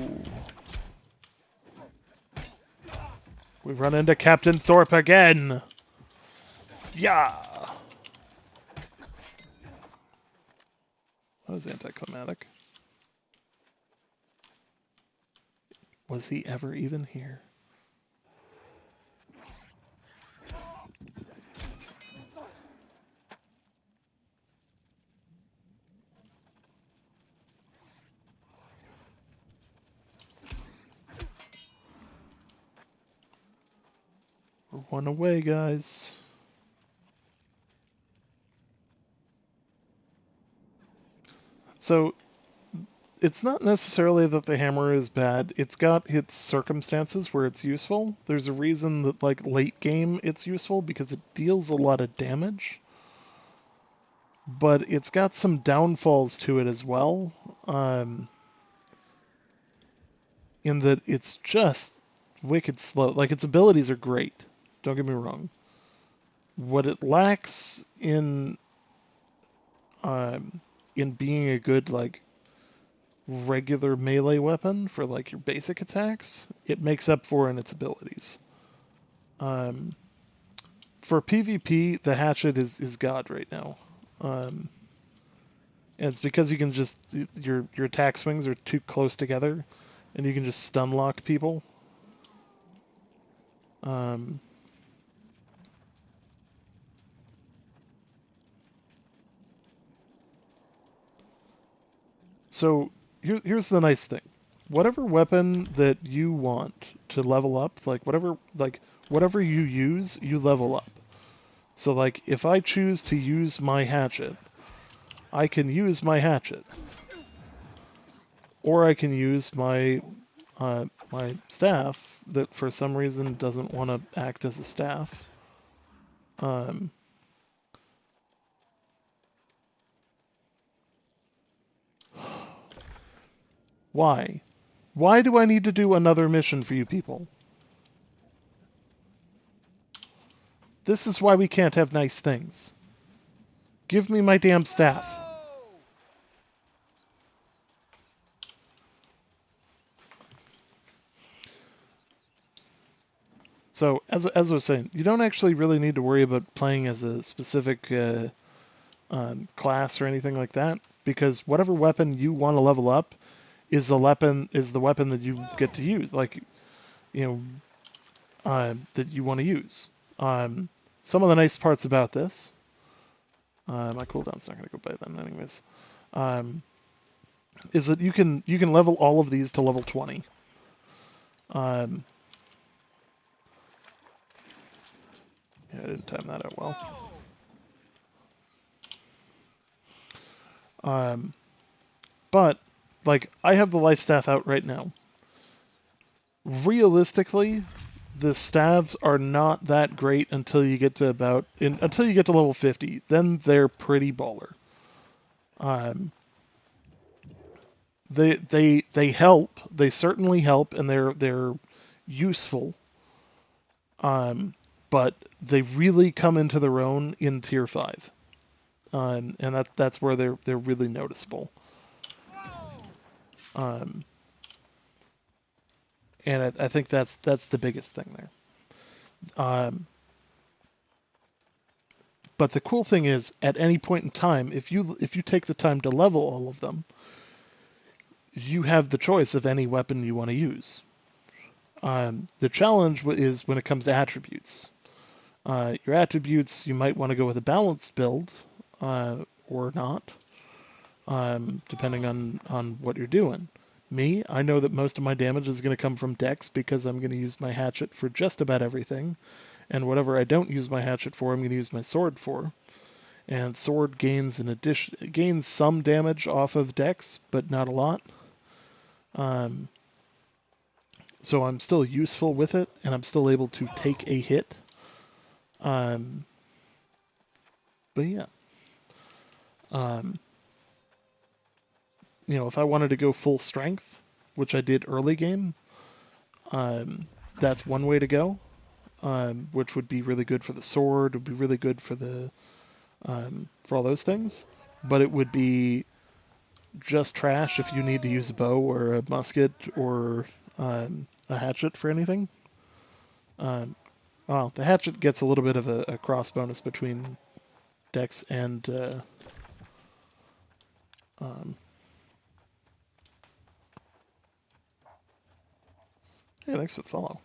We've run into Captain Thorpe again. Yeah. That was anticlimactic. Was he ever even here? We're one away, guys. So, it's not necessarily that the hammer is bad. It's got its circumstances where it's useful. There's a reason that, like, late game it's useful because it deals a lot of damage. But it's got some downfalls to it as well. In that it's just wicked slow. Like, its abilities are great. Don't get me wrong. What it lacks in being a good, like, regular melee weapon for, like, your basic attacks, it makes up for in its abilities. For PvP, the hatchet is god right now. And it's because you can just... Your attack swings are too close together, and you can just stun lock people. So here's the nice thing. Whatever weapon that you want to level up, like whatever you use, you level up. So like if I choose to use my hatchet, I can use my hatchet. Or I can use my my staff that for some reason doesn't want to act as a staff. Why? Why do I need to do another mission for you people? This is why we can't have nice things. Give me my damn staff. So, as I was saying, you don't actually really need to worry about playing as a specific class or anything like that, because whatever weapon you want to level up is the weapon that you get to use. Like, you know, that you want to use. Some of the nice parts about this, my cooldown's not going to go by then, anyways. Is that you can level all of these to level 20. Yeah, I didn't time that out well. But like I have the life staff out right now. Realistically, the staves are not that great until you get to until you get to level 50. Then they're pretty baller. They help. They certainly help, and they're useful. But they really come into their own in tier 5. And that's where they're really noticeable. And I think that's the biggest thing there. But the cool thing is, at any point in time, if you take the time to level all of them, you have the choice of any weapon you want to use. The challenge is when it comes to attributes. Your attributes, you might want to go with a balanced build, or not, depending on what you're doing. Me, I know that most of my damage is going to come from dex because I'm going to use my hatchet for just about everything, and whatever I don't use my hatchet for, I'm going to use my sword for. And sword gains some damage off of dex, but not a lot. So I'm still useful with it, and I'm still able to take a hit. But yeah. If I wanted to go full strength, which I did early game, that's one way to go, which would be really good for the sword, would be really good for for all those things. But it would be just trash if you need to use a bow or a musket or a hatchet for anything. Well, the hatchet gets a little bit of a cross bonus between dex and hey, thanks for the follow.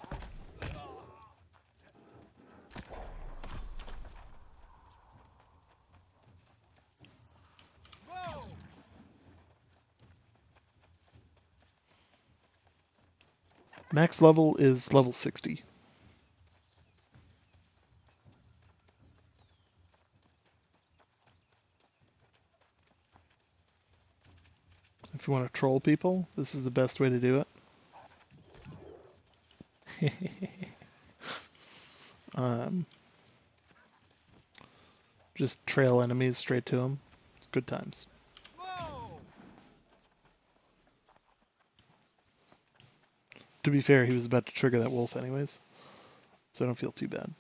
Max level is level 60. If you want to troll people, this is the best way to do it. Just trail enemies straight to them. It's good times. To be fair, he was about to trigger that wolf anyways, so I don't feel too bad.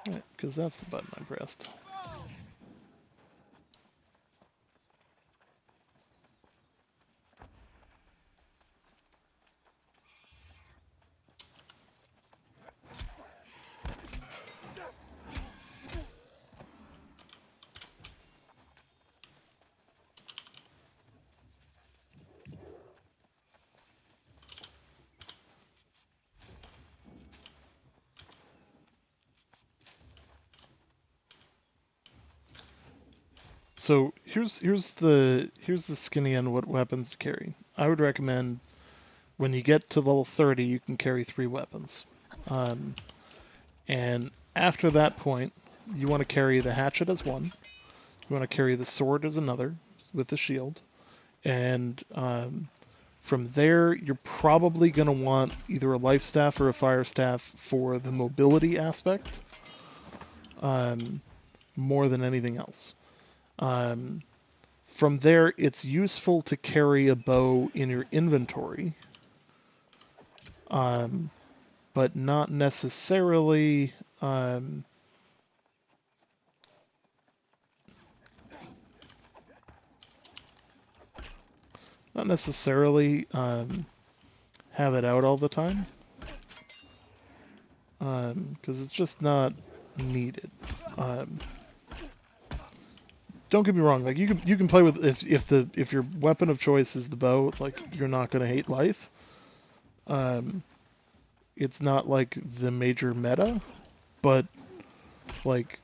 Right, because that's the button I pressed. So here's the skinny on what weapons to carry. I would recommend when you get to level 30, you can carry 3 weapons. And after that point, you want to carry the hatchet as one. You want to carry the sword as another with the shield. And from there, you're probably going to want either a life staff or a fire staff for the mobility aspect more than anything else. From there, it's useful to carry a bow in your inventory, but not necessarily. Not necessarily have it out all the time, because it's just not needed. Don't get me wrong. Like you can play with if your weapon of choice is the bow, like you're not gonna hate life. It's not like the major meta, but like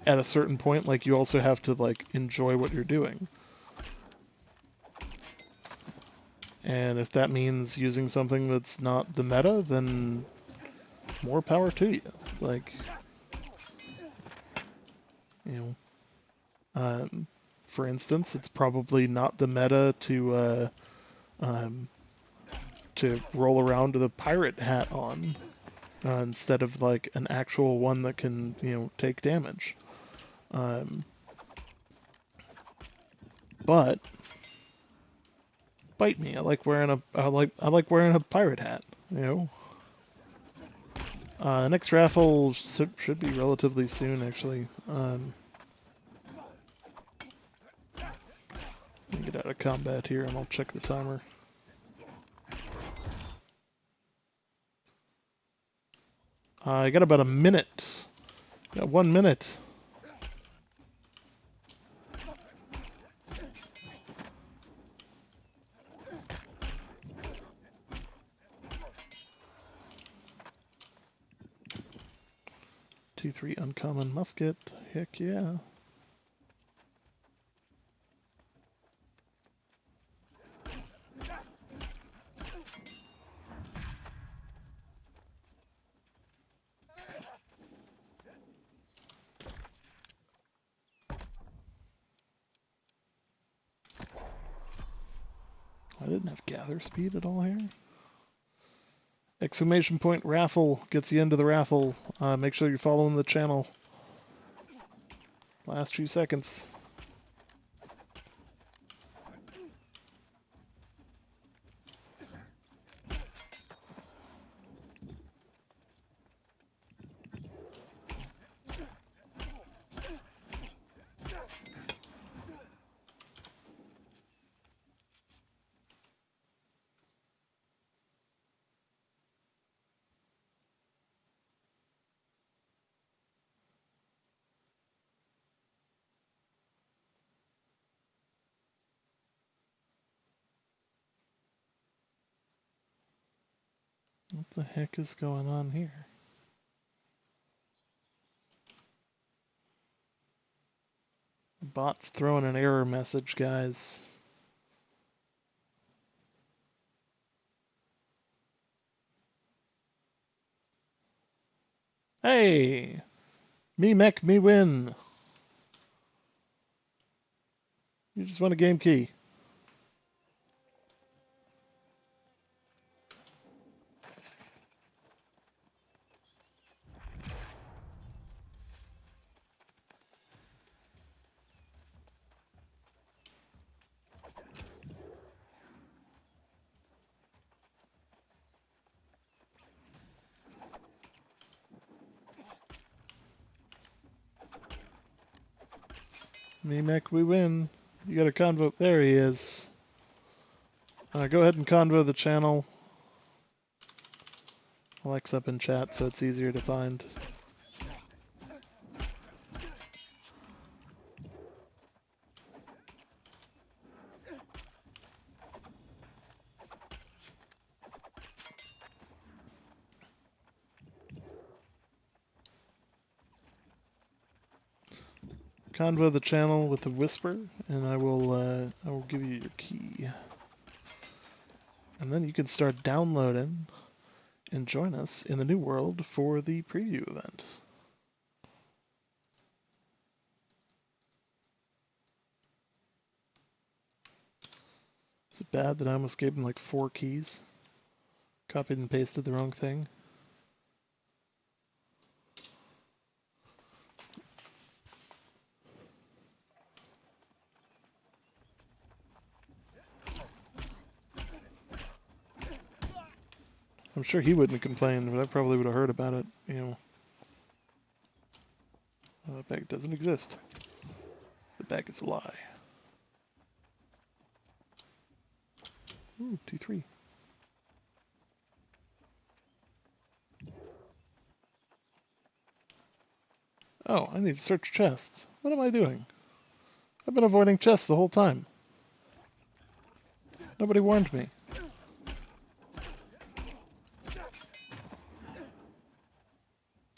at a certain point, like you also have to like enjoy what you're doing. And if that means using something that's not the meta, then more power to you. Like, you know, for instance, it's probably not the meta to roll around with a pirate hat on instead of like an actual one that can, take damage. But bite me. I like wearing a pirate hat. Next raffle should be relatively soon, actually. Let me get out of combat here, and I'll check the timer. I got about a minute. Got 1 minute. Two, 3 uncommon musket. Heck yeah. I didn't have gather speed at all here. Exclamation point raffle gets you into the raffle. Make sure you're following the channel. Last few seconds. What the heck is going on here? The bot's throwing an error message, guys. Hey! Me mech, me win! You just won a game key. Me mech, we win. You got a convo. There he is. Go ahead and convo the channel. Alex up in chat so it's easier to find. convo the channel with a whisper, and I will give you your key. And then you can start downloading and join us in the new world for the preview event. Is it bad that I almost gave him like 4 keys? Copied and pasted the wrong thing? I'm sure he wouldn't complain, but I probably would have heard about it, you know. The bag doesn't exist. The bag is a lie. Ooh, T3. Oh, I need to search chests. What am I doing? I've been avoiding chests the whole time. Nobody warned me.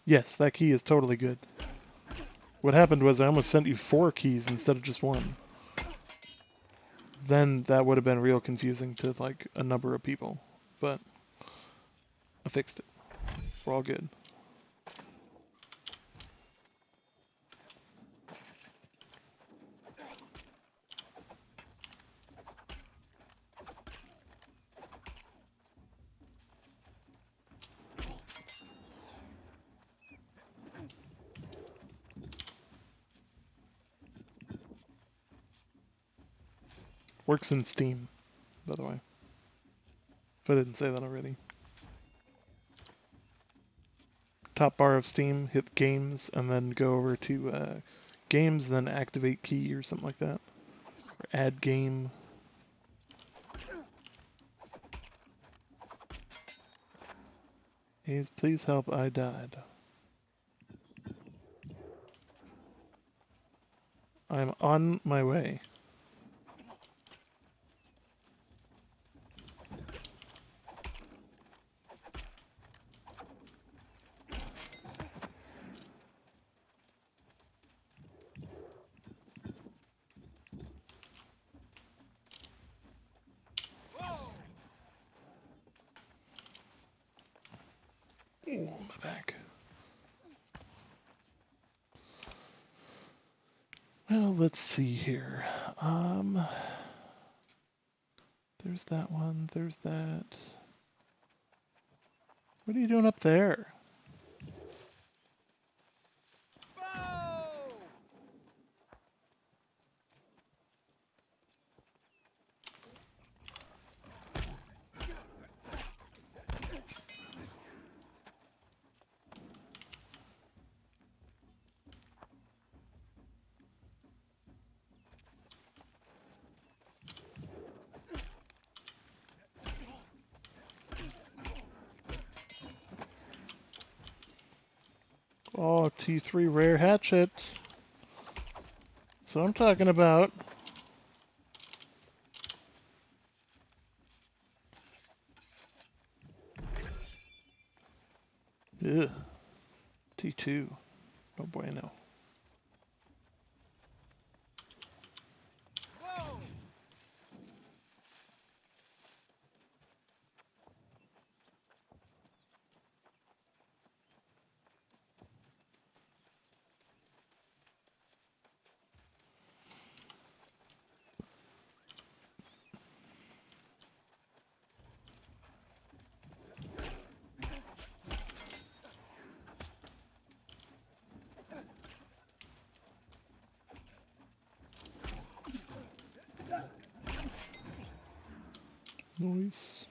Yes, that key is totally good. What happened was I almost sent you 4 keys instead of just 1. Then that would have been real confusing to like a number of people. But I fixed it. We're all good. Works in Steam, by the way. If I didn't say that already. Top bar of Steam, hit games, and then go over to games, then activate key or something like that. Or add game. Please help, I died. I'm on my way. Ooh, my back. Well, let's see here. There's that one, there's that. What are you doing up there? Oh, T3 rare hatchet. So I'm talking about. Ugh. T2. Oh boy, no. Nice.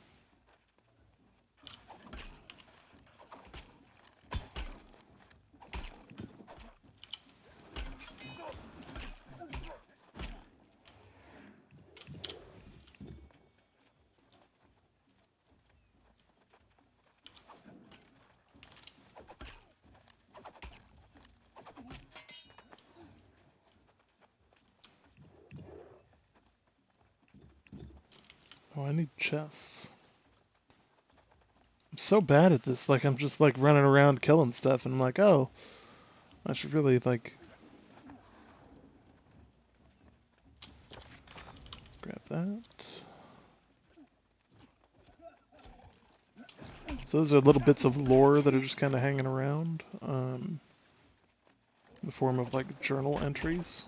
Oh, I need chests. I'm so bad at this. Like, I'm just like running around killing stuff, and I'm like, oh, I should really like. Grab that. So those are little bits of lore that are just kind of hanging around, in the form of like journal entries.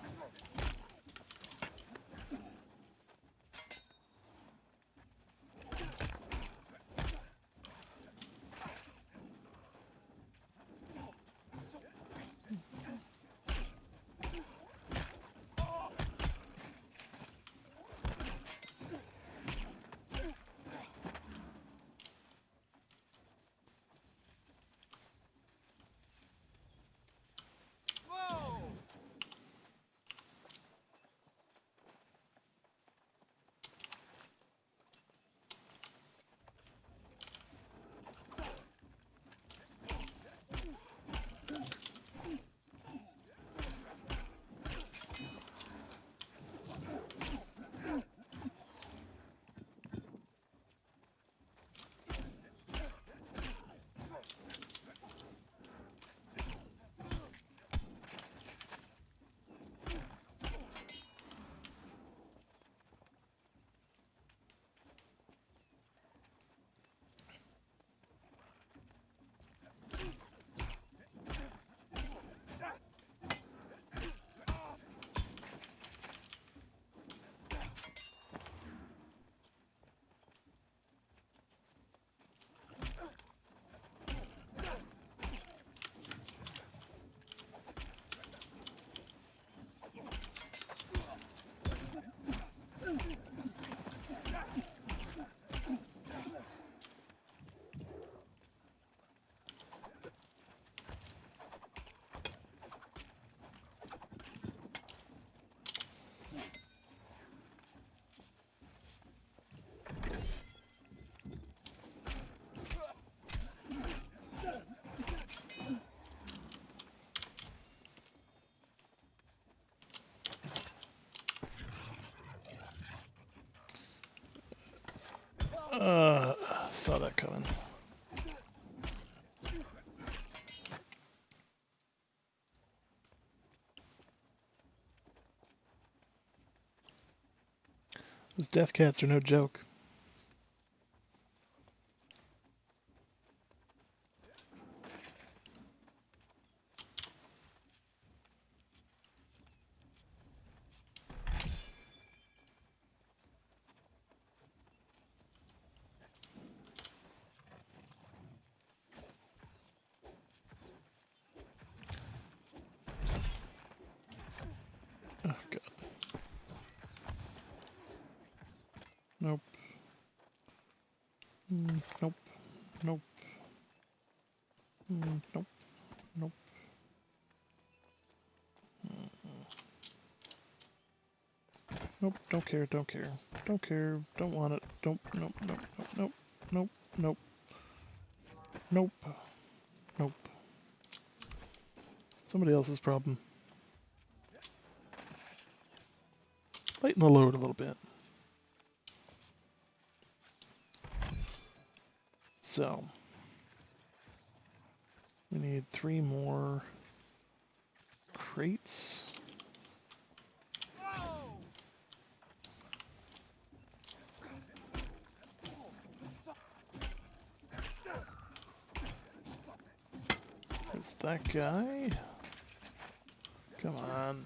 Saw that coming. Those death cats are no joke. Oh god. Nope. Nope. Nope. Nope. Nope. Nope. Don't care. Don't care. Don't care. Don't want it. Don't. Nope. Nope. Nope. Nope. Nope. Nope. Nope. Nope. Somebody else's problem. Lighten the load a little bit. So, we need 3 more crates. There's that guy. Come on.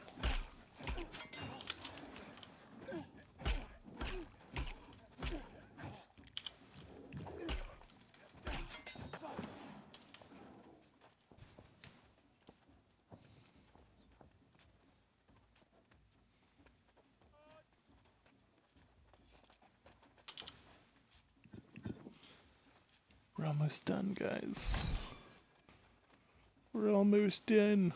We're almost done, guys. We're almost done.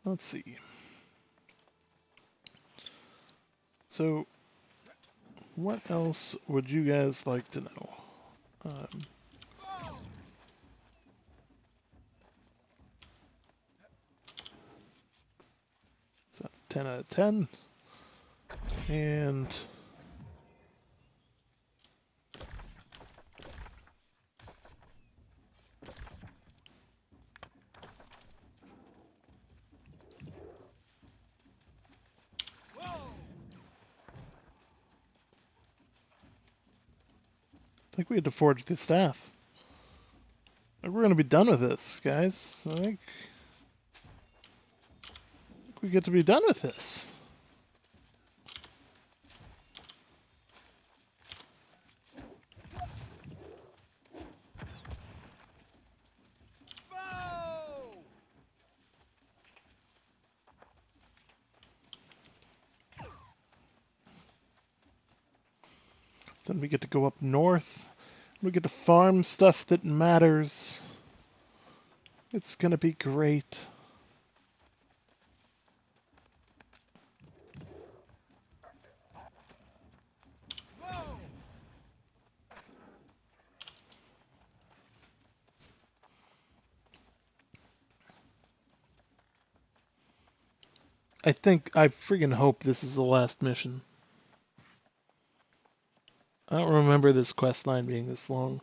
Let's see. So, what else would you guys like to know? So that's 10 out of 10. And I think we had to forge the staff. We're going to be done with this, guys. I think we get to be done with this. Then we get to go up north. We get to farm stuff that matters. It's going to be great. I freaking hope this is the last mission. I don't remember this quest line being this long.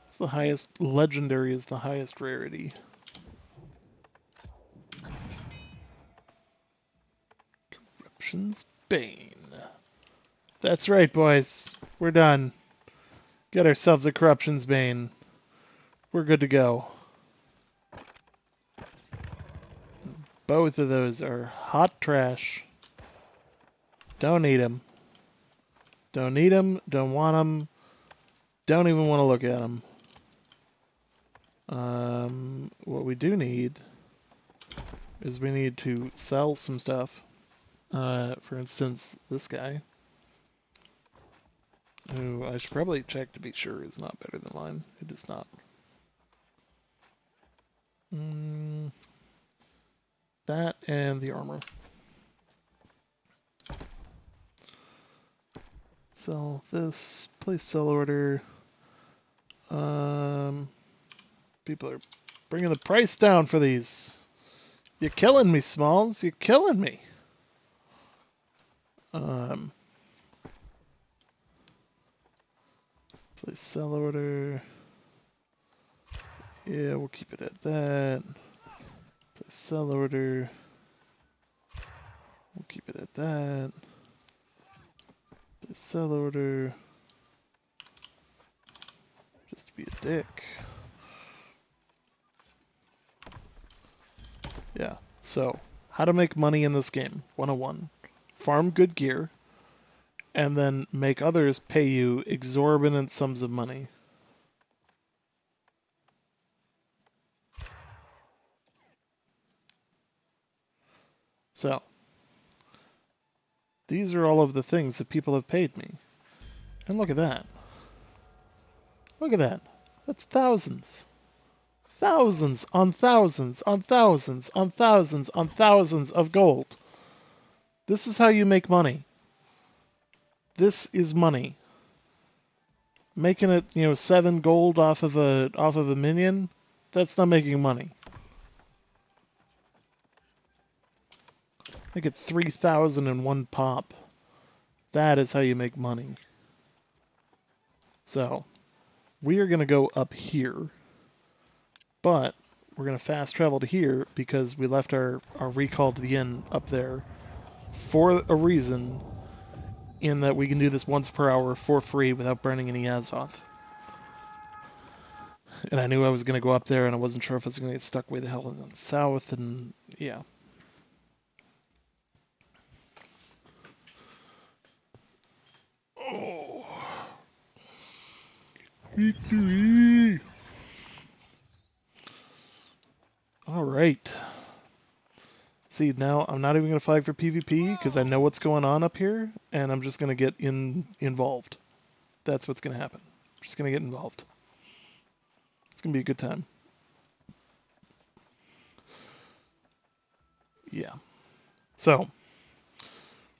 It's the highest, legendary is the highest rarity. Corruption's Bane. That's right, boys. We're done. Get ourselves a Corruption's Bane. We're good to go. Both of those are hot trash. Don't need them. Don't need them. Don't want them. Don't even want to look at them. What we do need is we need to sell some stuff. For instance, this guy, who I should probably check to be sure is not better than mine. It is not. That and the armor. Sell this. Place sell order. People are bringing the price down for these. You're killing me, Smalls. You're killing me. Place sell order. Yeah, we'll keep it at that. Place sell order. We'll keep it at that. Place sell order. Just to be a dick. Yeah, so how to make money in this game. 101. Farm good gear, and then make others pay you exorbitant sums of money. So, these are all of the things that people have paid me. And look at that. Look at that. That's thousands. Thousands on thousands on thousands on thousands on thousands of gold. This is how you make money. This is money. Making it, 7 gold off of a minion, that's not making money. I get 3,000 in one pop. That is how you make money. So, we are going to go up here, but we're going to fast travel to here because we left our recall to the inn up there for a reason, in that we can do this once per hour for free without burning any Azoth. And I knew I was going to go up there, and I wasn't sure if I was going to get stuck way the hell in the south, and yeah. Oh. Victory! All right. See, now I'm not even going to flag for PvP because I know what's going on up here, and I'm just going to get involved. That's what's going to happen. I'm just going to get involved. It's going to be a good time. Yeah. So,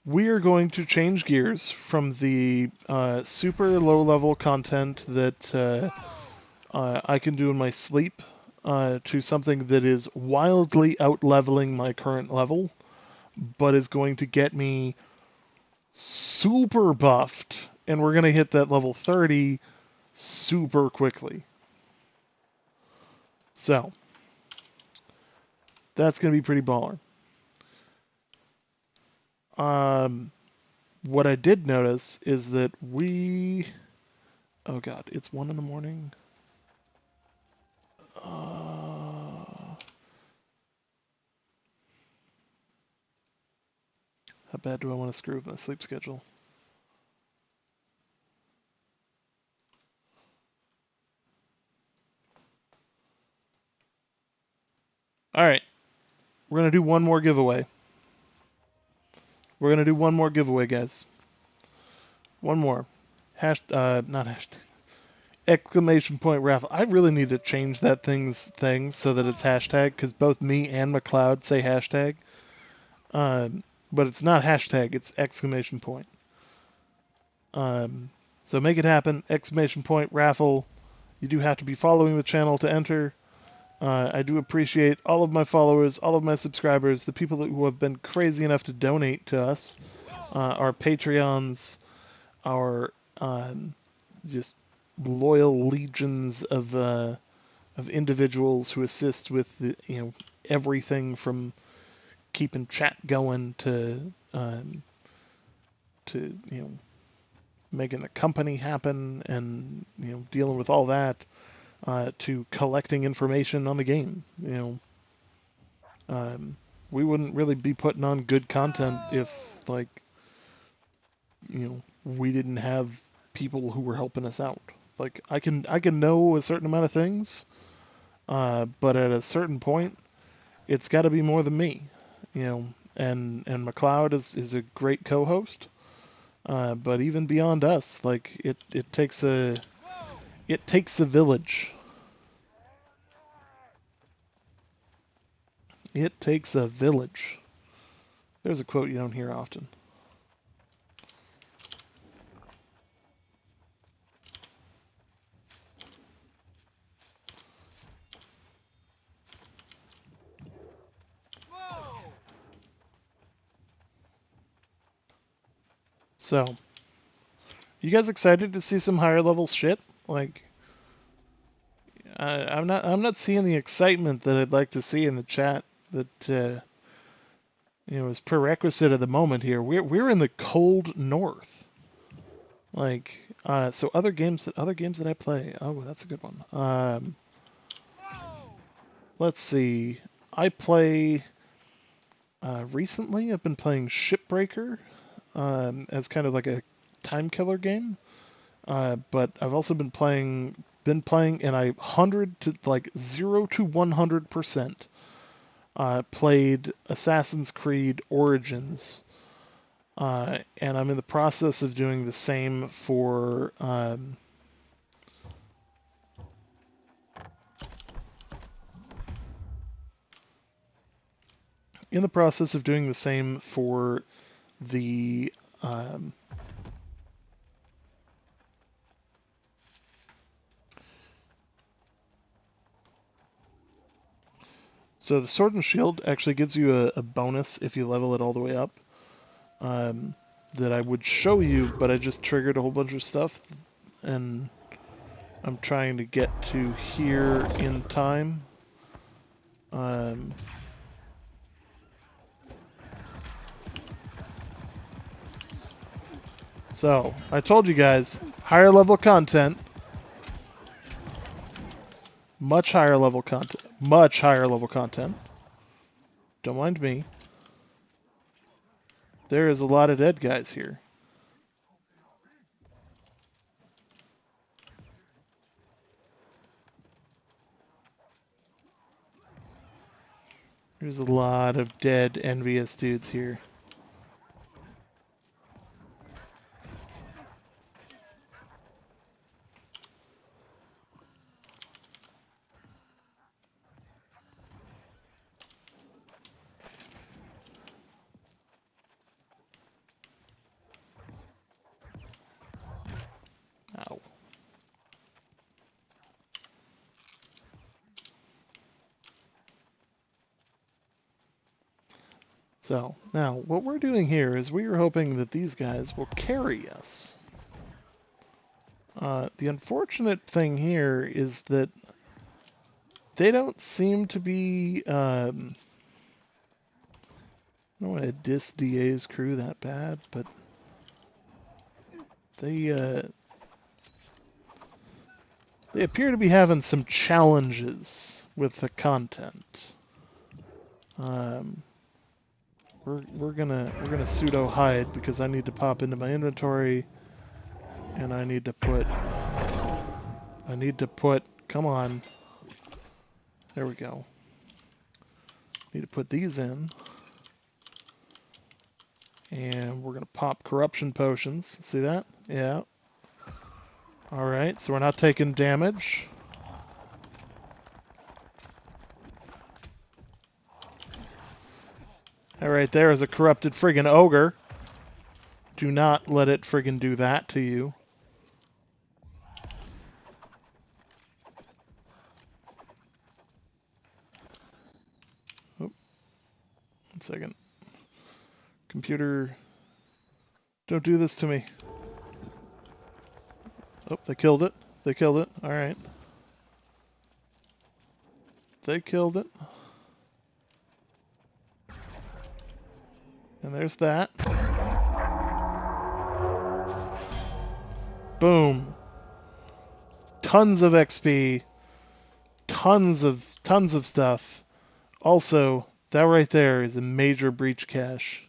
we are going to change gears from the super low-level content that I can do in my sleep to something that is wildly out-leveling my current level, but is going to get me super buffed, and we're going to hit that level 30 super quickly. So, that's going to be pretty baller. What I did notice is that oh god, it's 1 in the morning. How bad do I want to screw with my sleep schedule? Alright, we're going to do one more giveaway. We're going to do one more giveaway, guys. One more. Not hashtag. Exclamation point raffle. I really need to change that thing so that it's hashtag, because both me and McLeod say hashtag. But it's not hashtag, it's exclamation point. So make it happen. Exclamation point raffle. You do have to be following the channel to enter. I do appreciate all of my followers, all of my subscribers, the people who have been crazy enough to donate to us, our Patreons, our just loyal legions of individuals who assist with everything from keeping chat going to making the company happen and dealing with all that. To collecting information on the game. We wouldn't really be putting on good content if, we didn't have people who were helping us out. Like, I can know a certain amount of things, but at a certain point, it's got to be more than me. And McLeod is a great co-host, but even beyond us, it takes a village. It takes a village. There's a quote you don't hear often. So, you guys excited to see some higher level shit? I'm not seeing the excitement that I'd like to see in the chat. That is prerequisite of the moment here. We're in the cold north. So other games that I play. Oh, that's a good one. Let's see. I play. Recently, I've been playing Shipbreaker as kind of like a time killer game. But I've also been playing, and I 0 to 100% played Assassin's Creed Origins, and I'm in the process of doing the same for the so the Sword and Shield actually gives you a bonus if you level it all the way up. That I would show you, but I just triggered a whole bunch of stuff, and I'm trying to get to here in time. So, I told you guys, higher level content. Much higher level content. Much higher level content. Don't mind me. There is a lot of dead guys here. There's a lot of dead, envious dudes here. Ow. So, now, what we're doing here is we are hoping that these guys will carry us. The unfortunate thing here is that they don't seem to be, I don't want to diss DA's crew that bad, but they appear to be having some challenges with the content. We're gonna pseudo hide because I need to pop into my inventory, and I need to put. Come on. There we go. Need to put these in, and we're gonna pop corruption potions. See that? Yeah. All right. So we're not taking damage. All right. There is a corrupted friggin' ogre. Do not let it friggin' do that to you. Oh, 1 second. Computer, don't do this to me. Oh, they killed it. They killed it. All right. They killed it. And there's that. Boom. Tons of XP. Tons of stuff. Also, that right there is a major breach cache.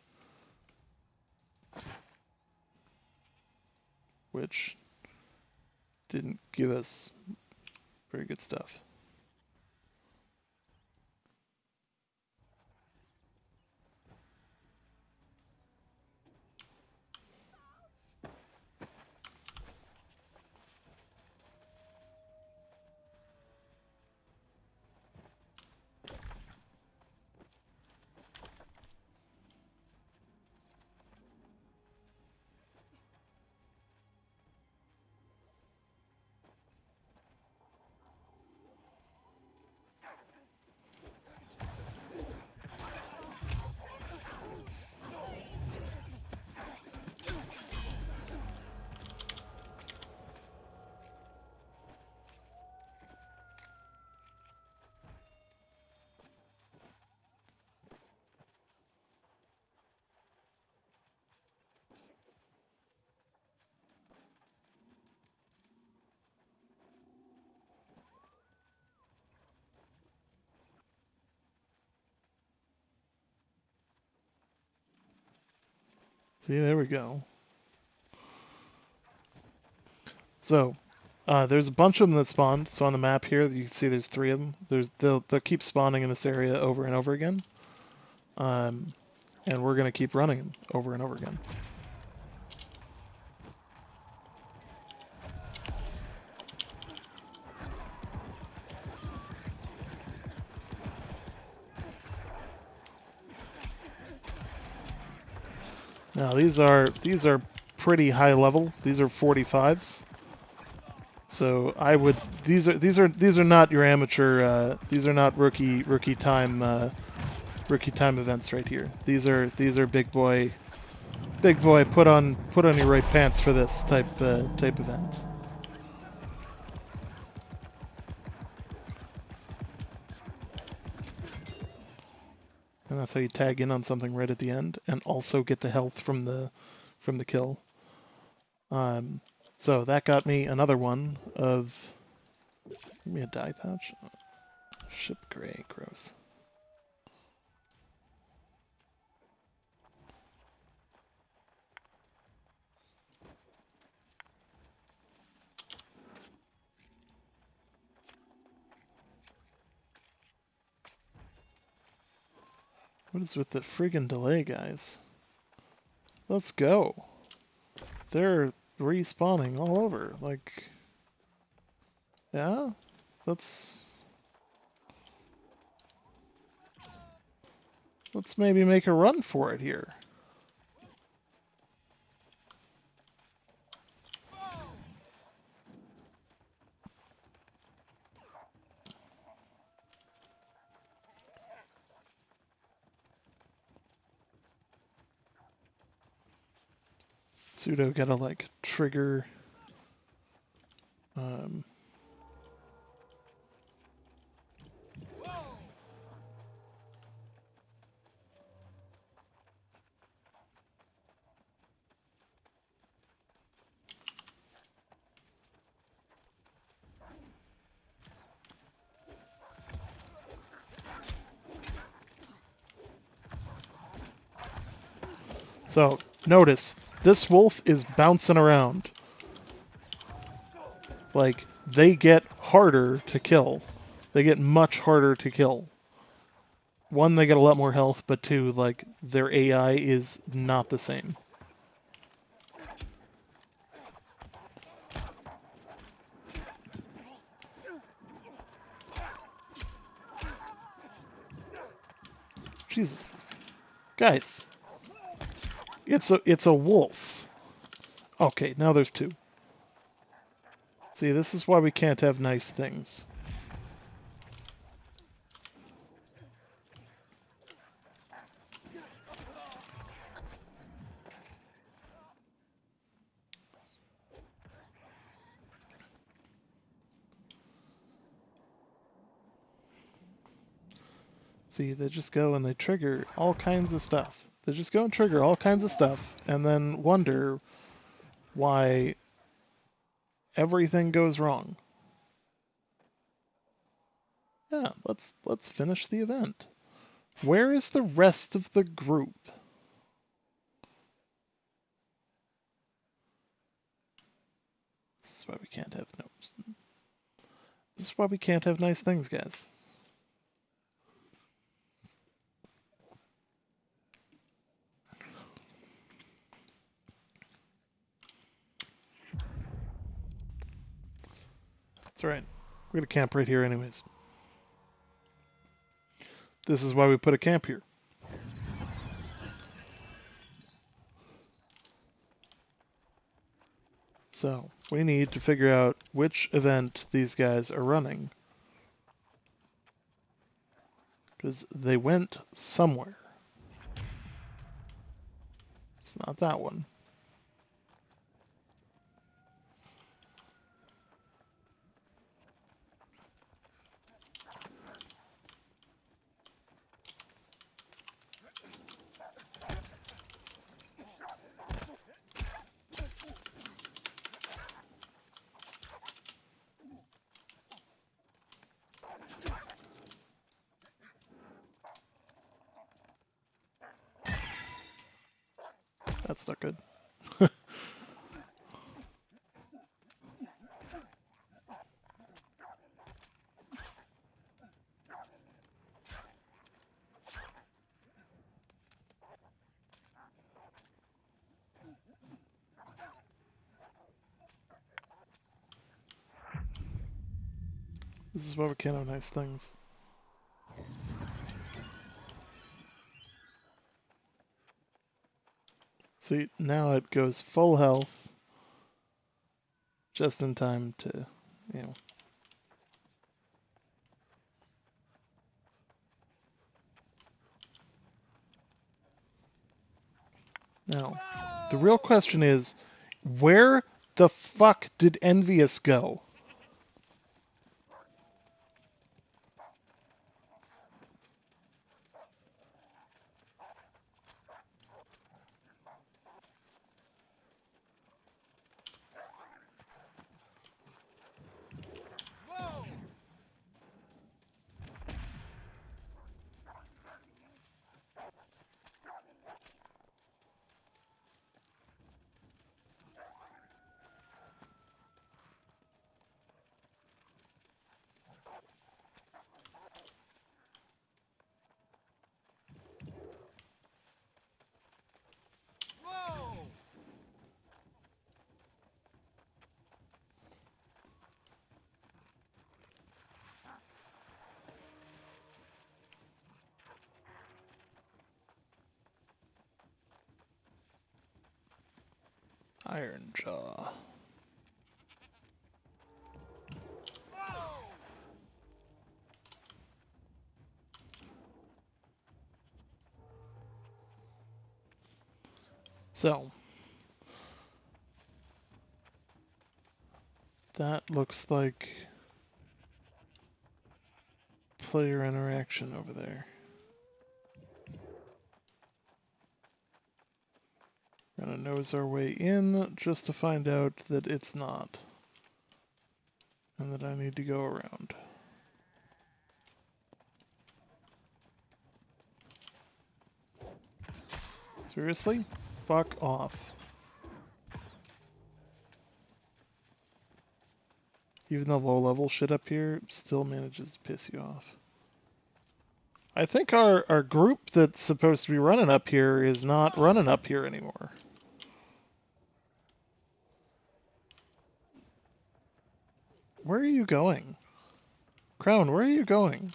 Which didn't give us very good stuff. See, there we go. So, there's a bunch of them that spawned. So on the map here, you can see there's 3 of them. They'll keep spawning in this area over and over again. And we're going to keep running them over and over again. Now these are pretty high level. These are 45s. So I would these are not your amateur. These are not rookie time events right here. These are big boy put on your right pants for this type event. And that's how you tag in on something right at the end, and also get the health from the kill. So that got me another one of. Give me a dye pouch. Ship gray, gross. What is with the friggin' delay, guys? Let's go. They're respawning all over. Like, yeah? Let's maybe make a run for it here. Pseudo gotta like trigger so notice this wolf is bouncing around. Like, they get harder to kill. They get much harder to kill. One, they get a lot more health, but two, like, their AI is not the same. Jesus. Guys. It's a wolf. Okay, now there's two. See, this is why we can't have nice things. See, they just go and they trigger all kinds of stuff. They just go and trigger all kinds of stuff and then wonder why everything goes wrong. Yeah, let's finish the event. Where is the rest of the group? This is why we can't have This is why we can't have nice things, guys. That's right. We're gonna camp right here anyways. This is why we put a camp here. So, we need to figure out which event these guys are running. Because they went somewhere. It's not that one. That's not good. This is why we can't have nice things. See, now it goes full health. Just in time to, you know. Now, the real question is, where the fuck did Envious go? Iron Jaw. So, that looks like player interaction over there. We're gonna nose our way in just to find out that it's not. And that I need to go around. Seriously? Fuck off. Even the low level shit up here still manages to piss you off. I think our group that's supposed to be running up here is not running up here anymore. Where are you going? Crown, where are you going?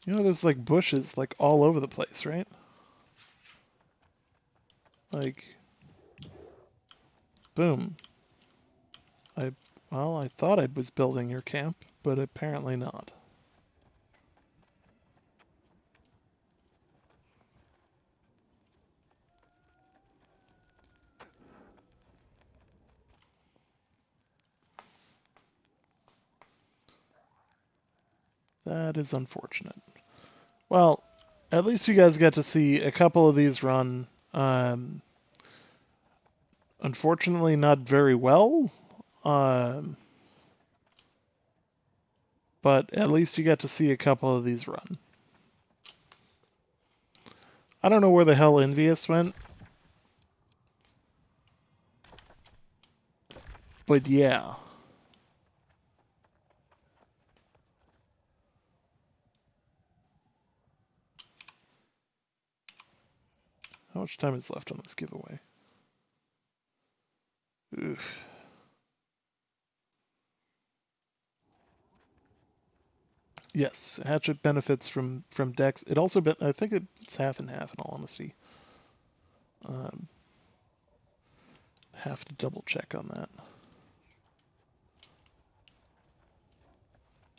You know there's like bushes like all over the place, right? Like, boom. Well, I thought I was building your camp, but apparently not. That is unfortunate. Well, at least you guys get to see a couple of these run. Unfortunately, not very well. But at least you get to see a couple of these run. I don't know where the hell Envious went. But yeah. How much time is left on this giveaway? Oof. Yes, Hatchet benefits from Dex. It also, I think it's half and half in all honesty. Have to double check on that.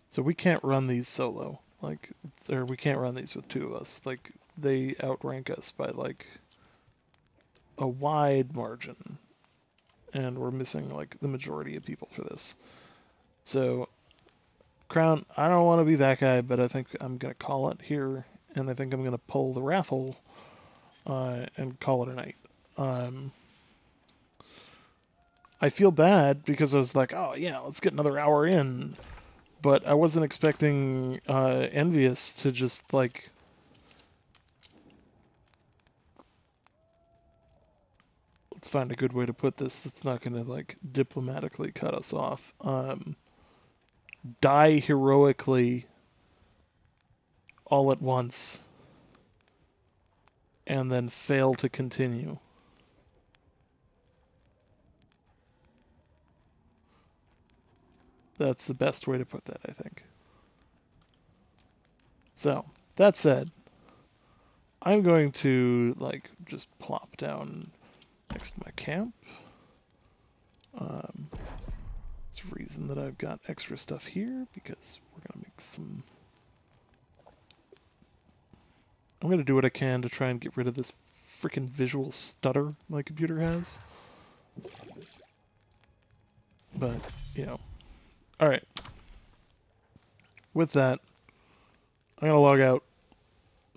So we can't run these solo. Like, or we can't run these with two of us. Like, they outrank us by like a wide margin. And we're missing like the majority of people for this. So, Crown, I don't want to be that guy, but I think I'm going to call it here. And I think I'm going to pull the raffle and call it a night. I feel bad because I was like, oh yeah, let's get another hour in. But I wasn't expecting Envious to just like... Let's find a good way to put this that's not going to like diplomatically cut us off. Die heroically all at once and then fail to continue. That's the best way to put that, I think. So, that said, I'm going to like just plop down next to my camp. There's a reason that I've got extra stuff here because we're gonna make some... I'm gonna do what I can to try and get rid of this freaking visual stutter my computer has. But, you know. Alright. With that, I'm gonna log out.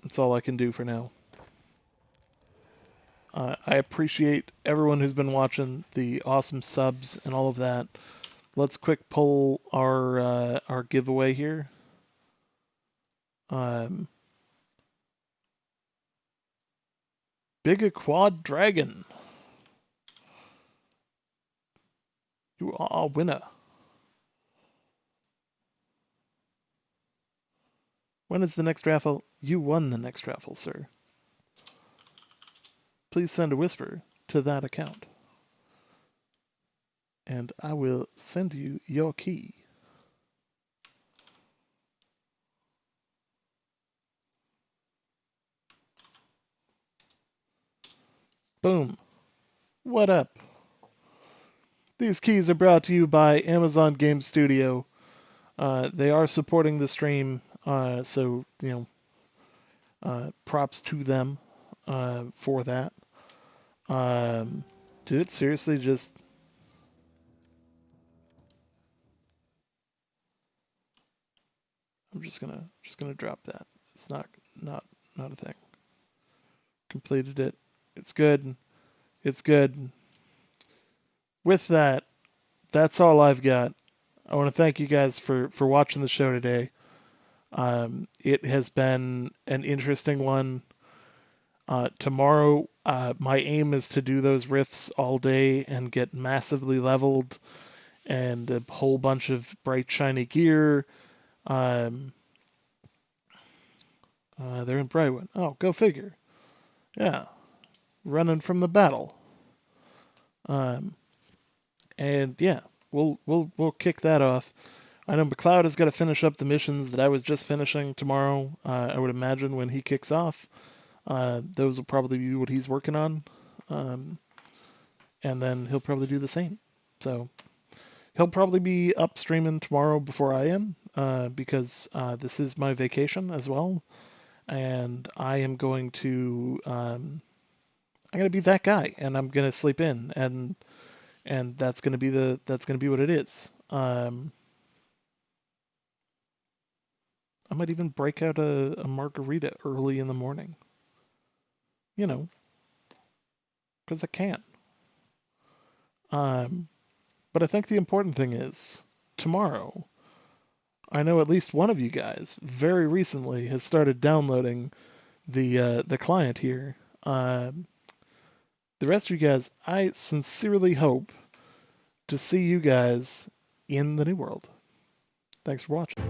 That's all I can do for now. I appreciate everyone who's been watching, the awesome subs and all of that. Let's quick pull our giveaway here. Big Quad Dragon. You are a winner. When is the next raffle? You won the next raffle, sir. Please send a whisper to that account. And I will send you your key. Boom. What up? These keys are brought to you by Amazon Game Studio. They are supporting the stream, so props to them for that. Did it seriously just? I'm just gonna drop that. It's not a thing. Completed it. It's good. It's good. With that, that's all I've got. I want to thank you guys for watching the show today. It has been an interesting one. Tomorrow, my aim is to do those rifts all day and get massively leveled and a whole bunch of bright shiny gear. They're in Brightwood. Oh, go figure. Yeah, running from the battle. Um, and yeah, we'll kick that off. I know McLeod has got to finish up the missions that I was just finishing tomorrow. I would imagine when he kicks off, those will probably be what he's working on, and then he'll probably do the same. So he'll probably be up streaming tomorrow before I am, because this is my vacation as well, and I am going to I'm gonna be that guy, and I'm gonna sleep in, and that's gonna be what it is. I might even break out a margarita early in the morning, you know, because I can. Um, but I think the important thing is tomorrow. I know at least one of you guys very recently has started downloading the client here. The rest of you guys, I sincerely hope to see you guys in the new world. Thanks for watching.